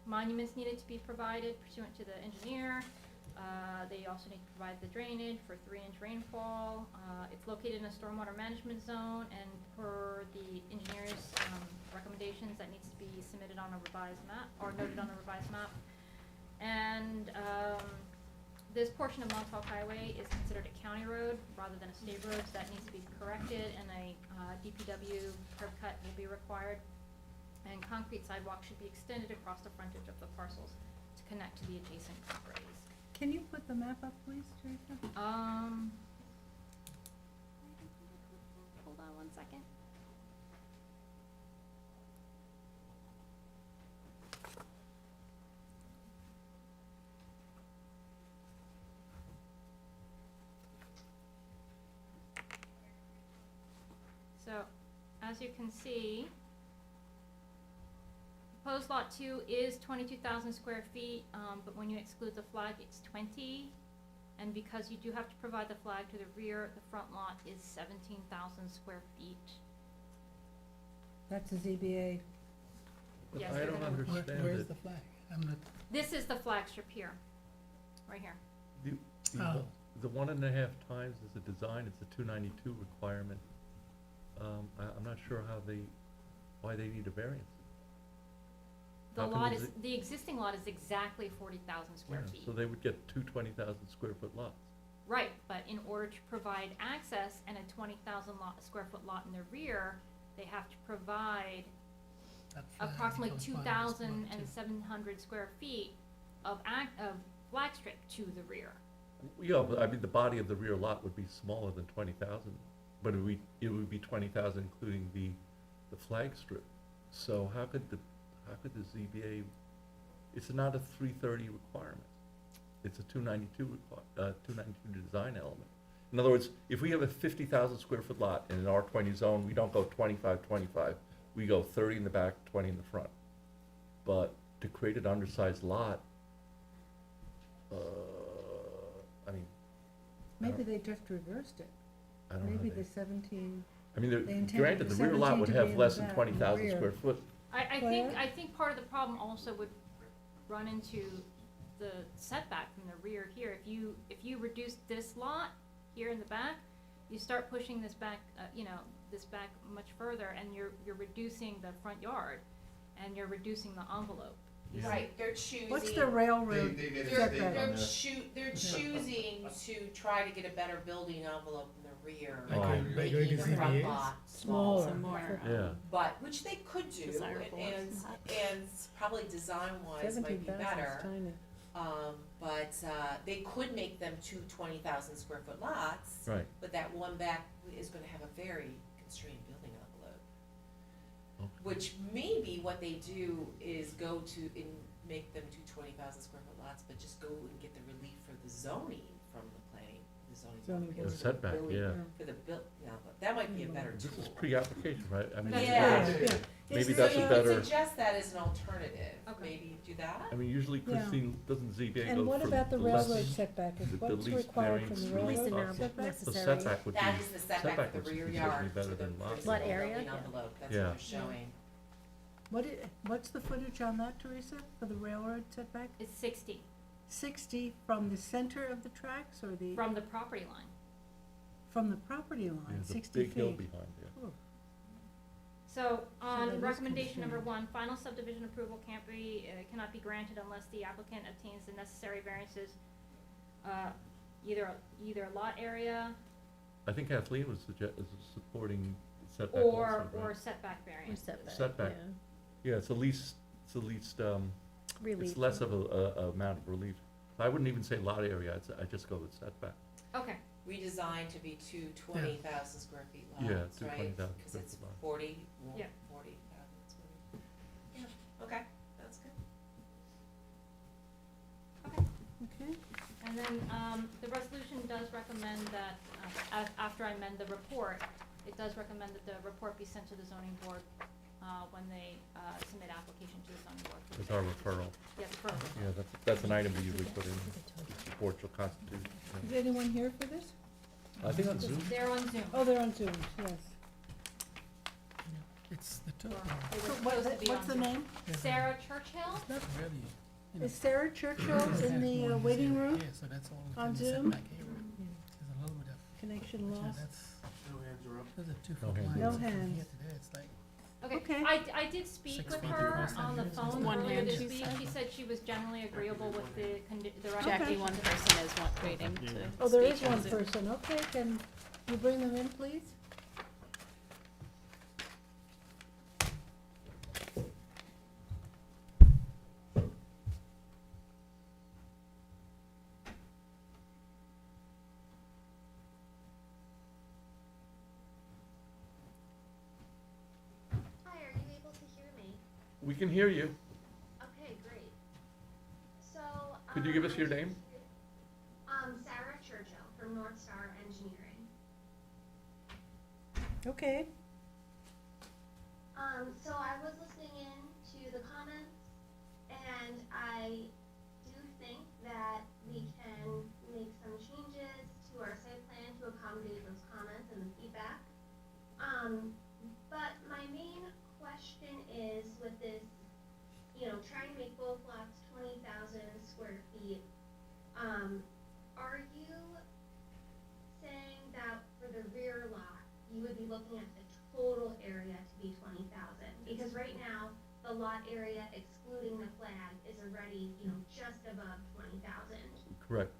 Monuments needed to be provided pursuant to the engineer. They also need to provide the drainage for 3-inch rainfall. It's located in a stormwater management zone, and per the engineer's recommendations, that needs to be submitted on a revised map, or noted on a revised map. And this portion of Montauk Highway is considered a county road rather than a state road, so that needs to be corrected, and a DPW curb cut will be required. And concrete sidewalk should be extended across the frontage of the parcels to connect to the adjacent properties. Can you put the map up, please, Teresa? Hold on one second. So, as you can see, proposed lot 2 is 22,000 square feet, but when you exclude the flag, it's 20. And because you do have to provide the flag to the rear, the front lot is 17,000 square feet. That's a ZBA. But Yes, I they're don't gonna understand Where's it. the flag? I'm not, This is the flag strip here, right here. The 1.5 times is a design, it's a 292 requirement. I'm not sure why they need a variance. The How come lot is is, it- the existing lot is exactly 40,000 square Yeah, feet. so they would get two 20,000 square foot lots. Right, but in order to provide access and a 20,000 square foot lot in the rear, they have to provide that flag approximately goes by this 2,700 square feet of flag strip to the rear. Yeah, but I mean, the body of the rear lot would be smaller than 20,000, but it would be 20,000 including the flag strip. So how could the ZBA, it's not a 330 requirement. It's a 292 design element. In other words, if we have a 50,000 square foot lot in an R20 zone, we don't go 25, we go 30 in the back, 20 in the front. But to create an undersized lot, I mean, Maybe they just reversed it. I don't know. Maybe how the they- 17, I mean, they intended granted, the the rear lot 17 would to be have in less the than back, 20,000 rear. square foot. I think part of the problem also would run into the setback from the rear here. If you reduce this lot here in the back, you start pushing this back, this back much further, and you're reducing the front yard, and you're reducing the envelope. Yeah. Right, they're choosing. What's the railroad They made a They're, statement setback? on this. they're choosing to try to get a better building envelope in the rear, Like by going- like making going the to front CVS? lot Smaller. smaller. Some more, Yeah. But, which they could do, Desirable and, is not. and probably design-wise might be better. Tiny. But, they could make them two 20,000 square foot lots, Right. but that one back is gonna have a very constrained building envelope. Okay. Which maybe what they do is go to, and make them two 20,000 square foot lots, but just go and get the relief for the zoning from the planning, the zoning. Zoning board, board. The for setback, building- yeah. For the but that might be a better tool. This is pre-application, right? I mean, Yeah. maybe So that's a you better, could suggest that as an alternative, Okay. maybe do that? I mean, usually Yeah. Christine, doesn't ZBA go And what for about the less- railroad setback? Is the what's least required from the variance railroad relief setback? The setback would be, That is the setback for the would rear be yard certainly to better the than lot. principal Lot area? building Yeah. envelope, that's Yeah. what they're showing. What's the footage on that, Teresa, for the railroad setback? It's 60 60 from the center of the tracks or the, from the property line. from the property Yeah, line, there's a 60 big hill feet? behind, yeah. Ooh. So that on is recommendation number constrained. 1, final subdivision approval cannot be granted unless the applicant obtains the necessary variances, either lot area I think Kathleen was is supporting setback or, also, or right? setback variances. Setback. Yeah, it's the least, it's less of a amount of relief. I wouldn't even say lot area, I'd just go with setback. Okay, Redesigned to be two 20,000 square feet Yeah, lots, two right? 20,000 Cause square it's foot lot. 40, Yeah. 40,000 square. Yeah, okay, that's good. Okay, and then, the resolution does recommend that, after I amend the report, it does recommend that the report be sent to the zoning board, when they, submit application to the zoning board. It's our referral. Yeah, referral. Yeah, that's an item we usually put in, to support your constitution. is anyone here for this? I think on Zoom, They're on Zoom. Oh, they're on Zoom, yes. It's the two, Or they So were what- supposed to be What's the on Zoom. name? Sarah Churchill? not really, you know. Is Sarah Churchill in the waiting room? Yeah, so that's all. on within the Zoom? setback area. There's a little bit of, Connection yeah, lost? that's, No hands are up. those are 2 No foot hands. lines. No From hands. here to there, it's like, Okay, Okay. I did speak 6 with feet her across on the that phone One earlier hand, this she week. said. She said she was generally agreeable with the Okay. Jackie, one person is waiting to. Oh, there is speak on one Zoom. person, okay, can you bring them in, please? Hi, are you able to hear me? we can hear you. Okay, great. So, Could you give us your name? Sarah Churchill from North Star Engineering. Okay, So I was listening in to the comments, and I do think that we can make some changes to our site plan to accommodate those comments and the feedback. But my main question is with this, trying to make both lots 20,000 square feet, are you saying that for the rear lot, you would be looking at the total area to be 20,000? Because right now, the lot area excluding the flag is already, just above 20,000. Correct.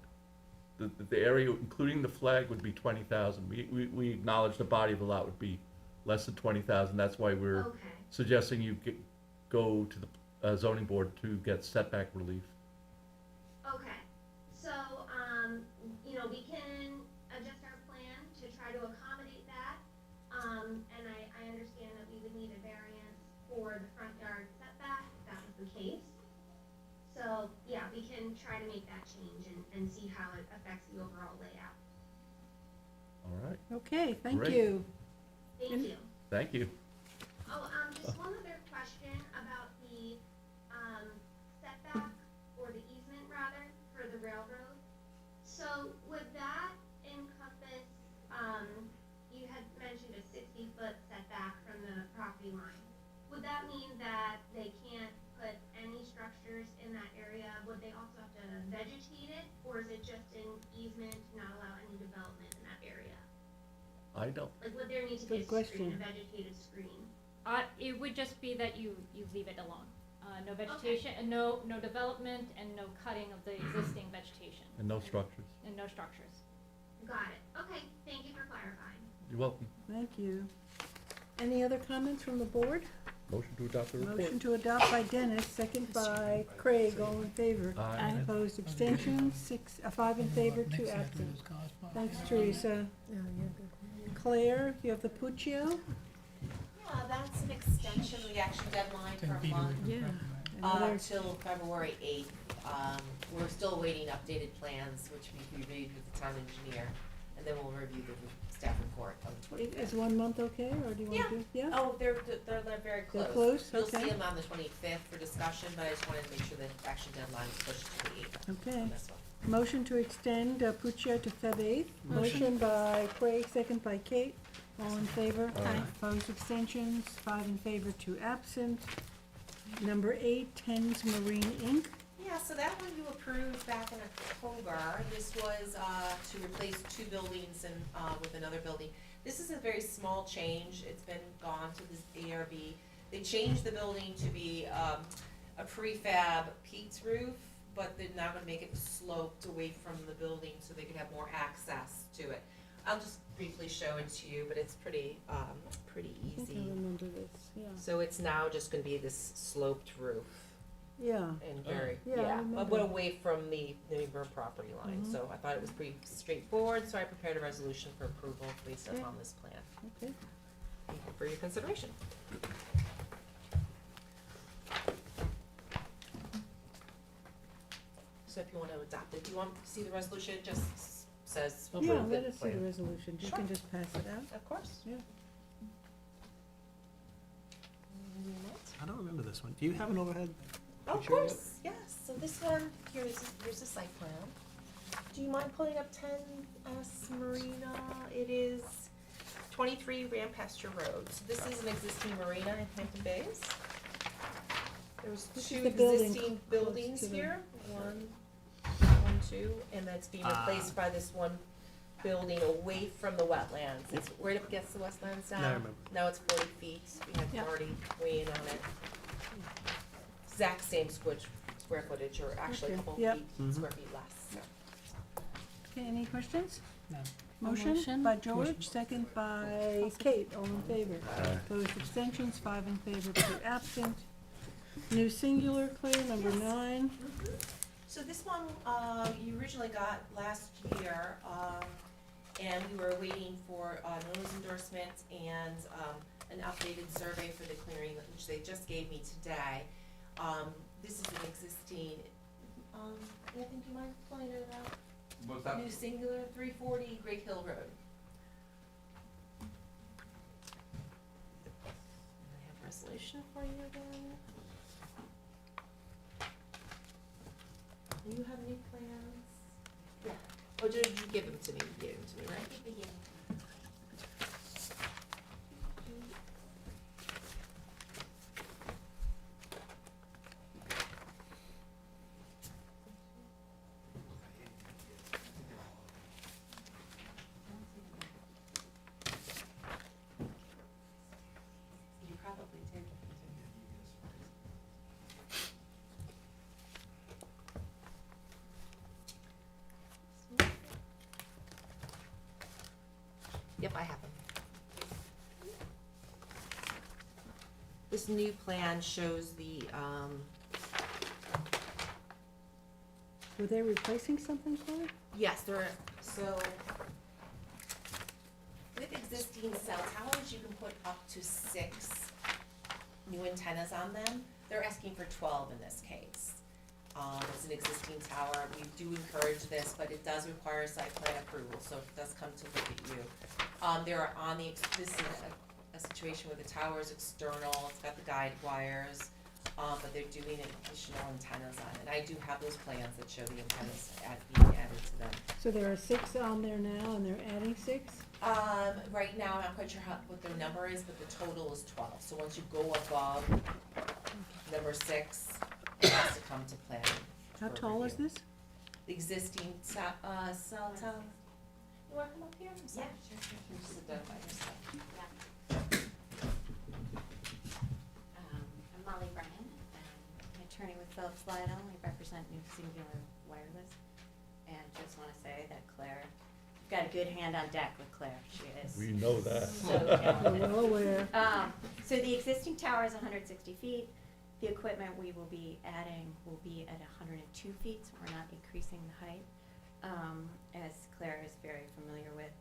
The area, including the flag, would be 20,000. We acknowledge the body of the lot would be less than 20,000. That's why we're Okay, suggesting you go to the zoning board to get setback relief. okay. So, we can adjust our plan to try to accommodate that. And I understand that we would need a variance for the front yard setback, if that was the case. So, yeah, we can try to make that change and see how it affects the overall layout. All right, okay, thank Great. you. Thank And- you. thank you. Oh, just one other question about the, setback, or the easement rather, for the railroad. So would that encompass, you had mentioned a 60-foot setback from the property line. Would that mean that they can't put any structures in that area? Would they also have to vegetate it, or is it just an easement to not allow any development in that area? I don't, Like, would there need to Good be a screen, question. a vegetated screen? It would just be that you leave it alone. No vegetation, and no development, and no cutting of the existing vegetation. And no structures. And no structures. Got it. Okay, thank you for clarifying. You're welcome. Thank you. Any other comments from the board? Motion to adopt the report. Motion to adopt by Dennis, second by Craig, all in favor. Aye. Opposed, abstentions, 5 in favor, 2 absent. Thanks, Teresa. Claire, you have the Puccio? Yeah, that's an extension of the action deadline for a month, Yeah. Another, till February 8th. We're still awaiting updated plans, which we reviewed with the town engineer, and then we'll review the staff report on the 25th. is 1 month okay, or do you want to? Yeah. Oh, they're very close. They're close, You'll okay. see them on the 25th for discussion, but I just wanted to make sure the action deadline is pushed to the 8th Okay. on this one. Motion to extend Puccio to Feb. 8th. Motion by Craig, second by Kate. All in favor? Aye. Opposed, abstentions, 5 in favor, 2 absent. Number 8, Thames Marine Inc. Yeah, so that one you approved back in October. This was to replace 2 buildings and with another building. This is a very small change. It's been gone to this ARB. They changed the building to be a prefab peaked roof, but they're now gonna make it sloped away from the building so they could have more access to it. I'll just briefly show it to you, but it's pretty I think I easy. remember this, yeah. So it's now just gonna be this sloped roof. Yeah, And very, Yeah, I yeah, remember. but away from the neighbor property line, Mhm. so I thought it was pretty straightforward, so I prepared a resolution for approval based Okay. upon this plan. okay. Thank you for your consideration. So if you wanna adopt it, do you want to see the resolution, it just says Yeah, approve let the us see the plan. resolution. You Sure. can just pass it out. Of course. Yeah. I don't remember this one. Do you have an overhead? Oh, of picture yet? course, yes, so this one, here's the site plan. Do you mind pulling up 10S Marina? It is 23 Rampasture Road, so this is an existing marina in Hampton Bays. There's This is 2 the building existing close buildings to the- here, one, 2, and that's being replaced by this one building away from the wetlands. It's right up against the wetlands now. No, I remember. Now it's 40 feet, we had Yep. already weighed in on it. Exact same square footage, or actually a Okay, couple yep. feet, square feet less, so. Okay, any questions? No. Motion Motion. by George, second by Kate, all in favor. Opposed, abstentions, 5 in favor, 2 absent. New singular, Claire, number 9. So this one, you originally got last year, and we were waiting for, notice endorsement and, an updated survey for the clearing, which they just gave me today. This is an existing, Anthony, do you mind pulling it out? What's that? New singular, 340 Great Hill Road. I have resolution for you again. Do you have any plans? Yeah. Oh, did you give them to me? You gave them to me, right? You probably did. Yep, I have them. This new plan shows the, Were they replacing something, Claire? yes, there are, so with existing cell towers, you can put up to 6 new antennas on them. They're asking for 12 in this case. It's an existing tower. We do encourage this, but it does require site plan approval, so it does come to look at you. They're on the, this is a situation where the tower is external, it's got the guide wires, but they're doing additional antennas on it. And I do have those plans that show the antennas being added to them. So there are 6 on there now, and they're adding 6? Right now, I'm not quite sure what their number is, but the total is 12. So once you go above number 6, it has to come to planning. How for tall is review. this? The existing cell tower. You wanna come up here? I'm sorry. You can just identify yourself. I'm Molly Brennan, and Phillips Lytle, I represent New Singular Wireless, and just wanna say that Claire, you've got a good hand on deck with Claire, she is. We know that. So talented. We're well aware. So the existing tower is 160 feet. The equipment we will be adding will be at 102 feet, so we're not increasing the height. As Claire is very familiar with,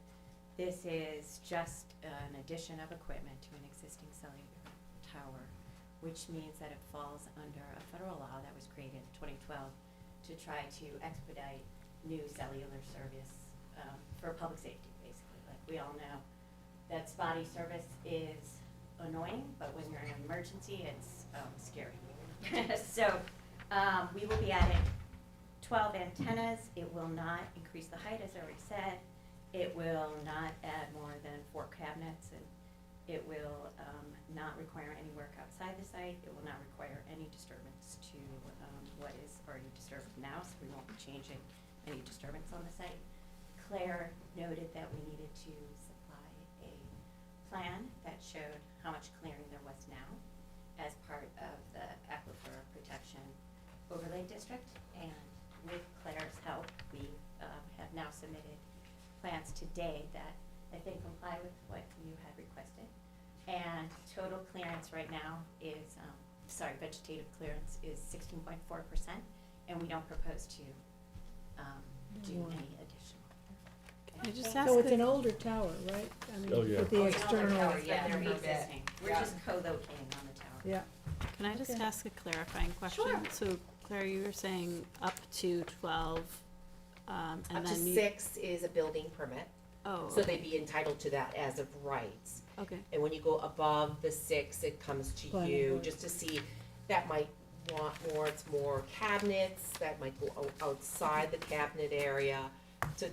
this is just an addition of equipment to an existing cellular tower, which means that it falls under a federal law that was created in 2012 to try to expedite new cellular service for public safety, basically. Like we all know that spotty service is annoying, but when you're in an emergency, it's scary. So we will be adding 12 antennas. It will not increase the height, as I already said. It will not add more than 4 cabinets, and it will not require any work outside the site. It will not require any disturbance to what is already disturbed now, so we won't be changing any disturbance on the site. Claire noted that we needed to supply a plan that showed how much clearing there was now as part of the Aquifer Protection Overlay District, and with Claire's help, we have now submitted plans today that I think comply with what you had requested. And total clearance right now is, vegetative clearance is 16.4%, and we don't propose to do any additional. Can I just Okay. ask So it's a- an older tower, right? I mean, Oh, yeah. with the Oh, it's an older external, tower, yeah, They're they're moved. existing. We're Yeah. just co-locating on the tower. yeah. Can I just Okay. ask a clarifying question? Sure. So Claire, you were saying up to 12, and Up to then you. 6 is a building permit, Oh, so okay. they'd be entitled to that as of rights. Okay, And when you go above the 6, it comes to Planning you, board. just to see, that might want more, it's more cabinets, that might go outside the cabinet area.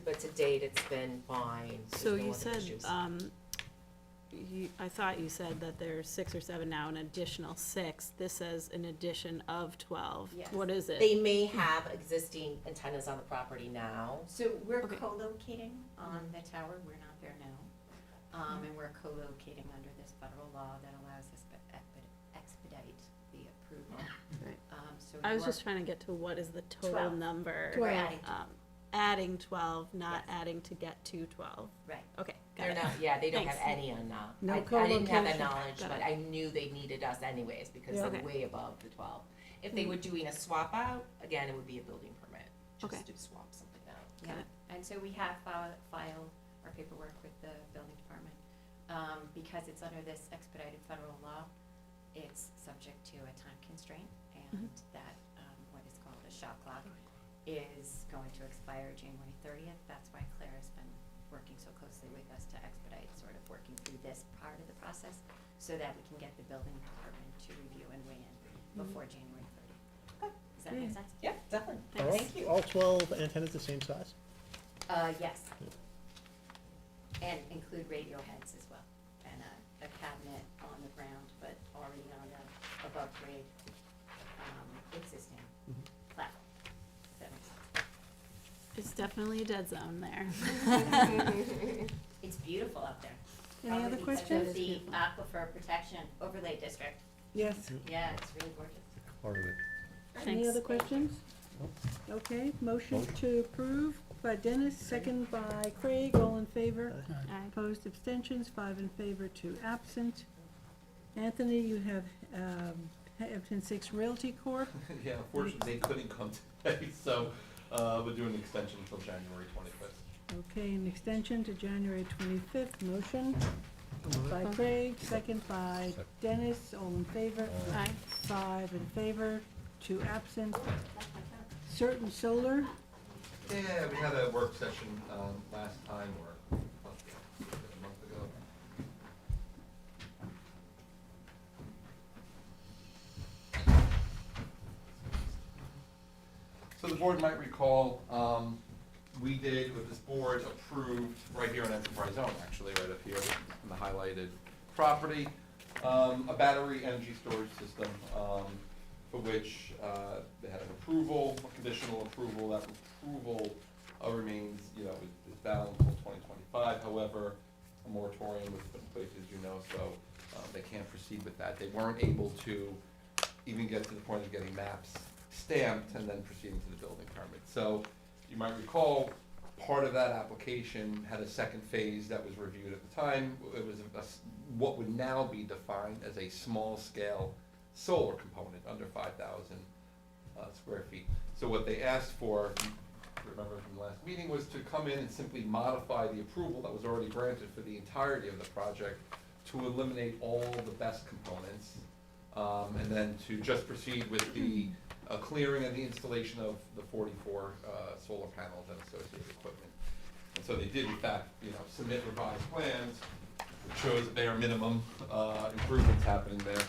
But to date, it's been fine. There's so no you other said, issues. I thought you said that there's 6 or 7 now, an additional 6. This says an addition of 12. Yes. What is it? They may have existing antennas on the property now. So we're Okay. co-locating on the tower, we're not there now. And we're co-locating under this federal law that allows us to expedite the approval. Right. So I was you're- just trying to get to what is the total 12. number? We're adding, Adding 12, not Yes. adding to get to 12. right. Okay, got They're it. not, yeah, they don't have Thanks. any on, No I didn't have that co-location. knowledge, Got but it. I knew they needed us anyways, because Yeah. they're Okay. way above the 12. If they were doing a swap out, again, it would be a building permit, Okay. just to swap something out. Got Yeah, it. and so we have filed our paperwork with the building department. Because it's under this expedited federal law, it's subject to a time constraint, and that, what is called a shot clock, is going to expire January 30th. That's why Claire has been working so closely with us to expedite sort of working through this part of the process, so that we can get the building department to review and weigh in before January 30th. Does that make Okay. sense? Yeah, definitely. Are Thank you. all 12 antennas the same size? Yes. And include radio heads as well, and a cabinet on the ground, but already on the above grade, existing platform. Does that make sense? It's definitely a dead zone there. It's beautiful up there. Any Probably other because of questions? the Aquifer Protection Overlay District. Yes. Yeah, it's really gorgeous. Part of it. Any Thanks. other questions? Okay, motion to approve by Dennis, second by Craig, all in favor. Aye. Opposed, abstentions, 5 in favor, 2 absent. Anthony, you have Hampton Six Realty Corp. Yeah, unfortunately, they couldn't come today, so we're doing an extension until January 25th. Okay, an extension to January 25th, motion by Craig, second by Dennis, all in favor. Aye. 5 in favor, 2 absent. Certain Solar, Yeah, we had a work session last time, or a month ago. So the board might recall, we did, with this board, approved, right here in Enterprise Zone, actually, right up here in the highlighted property, a battery energy storage system, for which they had an approval, a conditional approval. That approval remains, is valid until 2025. However, a moratorium was put in place, as you know, so they can't proceed with that. They weren't able to even get to the point of getting maps stamped and then proceeding to the building permit. So you might recall, part of that application had a second phase that was reviewed at the time. It was what would now be defined as a small-scale solar component under 5,000 square feet. So what they asked for, remember from the last meeting, was to come in and simply modify the approval that was already granted for the entirety of the project to eliminate all the best components, and then to just proceed with the clearing and the installation of the 44 solar panels and associated equipment. And so they did, in fact, submit revised plans, which shows bare minimum improvements happening there,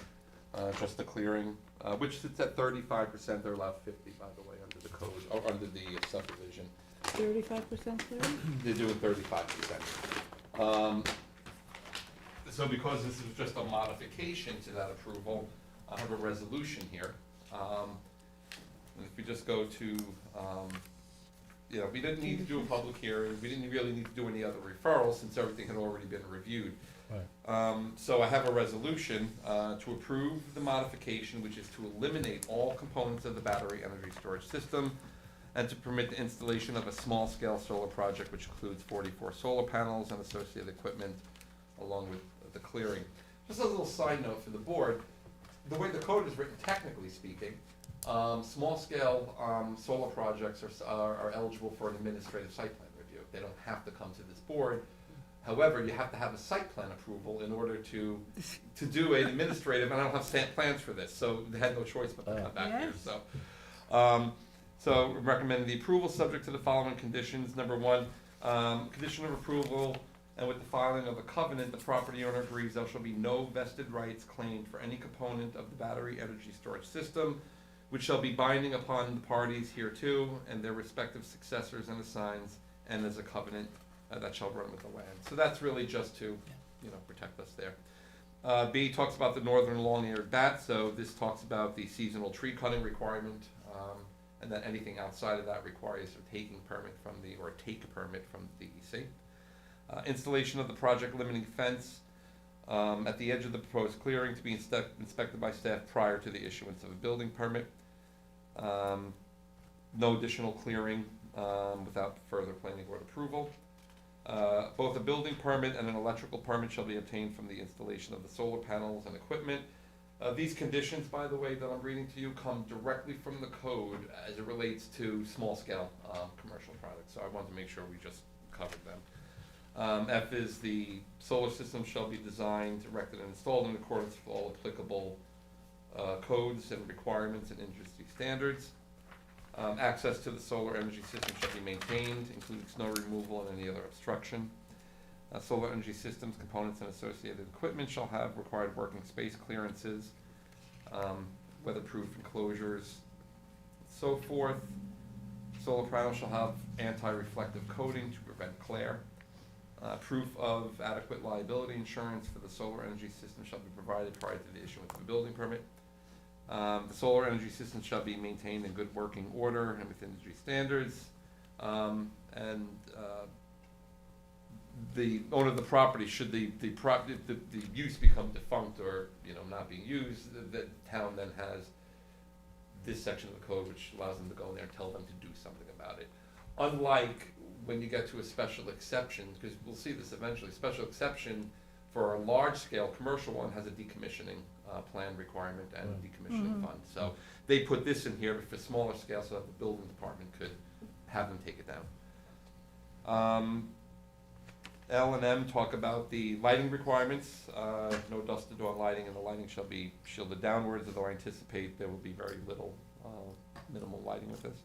just the clearing, which sits at 35%. They're allowed 50, by the way, under the code, or under the subdivision. 35% clearing? They're doing 35%. So because this is just a modification to that approval, I have a resolution here. And if we just go to, we didn't need to do a public hearing, we didn't really need to do any other referrals since everything had already been reviewed. Right. So I have a resolution to approve the modification, which is to eliminate all components of the battery energy storage system and to permit the installation of a small-scale solar project which includes 44 solar panels and associated equipment along with the clearing. Just a little side note for the board, the way the code is written, technically speaking, small-scale solar projects are eligible for an administrative site plan review. They don't have to come to this board. However, you have to have a site plan approval in order to do an administrative, and I don't have stamp plans for this, so they had no choice but to come back here. So recommend the approval subject to the following conditions. Number one, condition of approval, and with the filing of a covenant, the property owner agrees there shall be no vested rights claimed for any component of the battery energy storage system, which shall be binding upon the parties hereto and their respective successors and assigns, and as a covenant that shall run with the land. So that's really just to, protect us there. B talks about the northern long-eared bat, so this talks about the seasonal tree cutting requirement, and that anything outside of that requires a taking permit from take permit from the DEC. Installation of the project limiting fence at the edge of the proposed clearing to be inspected by staff prior to the issuance of a building permit. No additional clearing without further planning board approval. Both a building permit and an electrical permit shall be obtained from the installation of the solar panels and equipment. These conditions, by the way, that I'm reading to you come directly from the code as it relates to small-scale commercial products, so I wanted to make sure we just covered them. F is the solar system shall be designed, erected, and installed in accordance with all applicable codes and requirements and industry standards. Access to the solar energy system shall be maintained, including snow removal and any other obstruction. Solar energy systems, components, and associated equipment shall have required working space clearances, weatherproof enclosures, so forth. Solar panels shall have anti-reflective coating to prevent glare. Proof of adequate liability insurance for the solar energy system shall be provided prior to the issuance of a building permit. The solar energy system shall be maintained in good working order and with industry standards. The owner of the property, should the use become defunct or not being used, the town then has this section of the code which allows them to go in there and tell them to do something about it. Unlike when you get to a special exception, because we'll see this eventually, special exception for a large-scale commercial one has a decommissioning plan requirement and decommissioning fund. So they put this in here for smaller scale so that the building department could have them take it down. L and M talk about the lighting requirements. No dusted dawn lighting, and the lighting shall be shielded downwards, although I anticipate there will be very little, minimal lighting with this.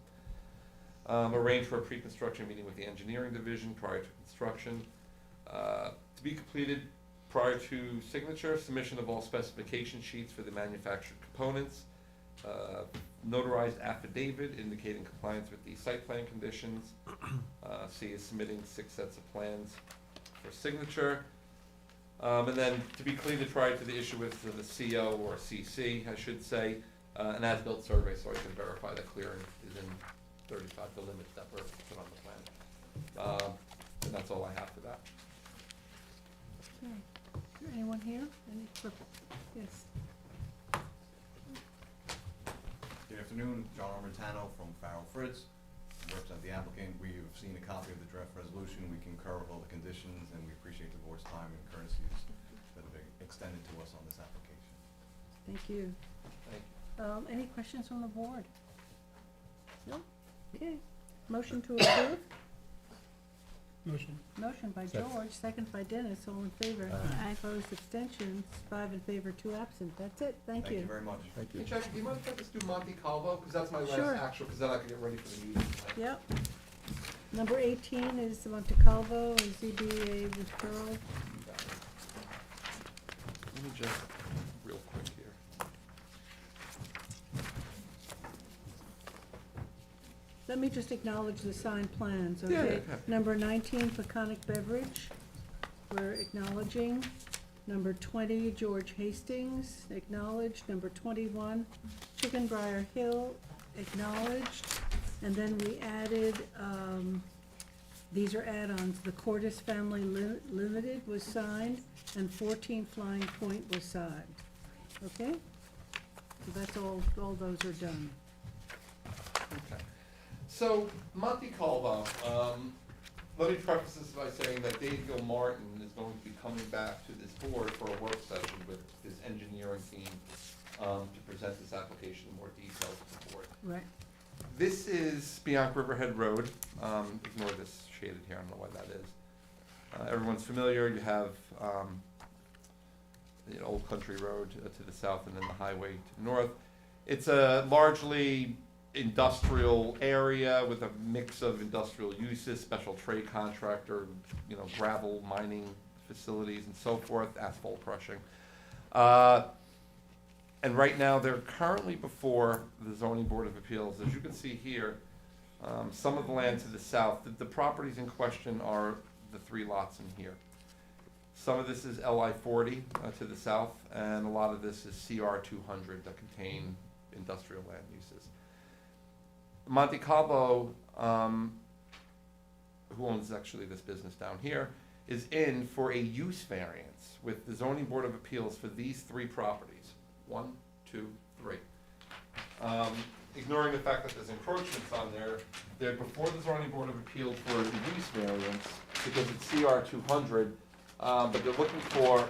Arrange for a pre-construction meeting with the engineering division prior to construction. To be completed prior to signature, submission of all specification sheets for the manufactured components. Notarized affidavit indicating compliance with the site plan conditions. C is submitting 6 sets of plans for signature. And then to be completed prior to the issuance of the CO or CC, I should say, an as-built survey so I can verify that clearing is in 35, the limits that were put on the plan. And that's all I have for that. Okay. Is there anyone here? Yes. Good afternoon, John Armentano from Farrell Fritz, represent the applicant. We've seen a copy of the draft resolution. We concur with all the conditions, and we appreciate the board's time and courtesies that have been extended to us on this application. Thank you. Thank you. Any questions from the board? No? Okay. Motion to approve? Motion. Motion by Second. George, second by Dennis, all in favor. Aye. Opposed, abstentions, 5 in favor, 2 absent. That's it, thank Thank you. you very much. Thank Hey, you. Jackie, do you mind if I just do Monte Calvo? Because that's my last Sure. actual, because then I can get ready for the meeting. Yep. Number 18 is Monte Calvo, a ZBA referral. Let me just, real quick here. Let me just acknowledge the signed plans, Yeah, okay? yeah. Number 19, Peconic Beverage, we're acknowledging. Number 20, George Hastings, acknowledged. Number 21, Chicken Briar Hill, acknowledged. And then we added, these are add-ons, the Cordis Family Limited was signed, and 14 Flying Point was signed, okay? So that's all those are done. Okay. So, Monte Calvo, let me preface this by saying that Dave Gilmartin is going to be coming back to this board for a work session with his engineering team to present this application in more detail to the board. Right. This is Bianca Riverhead Road. Ignore this shaded here, I don't know why that is. Everyone's familiar, you have the Old Country Road to the south and then the highway to the north. It's a largely industrial area with a mix of industrial uses, special trade contractor, gravel mining facilities and so forth, asphalt crushing. And right now, they're currently before the Zoning Board of Appeals. As you can see here, some of the land to the south, the properties in question are the 3 lots in here. Some of this is LI 40 to the south, and a lot of this is CR 200 that contain industrial land uses. Monte Calvo, who owns actually this business down here, is in for a use variance with the Zoning Board of Appeals for these 3 properties. 1, 2, 3. Ignoring the fact that there's encroachments on there, they're before the Zoning Board of Appeals for the use variance because it's CR 200, but they're looking for,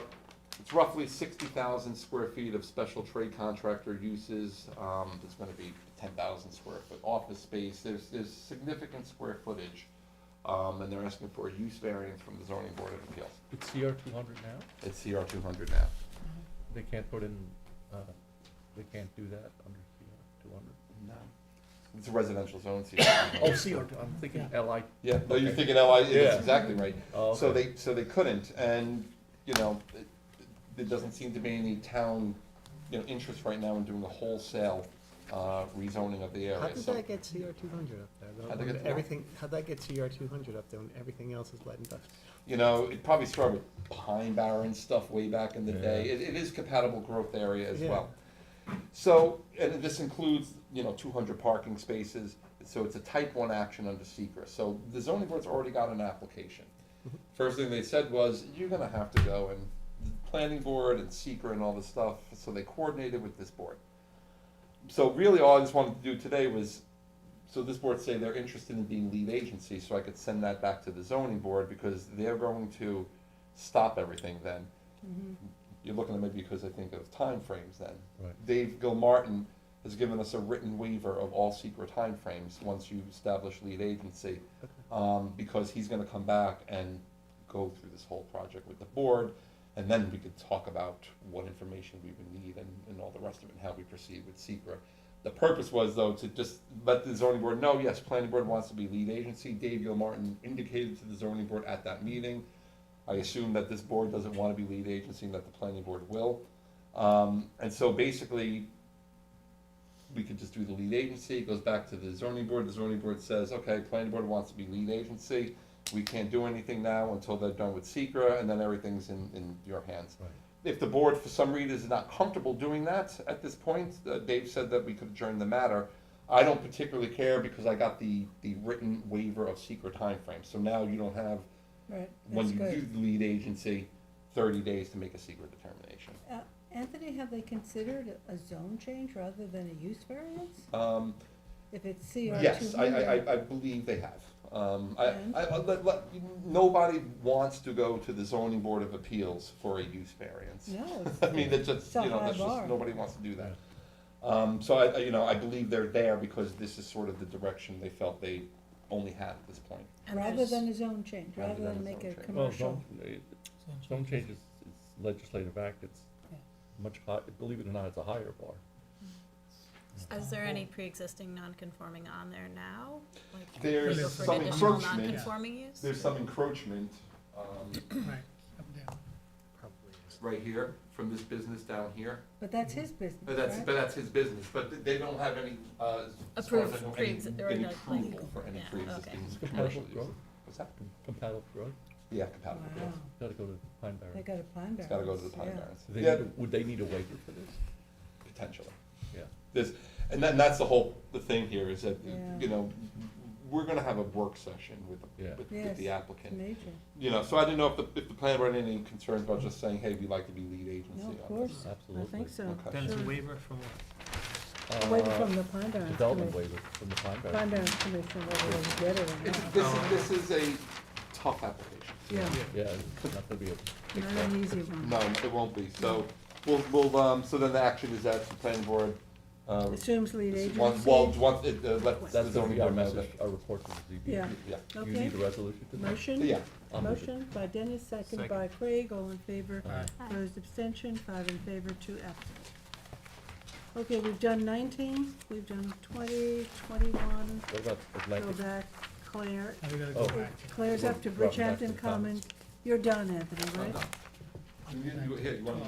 it's roughly 60,000 square feet of special trade contractor uses. There's going to be 10,000 square foot office space. There's significant square footage, and they're asking for a use variance from the Zoning Board of Appeals. It's CR 200 now? It's CR 200 now. They can't put in, they can't do that under CR 200? No. It's a residential zone, CR 200. Oh, CR, I'm thinking LI. Yeah, no, you're Okay. thinking LI, Yeah. that's exactly right. Oh, So okay. they couldn't, and, there doesn't seem to be any town, interest right now in doing a wholesale, rezoning of the area. How did So- that get CR 200 up there, though? How'd they get to what? Everything, how'd that get CR 200 up there when everything else is light industrial? It probably started with pine barren stuff way back in the day. Yeah. It is compatible growth area as Yeah. well. So, and this includes, 200 parking spaces, so it's a type 1 action under secret. So the zoning board's already got an application. First thing they said was, you're gonna have to go and the planning board and secret and all this stuff, so they coordinated with this board. So really all I just wanted to do today was, so this board say they're interested in being lead agency, so I could send that back to the zoning board, because they're going to stop everything then. You're looking at me because I think of timeframes then. Right. Dave Gilmartin has given us a written waiver of all secret timeframes once you establish lead agency, because he's gonna come back and go through this whole project with the board, and then we could talk about what information we would need and all the rest of it, and how we proceed with secret. The purpose was, though, to just let the zoning board know, yes, planning board wants to be lead agency. Dave Gilmartin indicated to the zoning board at that meeting. I assume that this board doesn't want to be lead agency and that the planning board will. And so basically, we could just do the lead agency, it goes back to the zoning board says, okay, planning board wants to be lead agency, we can't do anything now until they're done with secret, and then everything's in your hands. Right. If the board, for some reason, is not comfortable doing that at this point, Dave said that we could adjourn the matter. I don't particularly care, because I got the written waiver of secret timeframe, so now you don't have, Right, when that's you do good. the lead agency, 30 days to make a secret determination. Anthony, have they considered a zone change rather than a use variance? If it's CR 200? Yes, I believe they have. And? Nobody wants to go to the zoning board of appeals for a use variance. No, I mean, that's just, it's a high that's just, bar. nobody wants to do that. So I believe they're there because this is sort of the direction they felt they only had at this point. And Rather there's- than a zone change, Rather rather than than a make zone a change. Well, commercial. zone change is legislative act, it's Yeah. much high, believe it or not, it's a higher bar. Is there any pre-existing non-conforming on there now? Like, There's legal for some additional encroachment. non-conforming use? There's some encroachment, Right, up there. Probably is. right here, from this business down here. But that's his business, But right? that's his business, but they don't have any, as far as I Approved know, pre-exi- or any like approval for any yeah, pre-existing It's commercial compatible use. growth, What's that? compatible growth, Yeah, compatible Wow. growth. gotta go to Pine Barrens. They got a plan It's gotta go to the Pine yeah. Barrens. They Yeah, need a- Would they need a waiver for this? potentially. Yeah. This, and that's the thing here, is that, Yeah. we're gonna have a work session with, Yeah. with Yes, the applicant. major. So I didn't know if the plan had any concerns about just saying, hey, we'd like to be lead agency No, on of course, I Absolutely. think so. Okay. Then it's a Sure. waiver from what? A waiver from the Pine Barrens Development Commission. waiver from the Pine Pine Barrens. Barrens Commission, whether they get it or not. This is a tough application. Yeah, Yeah, it's not gonna be a, not an easy one. No, it won't be, so so then the action is that the planning board, Assumes lead agency. once it, lets the that's gonna zoning be our board know message, that. our report to the ZBA. Yeah. Yeah. You Okay. need a resolution to that? Motion? Yeah. I'll move it. Motion by Dennis, second Second. by Craig, all in favor. Aye. Opposed, abstention, 5 in favor, 2 absent. Okay, we've done 19, we've done 20, 21, What about go Atlantic? back, Claire. Now we gotta Oh. go back to. Claire's up to We're back to Bridgehampton the Commons. You're done, Anthony, right? Here, you want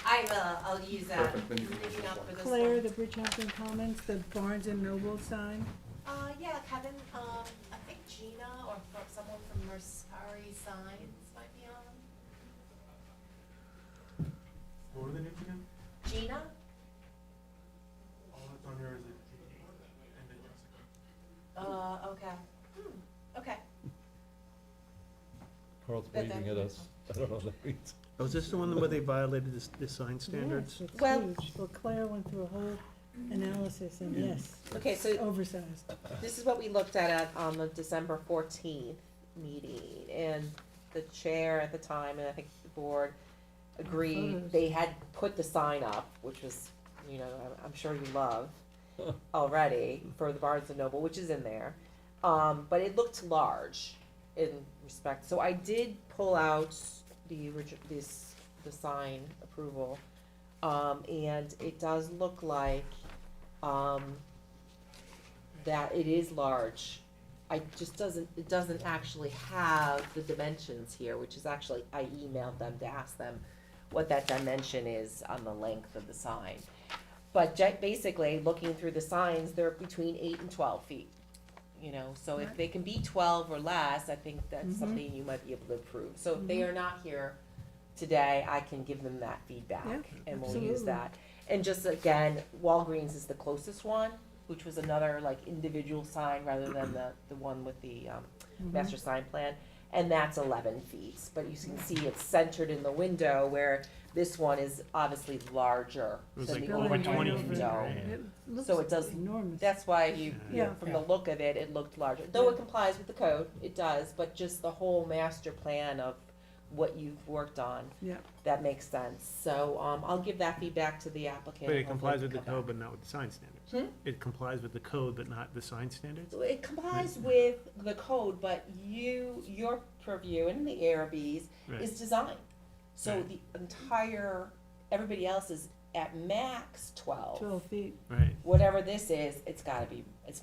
I will, I'll use that, Perfect, then you can maybe use not this for this Claire, one. the Bridgehampton Commons, the Barnes and Noble sign. Yeah, Kevin, I think Gina or someone from Mercari Signs might be on. What were the names again? Gina? All that's on here is Okay. Okay. Carl's But waving then- at us. I don't know what that means. Oh, is this the one where they violated the sign standards? Yes, it's Well- huge. Well, Claire went through a whole analysis, and yes, Okay, so oversized. this is what we looked at on the December 14th meeting, and the chair at the time, and I think the board agreed, Photos. they had put the sign up, which was, I'm sure you love already, for the Barnes and Noble, which is in there. But it looked large in respect, so I did pull out the sign approval. And it does look like, that it is large. It doesn't actually have the dimensions here, which is actually, I emailed them to ask them what that dimension is on the length of the sign. But basically, looking through the signs, they're between 8 and 12 feet, so if Right. they can be 12 or less, I think that's Mhm. something you might be able to approve. So if they are not here today, I can give them that feedback, Yeah, and we'll use absolutely. that. And just again, Walgreens is the closest one, which was another like individual sign rather than the one with the master sign plan, and that's 11 feet. But you can see it's centered in the window, where this one is obviously larger It was than like the Building over right 20 over feet, window. right? It looks So it does- enormous. That's why you, Yeah. from the look of it, it looked larger. Though it complies with the code, it does, but just the whole master plan of what you've worked on, Yeah, that makes sense. So, I'll give that feedback to the applicant. But it and complies hopefully with the come code, but not with the sign standards. Hmm? It complies with the code, but not the sign standards? back. It complies with the code, but your purview and the ARB's Right. is design. So Right. the entire, everybody else is at max 12. 12 feet, Right. Whatever this is, it's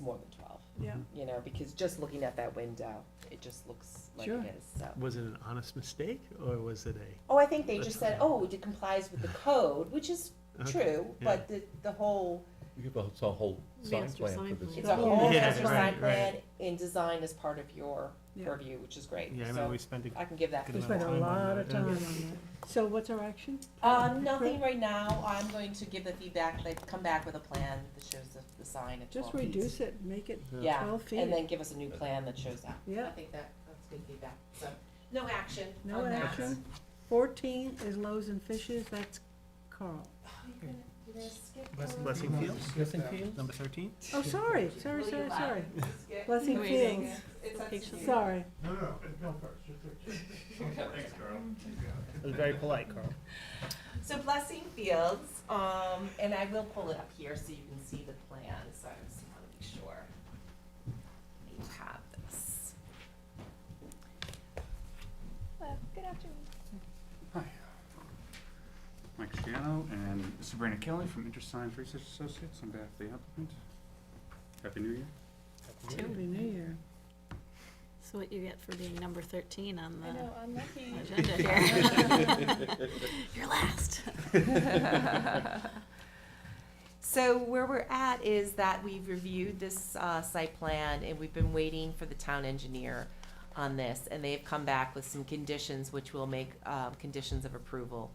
more than 12. yeah. Because just looking at that window, it just looks like Sure. it is, so. Was it an honest mistake, or was it a? Oh, I think they That's just said, fine. oh, it complies with the code, which is Okay, true, but the whole, You give us a whole sign Master plan sign for this. plan. it's a whole Yeah, master right, sign plan right. in design as part of your Yeah. purview, which is great. Yeah, I remember So we spent a I can give that good We amount spent of a time on lot of that, time yeah. on that. So what's our action? Nothing right now. I'm going to give the feedback. They've come back with a plan that shows the sign at 12 Just feet. reduce it, make it Yeah, 12 feet. and then give us a new plan that shows that. Yeah. I think that's good feedback. So, no action No on that. action. 14 is Loaves and Fishes, that's Carl. Blessing Fields? Blessing Fields? Number 13? Oh, sorry. Blessing Wait. Fields. Sorry. It was very polite, Carl. So Blessing Fields, and I will pull it up here so you can see the plans, so I just want to make sure you have this. Good afternoon. Hi. Mike Shiano and Sabrina Kelly from InterScience Research Associates on behalf of the applicant. Happy New Year. Happy New Year. So what you get for being number 13 on I know, I'm lucky. the agenda here. You're last. So where we're at is that we've reviewed this site plan and we've been waiting for the town engineer on this, and they've come back with some conditions which will make conditions of approval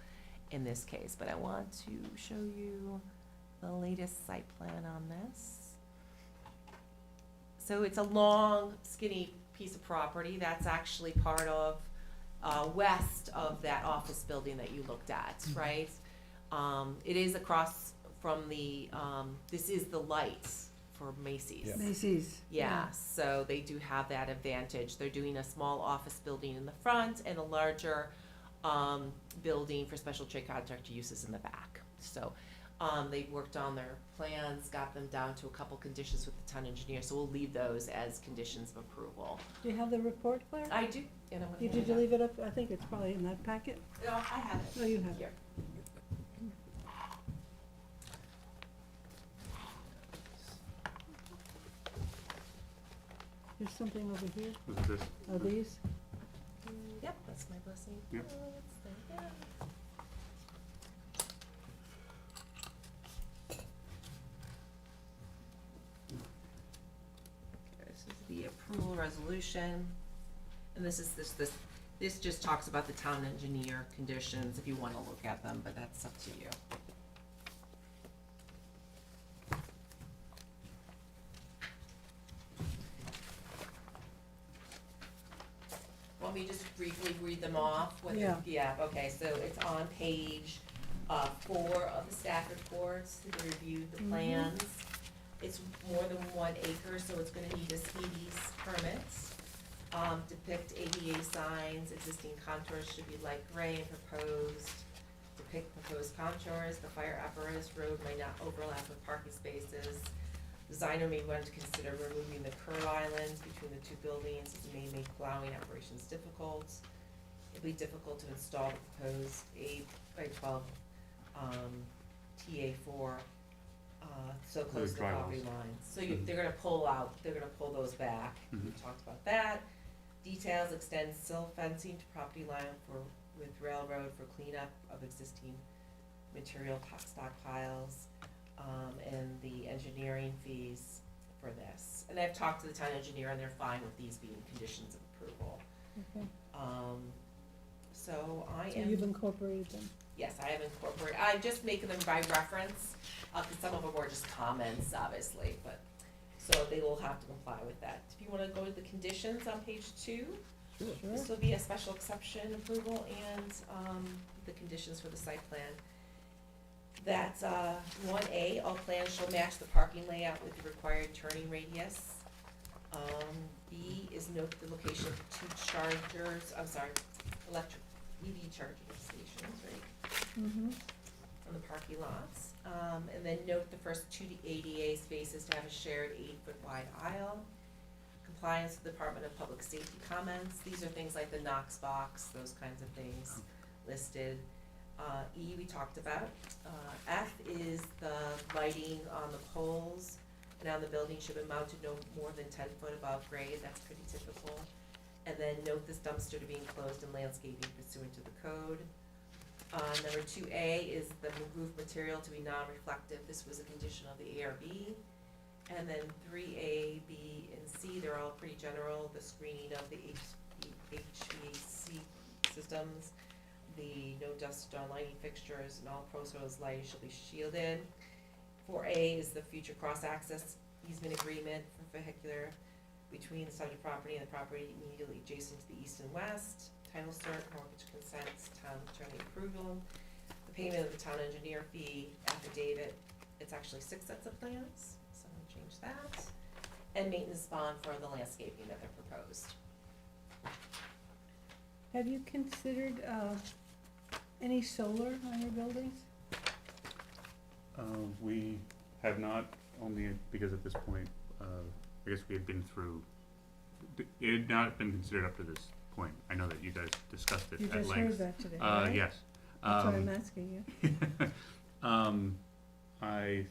in this case. But I want to show you the latest site plan on this. So it's a long, skinny piece of property that's actually part of west of that office building that you looked at, right? It is across from the, this is the lights for Macy's. Yeah. Macy's. Yeah, so they do have that advantage. They're doing a small office building in the front and a larger building for special trade contractor uses in the back. So they've worked on their plans, got them down to a couple conditions with the town engineer, so we'll leave those as conditions of approval. Do you have the report, Claire? I do, and I'm gonna Did hand you it leave it up? I think it's probably in that packet. up. No, I have it. Oh, you have it. Here. There's something over here. Was it this? Are these? Yep, that's my blessing. Yep. There you go. This is the approval resolution, and this just talks about the town engineer conditions, if you wanna look at them, but that's up to you. Want me to just briefly read them off? With Yeah. Yeah, okay, so it's on page 4 of the staff reports, they reviewed the plans. It's more than 1 acre, so it's gonna need a speedies permit. Depict ADA signs, existing contours should be light gray and proposed. Depict proposed contours, the fire apparatus road might not overlap with parking spaces. Designer may want to consider removing the curb islands between the two buildings, it may make plowing operations difficult. It'll be difficult to install the proposed 8x12 TA4 so close to the property lines. So they're gonna pull those back. We talked about that. Details extend sill fencing to property line with railroad for cleanup of existing material stockpiles, and the engineering fees for this. And I've talked to the town engineer and they're fine with these being conditions of approval. Okay. So I So am. you've incorporated them. Yes, I have incorporated, I'm just making them by reference, cause some of them were just comments, obviously, but, so they will have to comply with that. If you wanna go to the conditions on page 2, this will be a special exception approval and, the conditions for the site plan. That's, 1A, all plans shall match the parking layout with the required turning radius. B is note the location of 2 chargers, electric EV charging stations, right? On the parking lots, and then note the first 2 ADA spaces to have a shared 8-foot wide aisle. Compliance with Department of Public Safety comments, these are things like the Knox box, those kinds of things listed. E we talked about. F is the lighting on the poles and on the building should be mounted no more than 10 foot above grade, that's pretty typical. And then note this dumpster to be enclosed in landscaping pursuant to the code. Number 2A is the roof material to be non-reflective. This was a condition of the ARB. And then 3A, B, and C, they're all pretty general. The screening of the HVAC systems, the no dust on lighting fixtures, and all pro-source lighting shall be shielded. 4A is the future cross-access easement agreement for vehicular between the subject property and the property immediately adjacent to the east and west. Title cert, mortgage consents, town attorney approval. The the payment of the town engineer fee affidavit, it's actually 6 sets of plans, so I'm gonna change that. And maintenance bond for the landscaping that they're proposed. Have you considered, any solar on your buildings? We have not, only because at this point, I guess we had been through, it had not been considered up to this point. I know that you guys discussed it You at just length. heard that today, right? Yes. That's what I'm asking you. I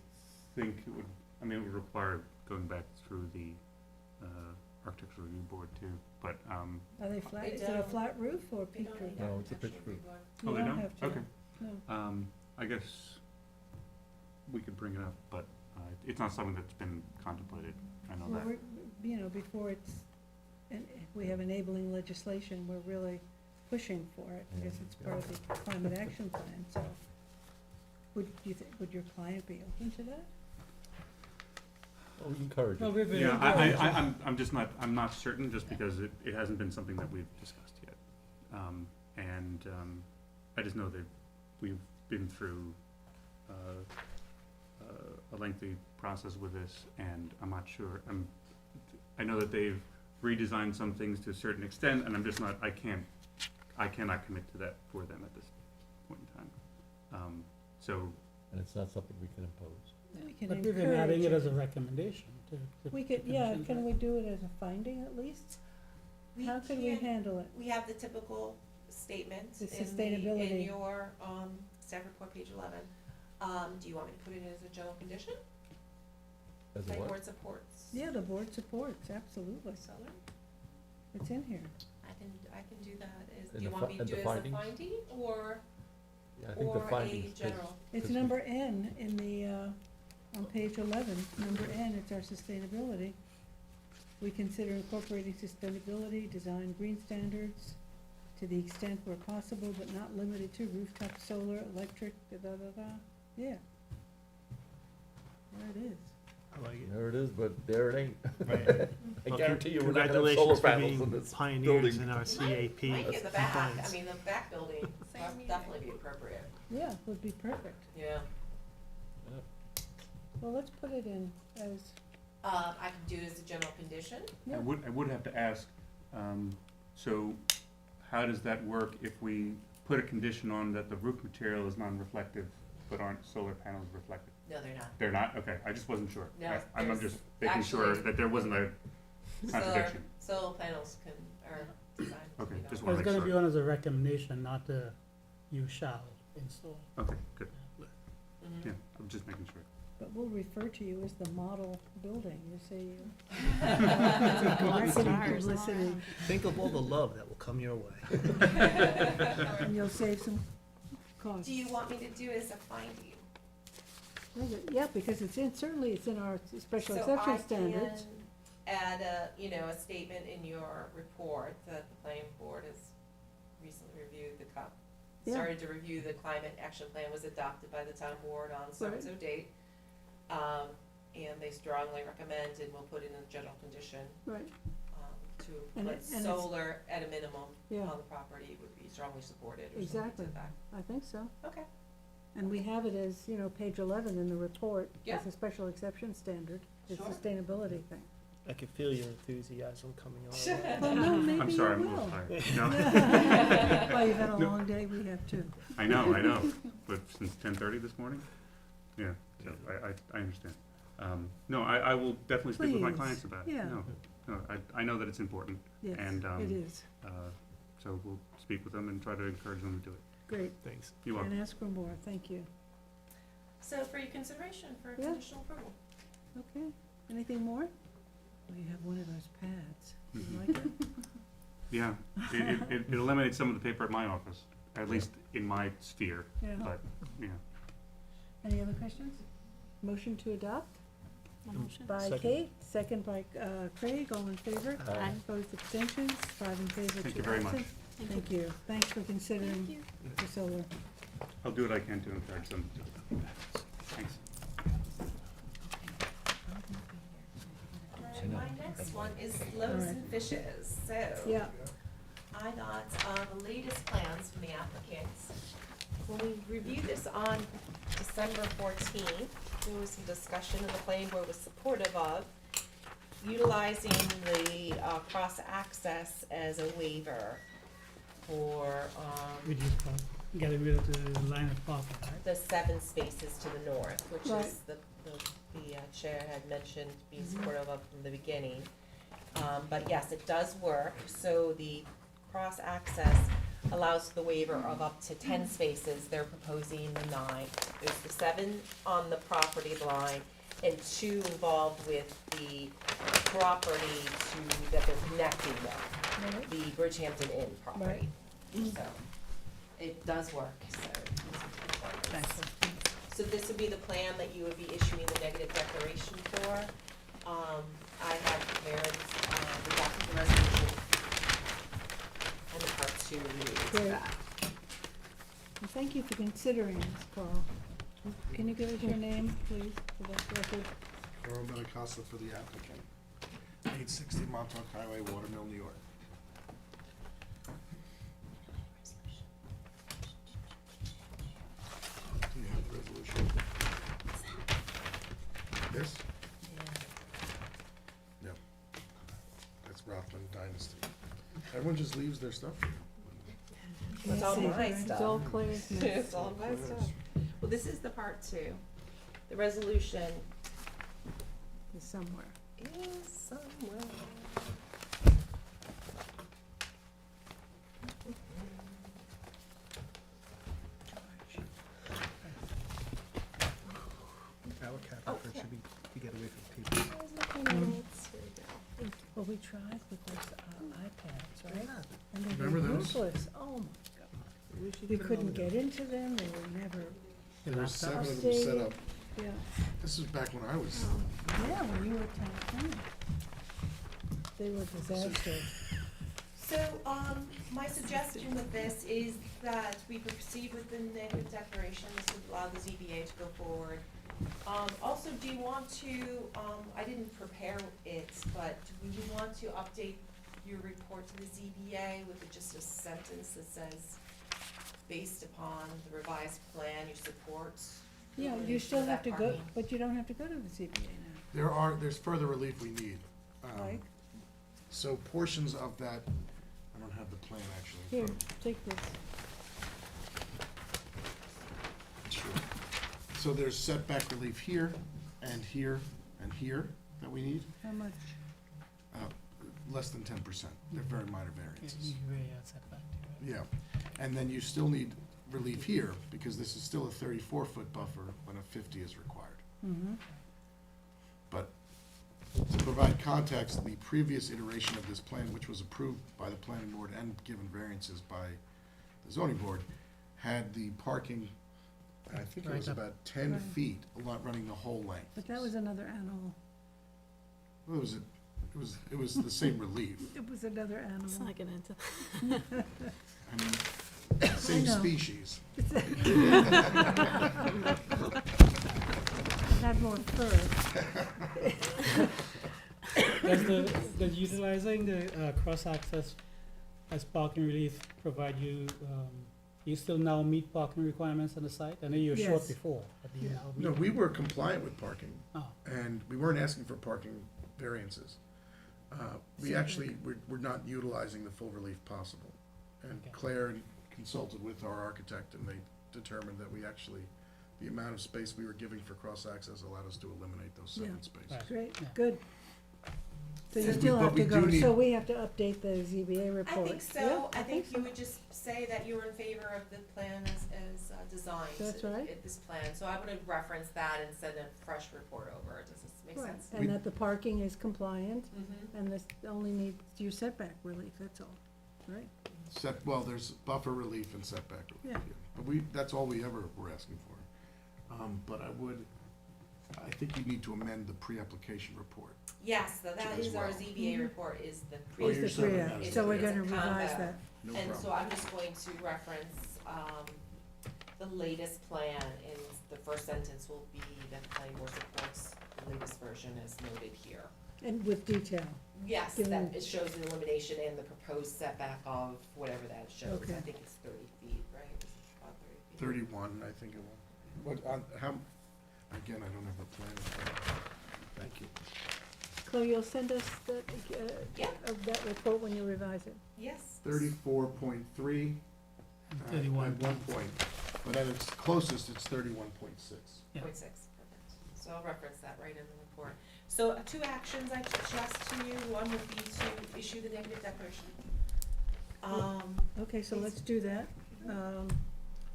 think it would, I mean, it would require going back through the architectural review board too, but, Are they flat, They is it a don't- flat roof or They peaked don't roof? need No, it's a pitch architectural roof. reward. You Oh, they don't? have to. Okay. No. I guess we could bring it up, but it's not something that's been contemplated. I know Well, that. we're, before it's, and we have enabling legislation, we're really pushing for it, because it's part of the climate action plan, so. Would you would your client be open to that? Oh, we encourage Well, it. we've been Yeah, encouraging. I'm just not, I'm not certain, just because it hasn't been something that we've discussed yet. I just know that we've been through a lengthy process with this, and I'm not sure, I know that they've redesigned some things to a certain extent, and I'm just not, I cannot commit to that for them at this point in time. And it's not something we can impose. We can But we've been adding it encourage as a recommendation to. We could, yeah, can we do it as a finding at least? We How could we can- handle it? We have the typical statement The in sustainability. your, staff report, page 11. Do you want me to put it as a general condition? As a My what? board supports. Yeah, the board supports, absolutely. Solar? It's in here. I can do that as, In do you the want fi- me to in do the it as a findings? finding or, Yeah, I think the or a findings, 'cause- general? It's 'cause number N in the, on page 11, number N, it's our sustainability. We consider incorporating sustainability, design green standards to the extent where possible, but not limited to rooftop solar, electric, da-da-da-da. Yeah. There it is. I like it. There it is, but there it ain't. Right. I Well, guarantee you, we're not gonna have solar congratulations for panels being in this pioneers building. in our CAP Might be in the back, compliance. I mean, the back building Same would meeting. definitely be appropriate, Yeah, would be perfect. yeah. Well, let's put it in as, I can do it as a general condition. yeah. I would have to ask, so how does that work if we put a condition on that the roof material is non-reflective, but aren't solar panels reflective? No, they're not. They're not? Okay, I just wasn't sure. No, I'm there's just making sure actually- that there wasn't a contradiction. Solar panels are designed to Okay, be just It's wanna make gonna sure. be on as a recommendation, not a you shall install. Okay, good. Mhm. Yeah, I'm just making sure. But we'll refer to you as the model building, you see. Stars. Publicity, Think of all the love that will come your way. and you'll save some costs. Do you want me to do it as a finding? Yeah, because it's in, certainly it's in our special So exception I standards. can add a statement in your report that the planning board has recently reviewed Yeah. started to review the climate action plan, was adopted by the town board on so-and-so date. And they strongly recommend, and we'll put in a general condition, Right, to And put it- and it's- solar at a minimum yeah, on the property would be strongly supported or something Exactly. to that. I think so. Okay. And we have it as, page 11 in the report, Yeah. as a special exception standard, the Sure. sustainability thing. I can feel your enthusiasm coming on. Well, no, maybe I'm you sorry, I'm a little will. tired. No, Well, you've had a No. long day, we have too. I know, but since 10:30 this morning? Yeah, so I understand. No, I will definitely speak with my Please, clients about it. yeah. No, I know that it's important, Yes, and, it is. so we'll speak with them and try to encourage them to do it. Great. Thanks. You're welcome. And ask for more, thank you. So for your consideration for Yeah. conditional approval. Okay, anything more? Well, you have one of those pads. You Mhm. like it? Yeah, it eliminates some of the paper at my office, at least in my sphere, Yeah. but, yeah. Any other questions? Motion to adopt? Motion. By Second. Kate, second by Craig, all in favor? Aye. Opposed, abstentions, 5 in favor, 2 absent. Thank you very much. Thank you. Thanks for considering Thank you. the solar. I'll do what I can to encourage them to do it. Thanks. And my next one is loaves and fishes, so. Yeah, I got, the latest plans from the applicants when we reviewed this on December 14th, there was some discussion and the planning board was supportive of utilizing the cross-access as a waiver for Reduce park, getting rid of the line of parking, right? the 7 spaces to the north, which Right. is the chair had mentioned being supportive of from the beginning. But yes, it does work, so the cross-access allows the waiver of up to 10 spaces, they're proposing the 9. There's the 7 on the property line and 2 involved with the property that they're connecting with, Right. the Bridgehampton Inn property. Mm. So, it does work, so. Thanks. So this would be the plan that you would be issuing the negative declaration for. I have prepared, the document resolution and the part 2 related to Great. that. Well, thank you for considering this, Carl. Can you give us your name, please, for the record? Earl Benincasa for the applicant. 860 Montauk Highway, Watermill, New York. Do you have the resolution? This? No. That's Rothman Dynasty. Everyone just leaves their stuff. It's all my It's stuff. all Claire's mess. It's all my stuff. Well, this is the part 2. The resolution It's somewhere. is somewhere. Our capital should be to get away from people. Well, we tried with those iPads, right? And they Remember were those? useless. Oh, my God. We couldn't get into them, they were never, There were 7 of them set up. yeah. This was back when I was. Yeah, when you were town planner. They were disasters. So, my suggestion with this is that we proceed with the negative declaration, this would allow the ZBA to go forward. Also, do you want to, I didn't prepare it, but do we want to update your report to the ZBA with just a sentence that says, based upon the revised plan, you support? Yeah, you elimination still of have that to go, parking? but you don't have to go to the ZBA now. There's further relief we need. Like? So portions of that, I don't have the plan actually. in Here, front of me. take this. Sure. So there's setback relief here, and here, and here that we need, How much? less than 10%. They're very minor Yeah, variances. you way setback, right? Yeah, and then you still need relief here, because this is still a 34-foot buffer when a 50 is required. Mm-hmm. But to provide context, the previous iteration of this plan, which was approved by the planning board and given variances by the zoning board, had the parking, I think it was Right up. about 10 Right. feet, a lot running the whole length. But that was another animal. Well, it was the same relief. It was another animal. Let's not get into. I mean, same know. species. Had more fur. Does utilizing the cross-access as parking relief provide you, you still now meet parking requirements on the site? I know you were short Yes. before, but do you Yeah. now meet? No, we were compliant with parking, Oh, and we weren't asking for parking variances. We actually, we're not utilizing the full relief possible. And Okay. Claire consulted with our architect, and they determined that we actually, the amount of space we were giving for cross-access allowed us to eliminate those 7 Yeah. spaces. Right. Great, Yeah. good. So you So still but have we to do go, need- so we have to update the ZBA I report. think so, Yeah, I think so. you would just say that you were in favor of the plan as designed. That's right. This plan, so I would have referenced that and sent a fresh report over, does this make Right, sense? and that the parking is compliant, Mm-hmm. and this only needs your setback relief, that's all, right? Well, there's buffer relief and setback relief. Yeah. But that's all we ever were asking for. But I think you need to amend the pre-application report. Yes, so that As is our well. ZBA report, is the Oh, Is you're the saying pre-app, that is so we're the- gonna It's a revise combo. that. No And problem. so I'm just going to reference, the latest plan, and the first sentence will be that the planning board supports the latest version as noted here. And with detail, Yes, Given- that it shows the elimination and the proposed setback of whatever that shows, Okay. I think it's 30 feet, right? Is it about 30 feet? 31, I think it was. What, on, how, again, I don't have the plan. in front of me. Thank you. Chloe, you'll send us that, Yeah. of that report when you revise it. Yes. 34.3. 31. At one point, but at its closest, it's 31.6. Yeah. 0.6, perfect. So I'll reference that right in the report. So 2 actions I suggest to you, one would be to issue the negative declaration. Okay, so let's do that.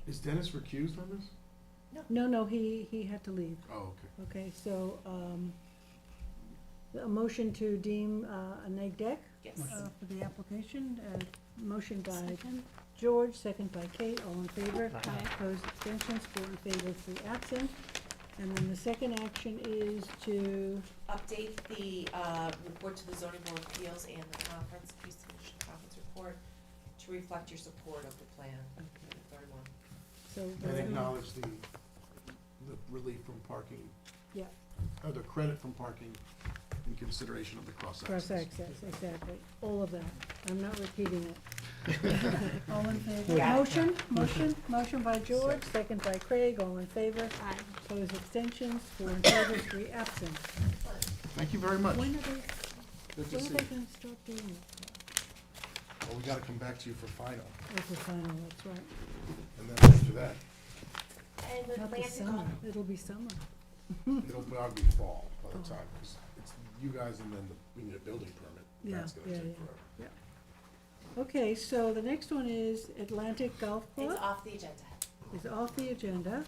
Is Dennis recused on this? No, he had to leave. Oh, okay. Okay, so, a motion to deem, a neg deck? Yes. For the application, motion by George, second by Kate, all in favor. Aye. Opposed, abstentions, 4 in favor, 3 absent. And then the second action is to, Update the report to the zoning board of appeals and the conference, Peace Commission conference report to reflect your support of the plan. The third one. so. And acknowledge the relief from parking, Yeah, or the credit from parking in consideration of the cross-access. cross-access, exactly, all of that. I'm not repeating it. All in favor? Yeah. Motion by George, second by Craig, all in favor. Aye. Opposed, abstentions, 4 in favor, 3 absent. Thank you very much. When are they, Good to when are see they you. gonna start doing it? Well, we gotta come back to you for final, Oh, for final, that's right. and then after that, And the Not plan this to summer, come, it'll be summer. it'll probably be fall by the time, because it's you guys and then we need a building permit. Yeah, That's gonna yeah, take yeah. forever. Okay, so the next one is Atlantic Golf It's Club, off the agenda. is off the agenda.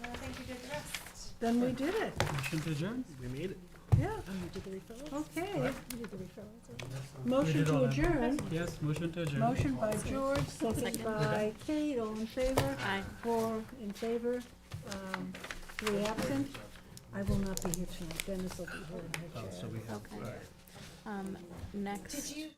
Thank you, did the rest. Then we did it, Motion to adjourn? We made it. yeah. Okay. Motion to adjourn, Yes, motion to adjourn. motion by George, second Second. by Kate, all in favor. Aye. 4 in favor, 3 absent. I will not be here tonight, Dennis will be here in her chair. Okay. Next. Did you